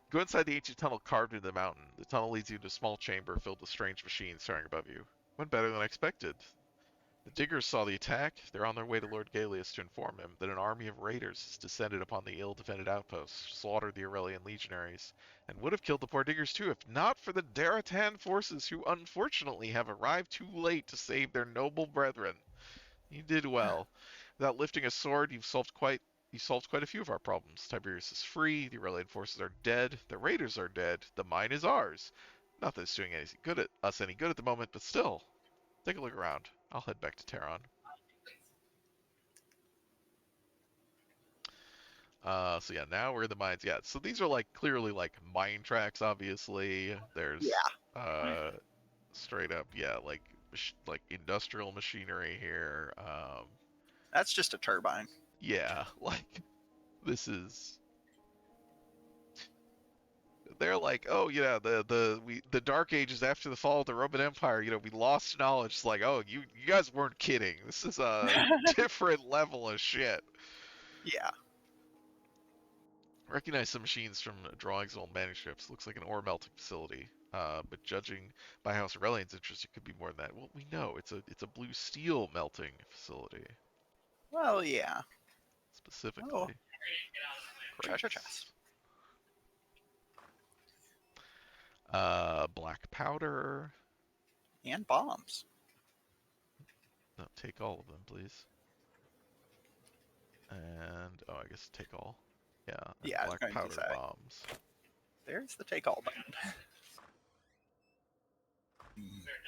Go inside the ancient tunnel carved into the mountain. The tunnel leads you into a small chamber filled with strange machines soaring above you. Went better than I expected. The diggers saw the attack. They're on their way to Lord Galeus to inform him that an army of raiders has descended upon the ill-defended outpost, slaughtered the Aurelian legionaries, and would have killed the poor diggers too if not for the Daratan forces who unfortunately have arrived too late to save their noble brethren. You did well. Without lifting a sword, you've solved quite a few of our problems. Tiberius is free, the Aurelian forces are dead, the raiders are dead, the mine is ours. Not that it's doing any good at the moment, but still, take a look around. I'll head back to Terran. So yeah, now we're in the mines. Yeah, so these are like clearly like mine tracks. Obviously, there's Yeah. straight up, yeah, like industrial machinery here. That's just a turbine. Yeah, like this is. They're like, oh yeah, the Dark Ages after the fall of the Roman Empire. We lost knowledge. It's like, oh, you guys weren't kidding. This is a different level of shit. Yeah. Recognize some machines from drawings and old manuscripts. Looks like an ore melting facility. But judging by House Aurelian's interest, it could be more than that. Well, we know it's a blue steel melting facility Well, yeah. Oh, specifically. treasure chest. Crates. Black powder. And bombs. No, take all of them, please. And oh, I guess take all. Yeah, and Yeah, I was black going to powder say. bombs. There's the take all button.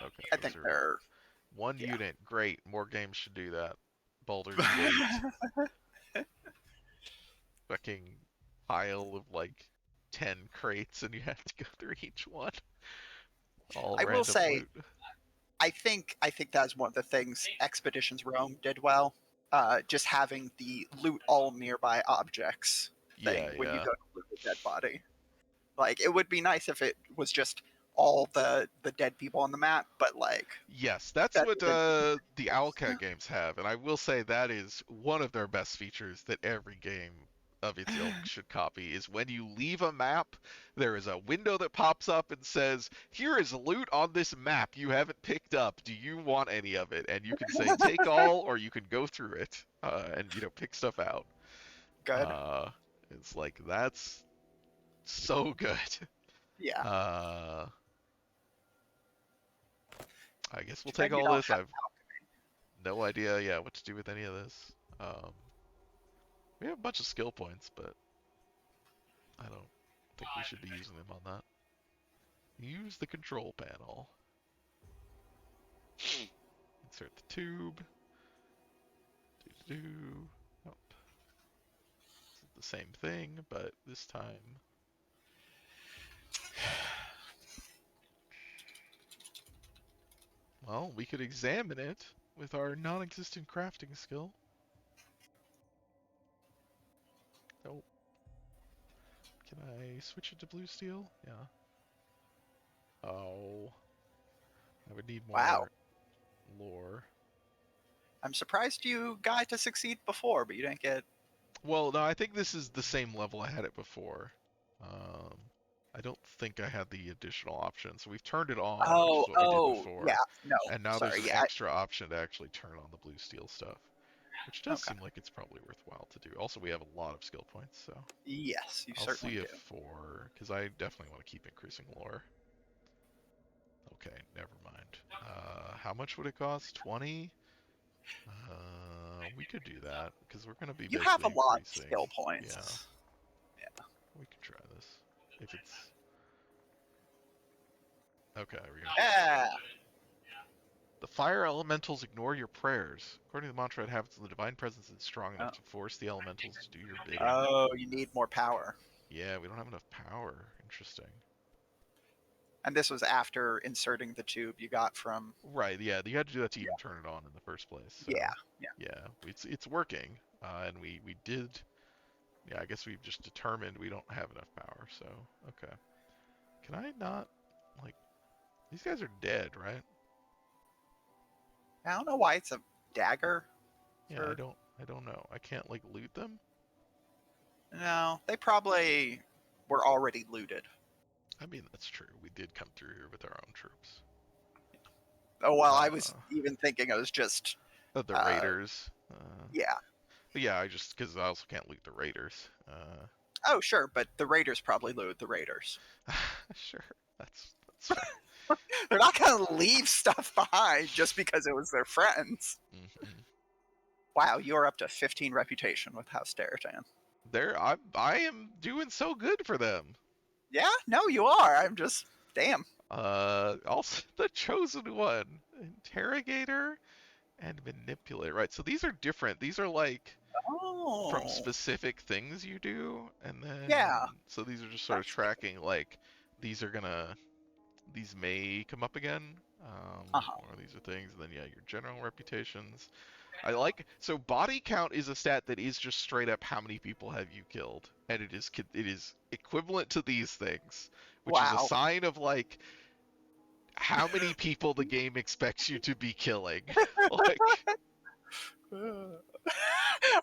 Okay, I those think are they're. one Yeah. unit. Great, more games should do that. Baldur's Gate. Fucking pile of like 10 crates, and you have to go through each one. All I will random say, loot. I think that's one of the things Expeditions Rome did well. Just having the loot all nearby objects thing Yeah, when you yeah. go to loot a dead body. Like it would be nice if it was just all the dead people on the map, but like Yes, that's that what isn't. the Owlcat games have, and I will say that is one of their best features that every game of its ilk should copy, is when you leave a map, there is a window that pops up and says, here is loot on this map you haven't picked up. Do you want any of it? And you can say take all, or you can go through it, and pick stuff out. Good. Uh, it's like, that's so good. Yeah. Uh, I guess we'll Too bad take you all don't this. have. I've no idea, yeah, what to do with any of this. We have a bunch of skill points, but I don't think we should be using them on that. Use the control panel. Insert the tube. Do. Nope. It's the same thing, but this time. Well, we could examine it with our non-existent crafting skill. Nope. Can I switch it to blue steel? Yeah. Oh. I would need Wow. more lore. I'm surprised you got to succeed before, but you didn't get. Well, no, I think this is the same level I had it before. Um, I don't think I had the additional option. So we've turned it on, which is what we did Yeah. before. No. And now there's Sorry. an Yeah. extra option to actually turn on the blue steel stuff, which does Okay. seem like it's probably worthwhile to do. Also, we have a lot of skill points, so Yes, you I'll certainly see do. if because I definitely want to keep increasing lore. Okay, never mind. How much would it cost? 20? We could do that because we're gonna be You have a basically lot of increasing. skill points. Yeah, Yeah. we can try this. If it's okay, we're gonna. Yeah. The fire elementals ignore your prayers. According to the mantra, it happens when the divine presence is strong enough to force the elementals to do your bidding. Oh, you need more power. Yeah, we don't have enough power. Interesting. And this was after inserting the tube you got from. Right. Yeah, you had to do that to even turn it on in the first place. So, Yeah. Yeah. yeah, it's working, and we did. Yeah, I guess we've just determined we don't have enough power. So, okay. Can I not like these guys are dead, right? I don't know why it's a dagger. Yeah, I don't know. I can't like loot them. No, they probably were already looted. I mean, that's true. We did come through here with our own troops. Oh well, I was even thinking it was just. The raiders. Yeah. But yeah, because I also can't loot the raiders. Oh sure, but the raiders probably looted the raiders. Sure, that's fair. They're not gonna leave stuff behind just because it was their friends. Mm-hmm. Wow, you're up to 15 reputation with House Daratan. I am doing so good for them. Yeah, no, you are. I'm just damn. Also the chosen one, interrogator and manipulator. Right. So these are different. These are like from Oh, specific things you do, and then yeah, so these are just sort of that's different. tracking like these are gonna these may come up again. Uh-huh. Or these are things, and then yeah, your general reputations. I like so body count is a stat that is just straight up how many people have you killed, and it is equivalent to these things, which is a Wow. sign of like how many people the game expects you to be killing. Like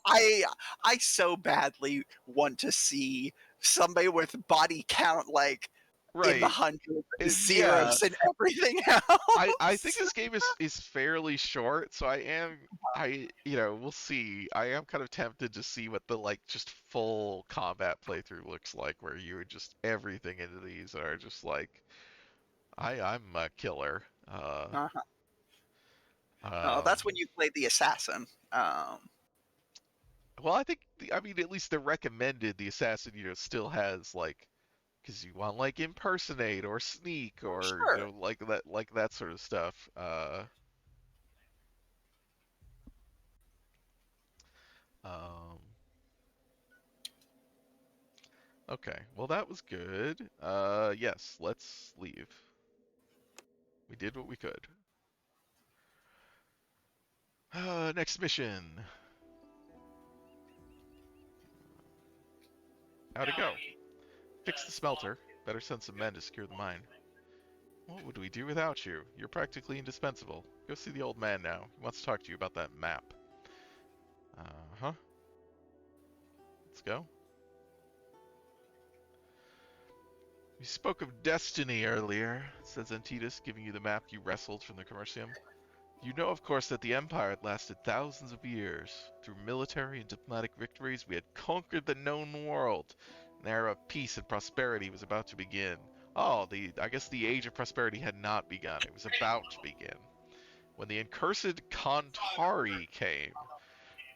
I I so badly want to see somebody with body count like in the right, hundreds, yeah. zeros and everything I think else. this game is fairly short, so I we'll see. I am kind of tempted to see what the like just full combat playthrough looks like, where you would just everything into these are just like I'm a killer. Uh-huh. Um, That's when you play the assassin. well, I think I mean at least the recommended the assassin still has like because you want like impersonate or sneak or Sure. like that sort of stuff. Um, okay, well that was good. Yes, let's leave. We did what we could. Next mission. How'd it go? Fix the smelter. Better send some men to secure the mine. What would we do without you? You're practically indispensable. Go see the old man now. He wants to talk to you about that map. Uh-huh. Let's go. You spoke of destiny earlier, says Antitus, giving you the map you wrestled from the Commercium. You know, of course, that the Empire had lasted thousands of years. Through military and diplomatic victories, we had conquered the known world. An era of peace and prosperity was about to begin. Oh, I guess the age of prosperity had not begun. It was about to begin. When the accursed Kantari came,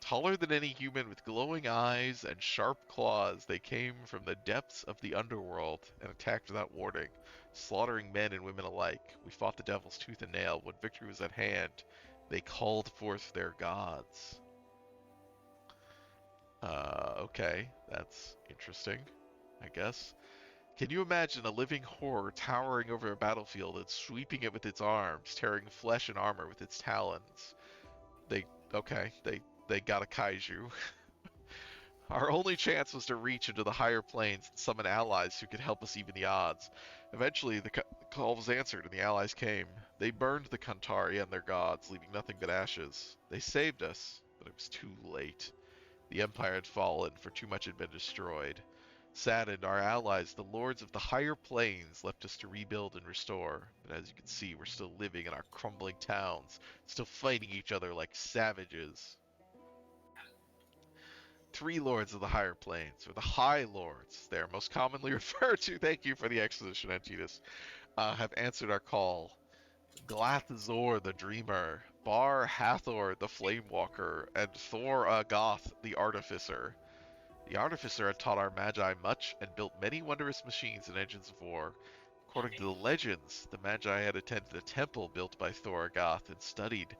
taller than any human with glowing eyes and sharp claws, they came from the depths of the underworld and attacked without warning, slaughtering men and women alike. We fought the devil's tooth and nail. When victory was at hand, they called forth their gods. Okay, that's interesting, I guess. Can you imagine a living horror towering over a battlefield and sweeping it with its arms, tearing flesh and armor with its talons? They, okay, they got a kaiju. Our only chance was to reach into the higher planes and summon allies who could help us even the odds. Eventually, the call was answered and the allies came. They burned the Kantari and their gods, leaving nothing but ashes. They saved us, but it was too late. The Empire had fallen, for too much had been destroyed. Saddened, our allies, the lords of the higher planes, left us to rebuild and restore. But as you can see, we're still living in our crumbling towns, still fighting each other like savages. Three lords of the higher planes, or the High Lords, they are most commonly referred to, thank you for the exposition, Antitus, have answered our call. Glathzor the Dreamer, Bar Hathor the Flamewalker, and Thor Goth the Artificer. The Artificer had taught our Magi much and built many wondrous machines and engines of war. According to the legends, the Magi had attended a temple built by Thor-Goth and studied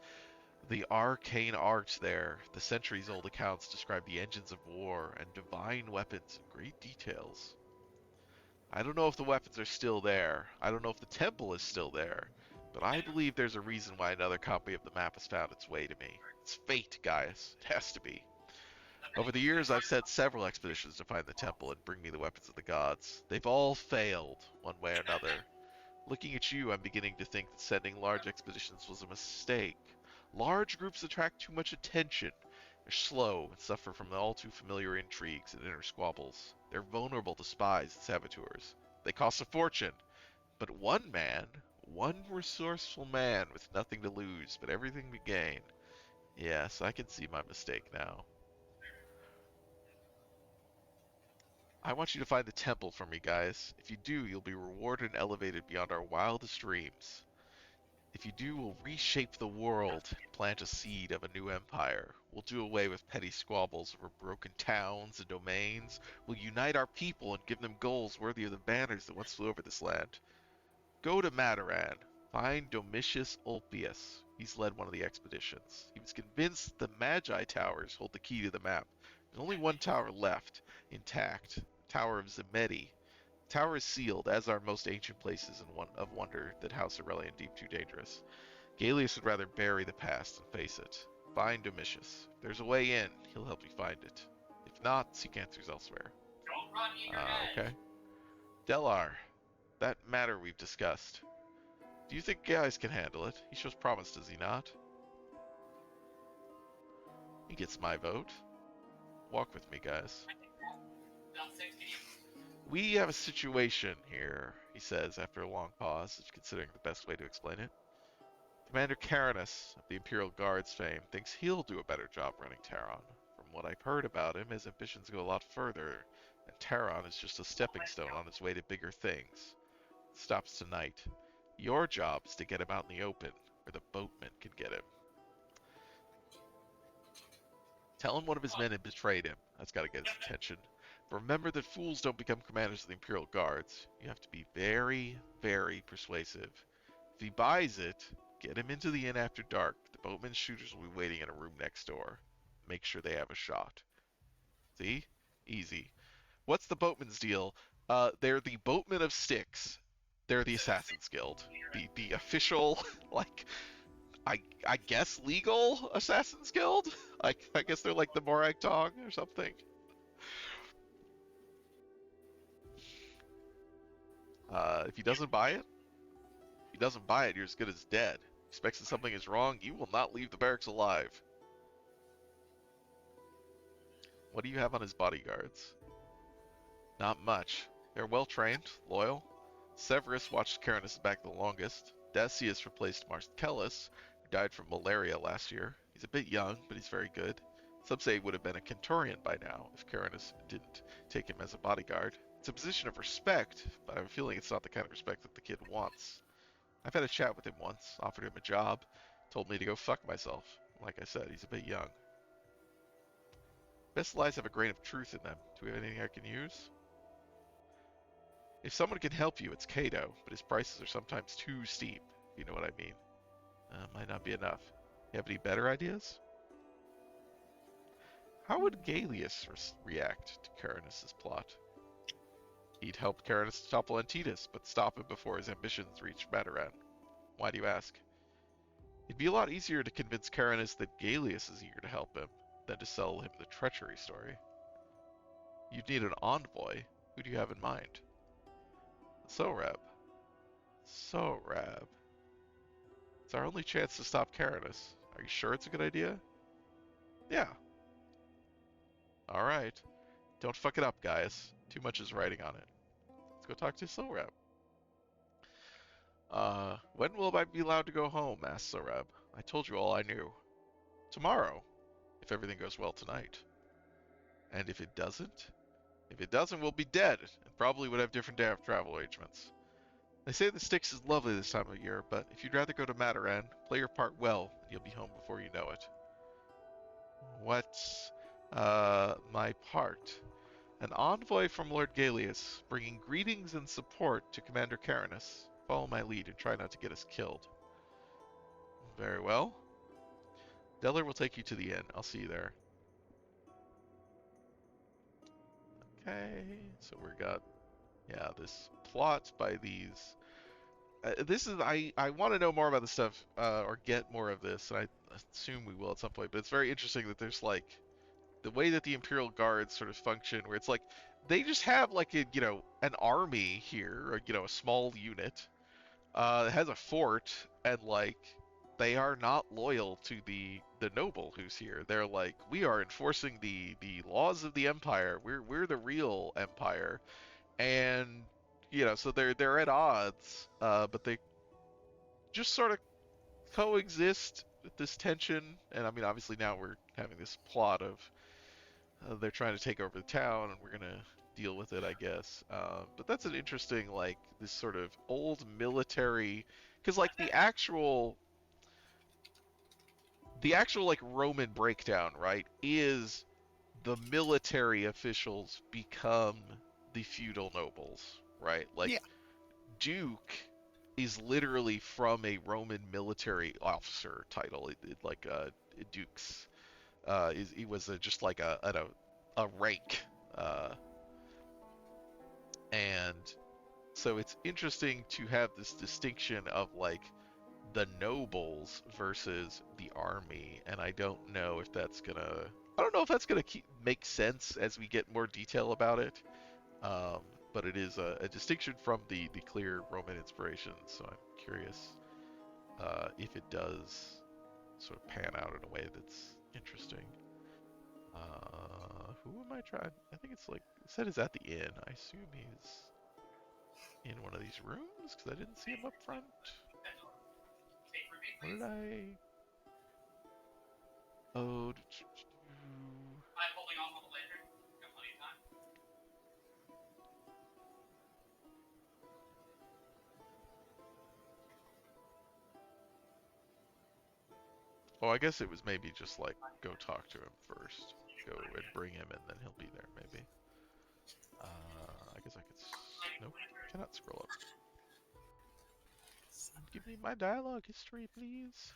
the arcane arts there. The centuries-old accounts describe the engines of war and divine weapons in great details. I don't know if the weapons are still there. I don't know if the temple is still there. But I believe there's a reason why another copy of the map has found its way to me. It's fate, Gaius. It has to be. Over the years, I've sent several expeditions to find the temple and bring me the weapons of the gods. They've all failed, one way or another. Looking at you, I'm beginning to think that sending large expeditions was a mistake. Large groups attract too much attention. They're slow and suffer from the all too familiar intrigues and inner squabbles. They're vulnerable to spies and saboteurs. They cost a fortune. But one resourceful man with nothing to lose but everything to gain. Yes, I can see my mistake now. I want you to find the temple for me, guys. If you do, you'll be rewarded and elevated beyond our wildest dreams. If you do, we'll reshape the world and plant a seed of a new empire. We'll do away with petty squabbles over broken towns and domains. We'll unite our people and give them goals worthy of the banners that once flew over this land. Go to Mataran. Find Domitius Ulpius. He's led one of the expeditions. He was convinced the Magi Towers hold the key to the map. There's only one tower left, intact. Tower of Zemedi. The tower is sealed, as are most ancient places of wonder that house Aurelian deemed too dangerous. Gallius would rather bury the past than face it. Find Domitius. If there's a way in, he'll help you find it. If not, seek answers elsewhere. Don't run in your head. Okay. Delar, that matter we've discussed. Do you think Gaius can handle it? He shows promise, does he not? He gets my vote. Walk with me, guys. About 60. We have a situation here, he says after a long pause, considering the best way to explain it. Commander Caranus of the Imperial Guard's fame thinks he'll do a better job running Terran. From what I've heard about him, his ambitions go a lot further, and Terran is just a stepping stone on his way to bigger things. Stops tonight. Your job is to get him out in the open, where the boatmen can get him. Tell him one of his men had betrayed him. That's got to get his attention. But remember that fools don't become commanders of the Imperial Guards. You have to be very, very persuasive. If he buys it, get him into the inn after dark. The boatmen's shooters will be waiting in a room next door. Make sure they have a shot. See? Easy. What's the boatman's deal? They're the boatmen of Styx. They're the Assassin's Guild. The official, like, I guess legal Assassin's Guild? I guess they're like the Morag Tong or something. If he doesn't buy it, you're as good as dead. Expects that something is wrong, you will not leave the barracks alive. What do you have on his bodyguards? Not much. They're well trained, loyal. Severus watched Caranus' back the longest. Decius replaced Marcellus, who died from malaria last year. He's a bit young, but he's very good. Some say he would have been a Centurion by now if Caranus didn't take him as a bodyguard. It's a position of respect, but I have a feeling it's not the kind of respect that the kid wants. I've had a chat with him once, offered him a job, told me to go fuck myself. Like I said, he's a bit young. Best lies have a grain of truth in them. Do we have anything I can use? If someone can help you, it's Cato, but his prices are sometimes too steep, if you know what I mean. Might not be enough. You have any better ideas? How would Gallius react to Caranus' plot? He'd help Caranus topple Antidus, but stop him before his ambitions reach Mataran. Why do you ask? It'd be a lot easier to convince Caranus that Gallius is eager to help him than to sell him the treachery story. You'd need an envoy. Who do you have in mind? Sorab. Sorab. It's our only chance to stop Caranus. Are you sure it's a good idea? Yeah. Alright. Don't fuck it up, guys. Too much is writing on it. Let's go talk to Sorab. When will I be allowed to go home? Asked Sorab. I told you all I knew. Tomorrow, if everything goes well tonight. And if it doesn't? If it doesn't, we'll be dead, and probably would have different travel arrangements. They say the Styx is lovely this time of year, but if you'd rather go to Mataran, play your part well, and you'll be home before you know it. What's, my part? An envoy from Lord Gallius, bringing greetings and support to Commander Caranus. Follow my lead and try not to get us killed. Very well. Deller will take you to the inn. I'll see you there. Okay, so we got, this plot by these. This is, I want to know more about this stuff, or get more of this, and I assume we will at some point, but it's very interesting that there's like, the way that the Imperial Guards sort of function, where it's like, they just have like a, an army here, or, a small unit, that has a fort, and like, they are not loyal to the noble who's here. They're like, we are enforcing the laws of the Empire. We're the real Empire, and so they're at odds, but they just sort of coexist with this tension. And I mean, obviously now we're having this plot of they're trying to take over the town, and we're gonna deal with it, I guess. But that's an interesting, like, this sort of old military, because like the actual like Roman breakdown, right, is the military officials become the feudal nobles, right? Like, Yeah. Duke is literally from a Roman military officer title, like dukes. He was just like a rank, uh, and so it's interesting to have this distinction of like the nobles versus the army, and I don't know if that's gonna. I don't know if that's gonna make sense as we get more detail about it. Um, but it is a distinction from the clear Roman inspiration, so I'm curious if it does sort of pan out in a way that's interesting. Who am I trying? I think it's like it said is at the inn. I assume he's in one of these rooms because I didn't see him up front. Take for me, What please. did I? Oh, I'm holding off on the later. Got plenty of time. oh, I guess it was maybe just like go talk to him first, go and bring him, and then he'll be there maybe. I guess I could. Nope, cannot scroll up. Give me my dialogue history, please.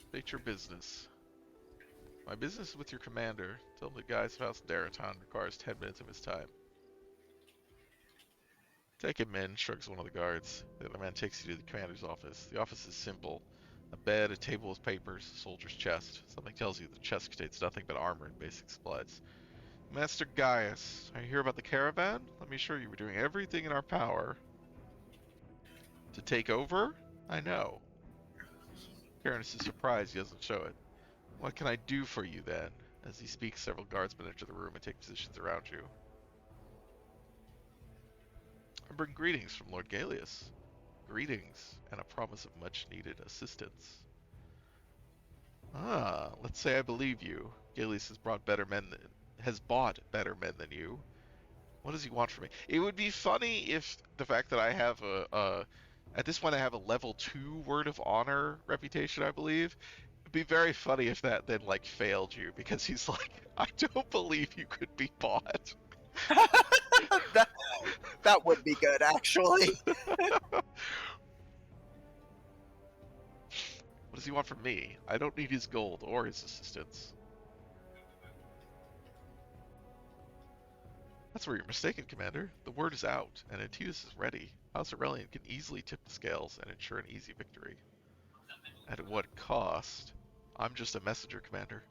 State your business. My business is with your commander. Tell him the guy's house Daraton requires 10 minutes of his time. Take him in, shrugs one of the guards. The other man takes you to the commander's office. The office is simple. A bed, a table with papers, a soldier's chest. Something tells you the chest contains nothing but armor and basic supplies. Master Gaius, are you here about the caravan? Let me assure you we're doing everything in our power. To take over? I know. Caranus is surprised he doesn't show it. What can I do for you then? As he speaks, several guardsmen enter the room and take positions around you. I bring greetings from Lord Gallius. Greetings, and a promise of much needed assistance. Ah, let's say I believe you. Gallius has bought better men than you. What does he want from me? It would be funny if the fact that I have at this point I have a level 2 word of honor reputation, I believe. It'd be very funny if that then like failed you because he's like, I don't believe you could be bought. that that would be good, actually. What does he want from me? I don't need his gold or his assistance. That's where you're mistaken, Commander. The word is out, and Antidus is ready. House Aurelian can easily tip the scales and ensure an easy victory. At what cost? I'm just a messenger, Commander.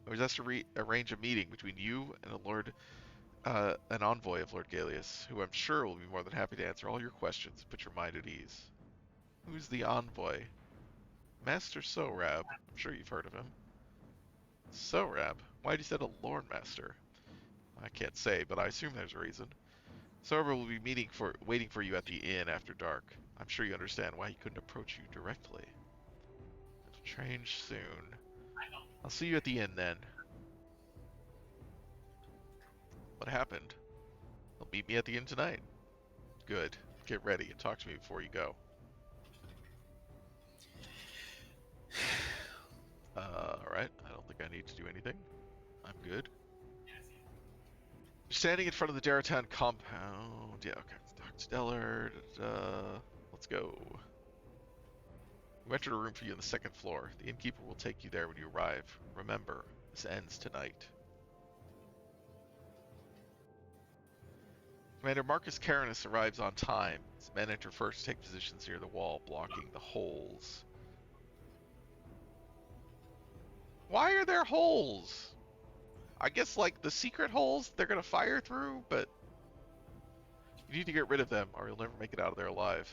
I was asked to arrange a meeting between you and an envoy of Lord Gallius, who I'm sure will be more than happy to answer all your questions and put your mind at ease. Who's the envoy? Master Sorab. I'm sure you've heard of him. Sorab? Why'd you say a Lord Master? I can't say, but I assume there's a reason. Sorab will be waiting for you at the inn after dark. I'm sure you understand why he couldn't approach you directly. It'll change soon. I'll see you at the inn then. What happened? He'll meet me at the inn tonight. Good. Get ready and talk to me before you go. Alright. I don't think I need to do anything. I'm good. Standing in front of the Daratan compound. Yeah, okay. Dr. Stellar. Let's go. We entered a room for you on the second floor. The innkeeper will take you there when you arrive. Remember, this ends tonight. Commander Marcus Caranus arrives on time. His men enter first to take positions near the wall, blocking the holes. Why are there holes? I guess like the secret holes they're gonna fire through, but you need to get rid of them or you'll never make it out of there alive.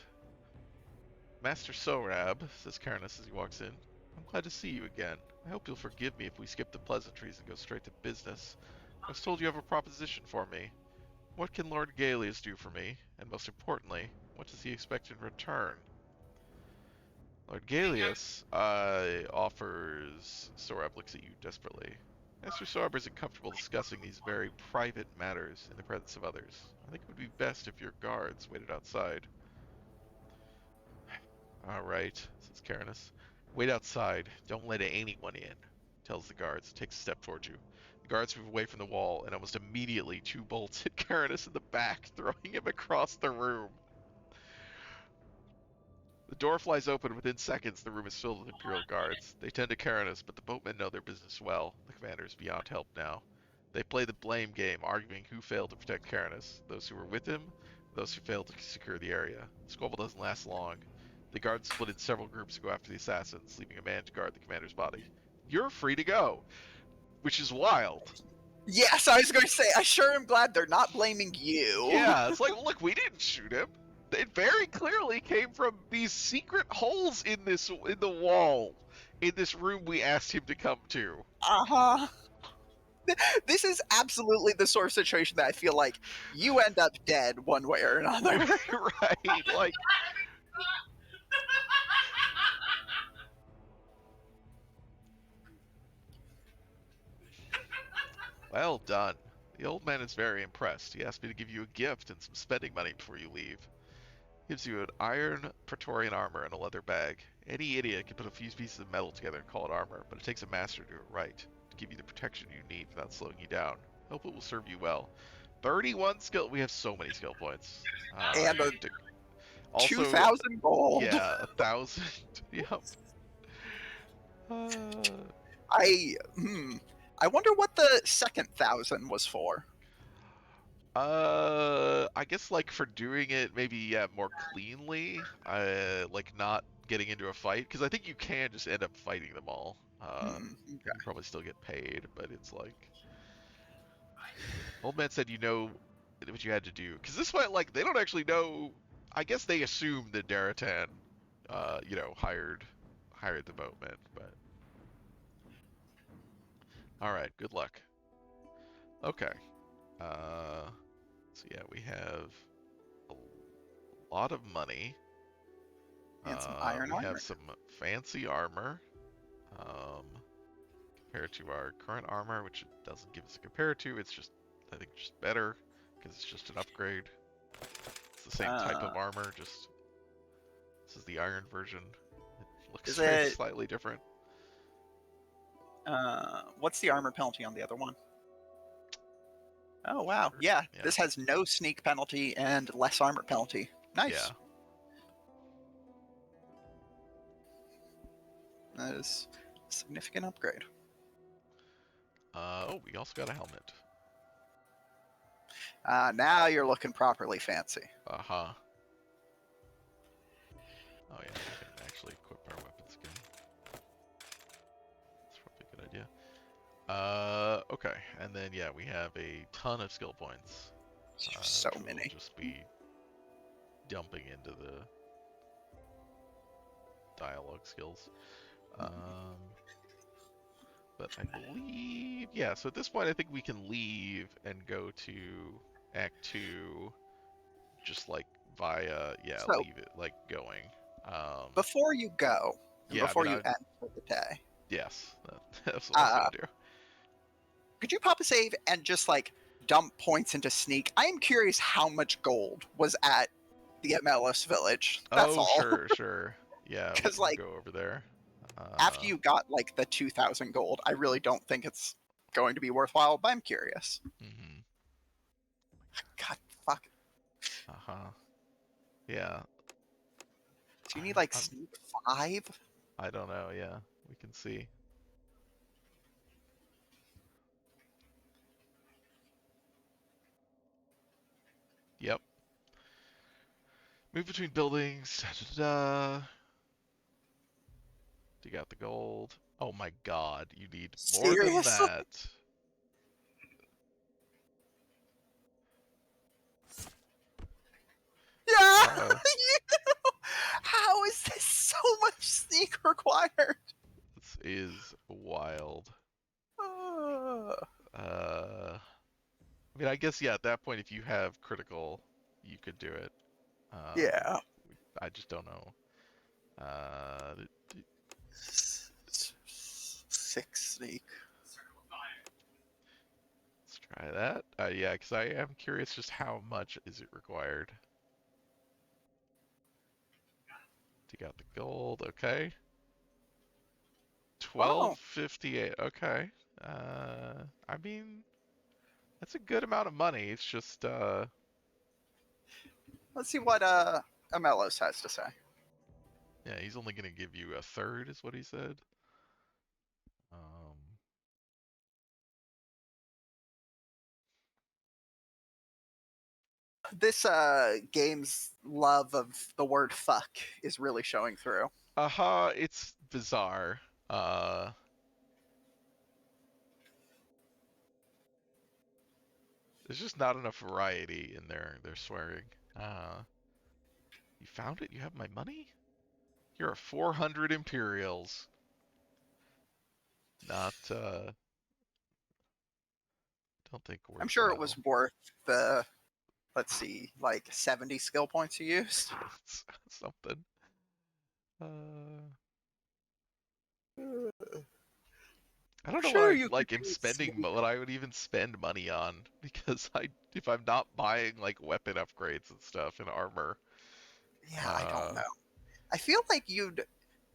Master Sorab, says Caranus as he walks in. I'm glad to see you again. I hope you'll forgive me if we skip the pleasantries and go straight to business. I was told you have a proposition for me. What can Lord Gallius do for me? And most importantly, what does he expect in return? Lord Gallius offers... Sorab looks at you desperately. Master Sorab isn't comfortable discussing these very private matters in the presence of others. I think it would be best if your guards waited outside. Alright, says Caranus. Wait outside. Don't let anyone in. tells the guards, takes a step towards you. The guards move away from the wall, and almost immediately 2 bolts hit Caranus in the back, throwing him across the room. The door flies open. Within seconds, the room is filled with Imperial guards. They tend to Caranus, but the boatmen know their business well. The commander is beyond help now. They play the blame game, arguing who failed to protect Caranus, those who were with him, those who failed to secure the area. The squabble doesn't last long. The guards split in several groups to go after the assassins, leaving a man to guard the commander's body. You're free to go, which is wild. Yes, I was going to say, I sure am glad they're not blaming you. Yeah, it's like, look, we didn't shoot him. It very clearly came from these secret holes in the wall in this room we asked him to come to. Uh-huh. This is absolutely the sort of situation that I feel like you end up dead one way or another. Right, like, well done. The old man is very impressed. He asked me to give you a gift and some spending money before you leave. Gives you an iron Praetorian armor and a leather bag. Any idiot can put a few pieces of metal together and call it armor, but it takes a master to do it right, to give you the protection you need without slowing you down. Hope it will serve you well. 31 skill. We have so many skill points. And a Also, 2,000 gold. yeah, 1,000. Yep. I wonder what the second 1,000 was for. I guess like for doing it maybe more cleanly, like not getting into a fight, because I think you can just end up fighting them all. You can probably still get paid, but it's like old man said, you know what you had to do, because this might like they don't actually know. I guess they assume that Daratan, hired the boatman, but all right, good luck. Okay. So yeah, we have a lot of money. And some iron we armor. have some fancy armor. Compared to our current armor, which it doesn't give us a compare to. It's just, I think, just better because it's just an upgrade. It's the same type of armor, just this is the iron version. It looks very slightly different. What's the armor penalty on the other one? Oh wow, Sure. yeah, this has no sneak penalty and less armor penalty. Nice. Yeah. That is a significant upgrade. Oh, we also got a helmet. Now you're looking properly fancy. Uh-huh. Oh yeah, we can actually equip our weapons again. That's probably a good idea. Okay, and then yeah, we have a ton of skill points. So which many. We'll just be dumping into the dialogue skills. But I believe, yeah, so at this point I think we can leave and go to Act 2 just like via, So, leave it, like going. Before you go, and yeah, before you end for the day, yes, that's what I was going to do. could you pop a save and just like dump points into sneak? I am curious how much gold was at the MLS village. That's all. Sure. Yeah, we 'Cause, can like, go over there. After you got like the 2,000 gold, I really don't think it's going to be worthwhile, but I'm curious. Mm-hmm. God, fuck. Uh-huh. Yeah. Do you need like sneak 5? I don't know, yeah. We can see. Yep. Move between buildings. Dig out the gold. Oh my god, you need more than Seriously? that. Yeah! How is this so much sneak required? This is wild. I mean, I guess, yeah, at that point, if you have critical, you could do it. Yeah. I just don't know. 6 sneak. Let's try that. Yeah, because I am curious just how much is it required. Dig out the gold, okay. Oh, 1258. Okay. I mean, that's a good amount of money. It's just let's see what Amelos has to say. yeah, he's only gonna give you a third, is what he said. Um, This game's love of the word fuck is really showing through. it's bizarre. Uh, there's just not enough variety in their swearing. You found it? You have my money? You're a 400 Imperials. Not, don't think I'm sure it worthwhile. was worth the, let's see, like 70 skill points you used. Something. Uh, I don't know what Sure, I you could like am do spending, sweet. what I would even spend money on because if I'm not buying like weapon upgrades and stuff and armor, Yeah, I don't uh, know. I feel like you'd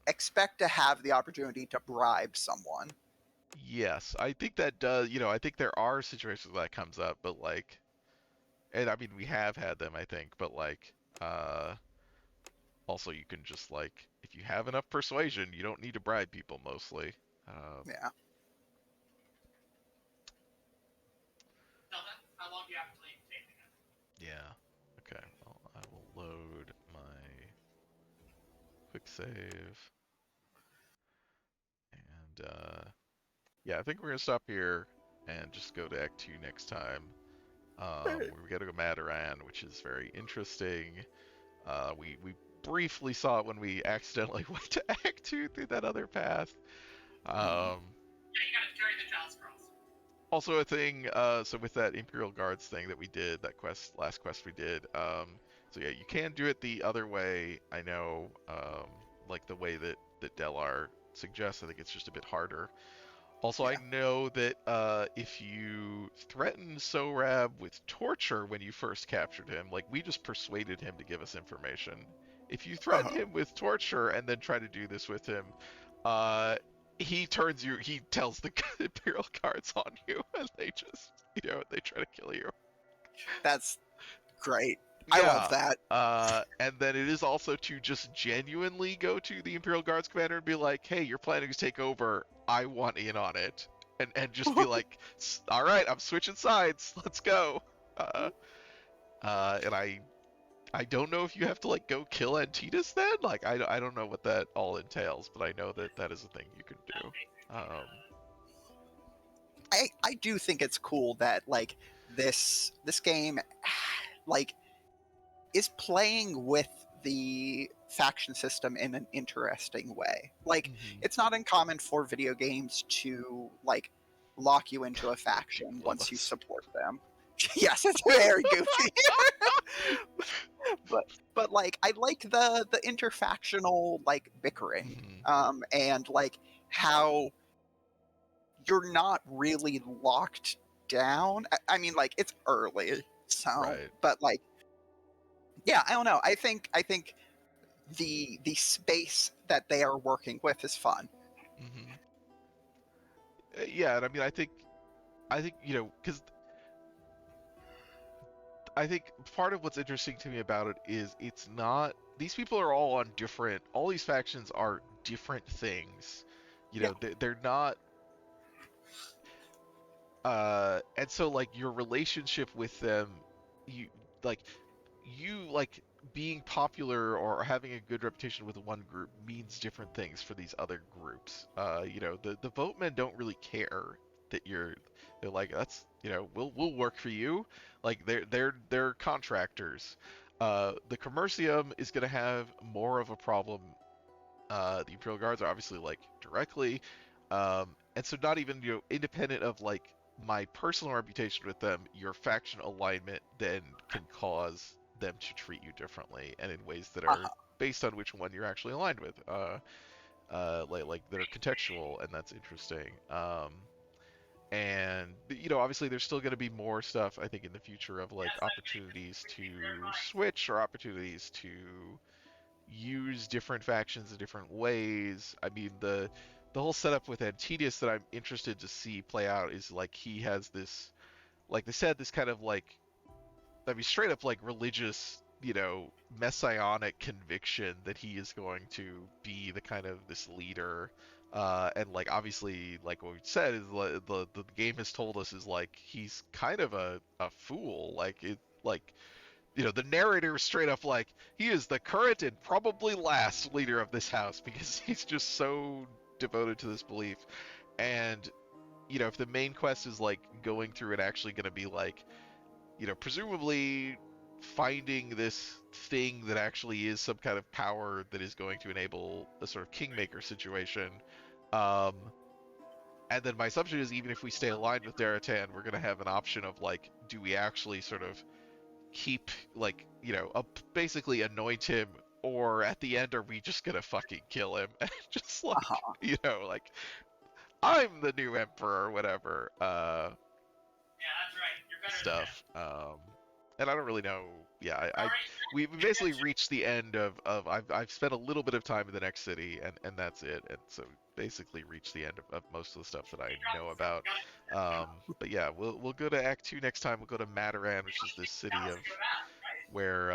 expect to have the opportunity to bribe someone. yes, I think that does, I think there are situations that comes up, but like, and I mean, we have had them, I think, but like, uh, also you can just like, if you have enough persuasion, you don't need to bribe people mostly. Uh, Yeah. Tell them how long do you have until you take it. yeah. Okay, well, I will load my quick save and, yeah, I think we're gonna stop here and just go to Act 2 next time. We gotta go Madaran, which is very interesting. We briefly saw it when we accidentally went to Act 2 through that other path. Mhm. Um, Yeah, you gotta carry the child's cross. Also a thing, so with that Imperial Guards thing that we did, that last quest we did, so yeah, you can do it the other way, I know, like the way that Delar suggests. I think it's just a bit harder. Also, I Yeah. know that if you threaten Sorab with torture when you first captured him, like we just persuaded him to give us information. If you threaten Oh, him with torture and then try to do this with him, uh, he tells the Imperial Guards on you, and they just, they try to kill you. that's great. I love Yeah. that. And then it is also to just genuinely go to the Imperial Guards commander and be like, "Hey, you're planning to take over. I want in on it," and just be like, "All right, I'm switching sides. Let's go." Uh, and I don't know if you have to like go kill Antitas then. Like I don't know what that all entails, but I know that that is a thing you can That's do. basically Um, I do think it's cool that like this game like is playing with the faction system in an interesting way. Like mhm. it's not uncommon for video games to like lock you into a Do faction you love once you us? support them. Yes, it's very goofy. but but like I like the interfactional like bickering Mhm. and like how you're not really locked down. I mean, like it's early, so Right. but like yeah, I don't know. I think the space that they are working with is fun. Mhm. Yeah, and I mean, I think because I think part of what's interesting to me about it is it's not, these people are all on different, all these factions are different things. Yeah. They're not, and so like your relationship with them, you like, you like being popular or having a good reputation with one group means different things for these other groups. The boatmen don't really care that they're like, that's, we'll work for you. Like they're contractors. The commercium is going to have more of a problem. The Imperial Guards are obviously like directly, and so not even, independent of like my personal reputation with them, your faction alignment then can cause them to treat you differently and in ways that are Uh-huh. based on which one you're actually aligned with. Like that are contextual, and that's interesting. And obviously there's still going to be more stuff I think in the future of like yes, that makes it opportunities pretty very to right. switch or opportunities to use different factions in different ways. I mean, the whole setup with Antedius that I'm interested to see play out is like he has this, like they said, this kind of like, I mean, straight up like religious, messianic conviction that he is going to be the kind of this leader. And like obviously, like what we said is the game has told us is like he's kind of a fool. The narrator is straight up like he is the current and probably last leader of this house because he's just so devoted to this belief. And if the main quest is like going through and actually going to be like, presumably finding this thing that actually is some kind of power that is going to enable a sort of kingmaker situation. Um, and then my assumption is even if we stay aligned with Daratan, we're going to have an option of like, do we actually sort of keep like, basically anoint him, or at the end are we just going to fucking kill him and just like, Uh-huh. like I'm the new emperor or whatever. Yeah, that's right. You're better than him. Stuff. And I don't really know. Yeah, All right, we Jack, basically attention. reached the end of I've spent a little bit of time in the next city, and that's it. And so basically reached the end of most of the stuff that I You dropped know the stuff. about. You gotta But yeah, we'll go to Act 2 next time. We'll go to Mataran, which is this city of go back, right? where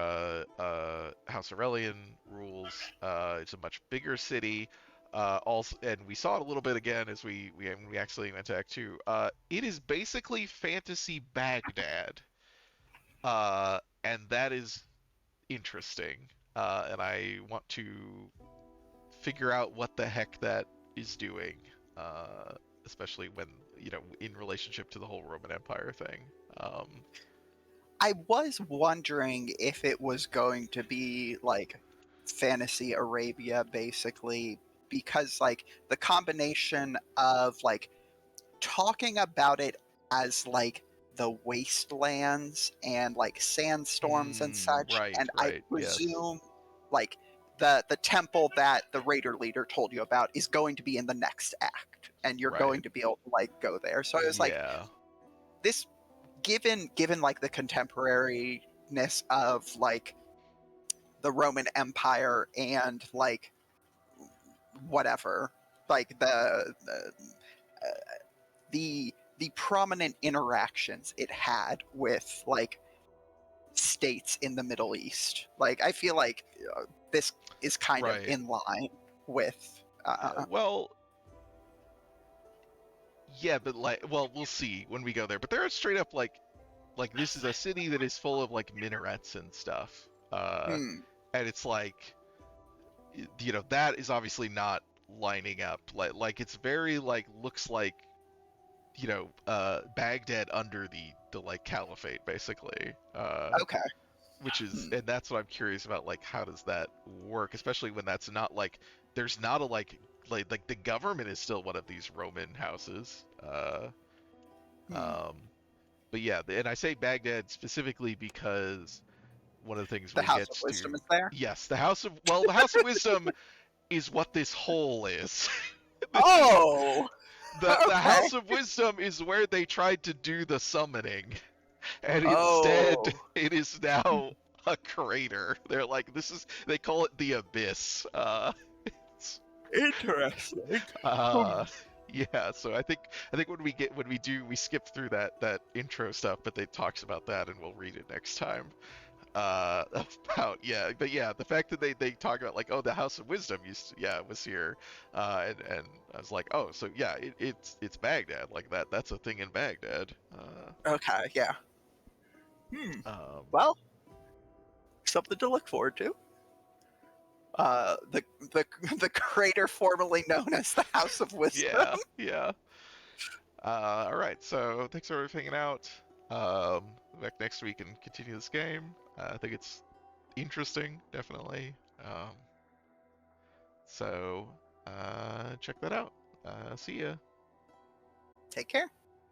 House Aurelian rules. It's a much bigger city. Also, and we saw it a little bit again as we actually went to Act 2. It is basically fantasy Baghdad, and that is interesting. And I want to figure out what the heck that is doing, especially when in relationship to the whole Roman Empire thing. Um, I was wondering if it was going to be like fantasy Arabia, basically, because like the combination of like talking about it as like the wastelands and like sandstorms and such, right, and I right, yes, presume like the temple that the raider leader told you about is going to be in the next act, and you're right, going to be able to like go there. So I was like, yeah, this given like the contemporariness of like the Roman Empire and like whatever, like the prominent interactions it had with like states in the Middle East. Like I feel like this is kind of right. in line with. Well, yeah, but like, well, we'll see when we go there. But they're straight up like this is a city that is full of like minarets and stuff. Hmm, And it's like, that is obviously not lining up. Like it's very like looks like Baghdad under the like caliphate basically. okay. Which is, Hmm, and that's what I'm curious about. Like, how does that work? Especially when that's not like there's not a like the government is still one of these Roman houses. hmm. Um, but yeah, and I say Baghdad specifically because one of the things The we'll House get of to, Wisdom is there. yes, the House of Wisdom is what this hole is. This is Oh, the okay. House of Wisdom is where they tried to do the summoning, and instead Oh, it is now a crater. They're like, they call it the abyss. interesting. Uh, yeah. So I think when we skip through that intro stuff, but they talks about that, and we'll read it next time. About, yeah, but yeah, the fact that they talk about like, oh, the House of Wisdom was here, and I was like, oh, so yeah, it's Baghdad, like that's a thing in Baghdad. Okay, yeah. Hmm. Um, Well, something to look forward to. The the the crater formerly known as the House of Wisdom. yeah, yeah. All right, so thanks for hanging out. Back next week and continue this game. I think it's interesting, definitely. So check that out. See ya. Take care.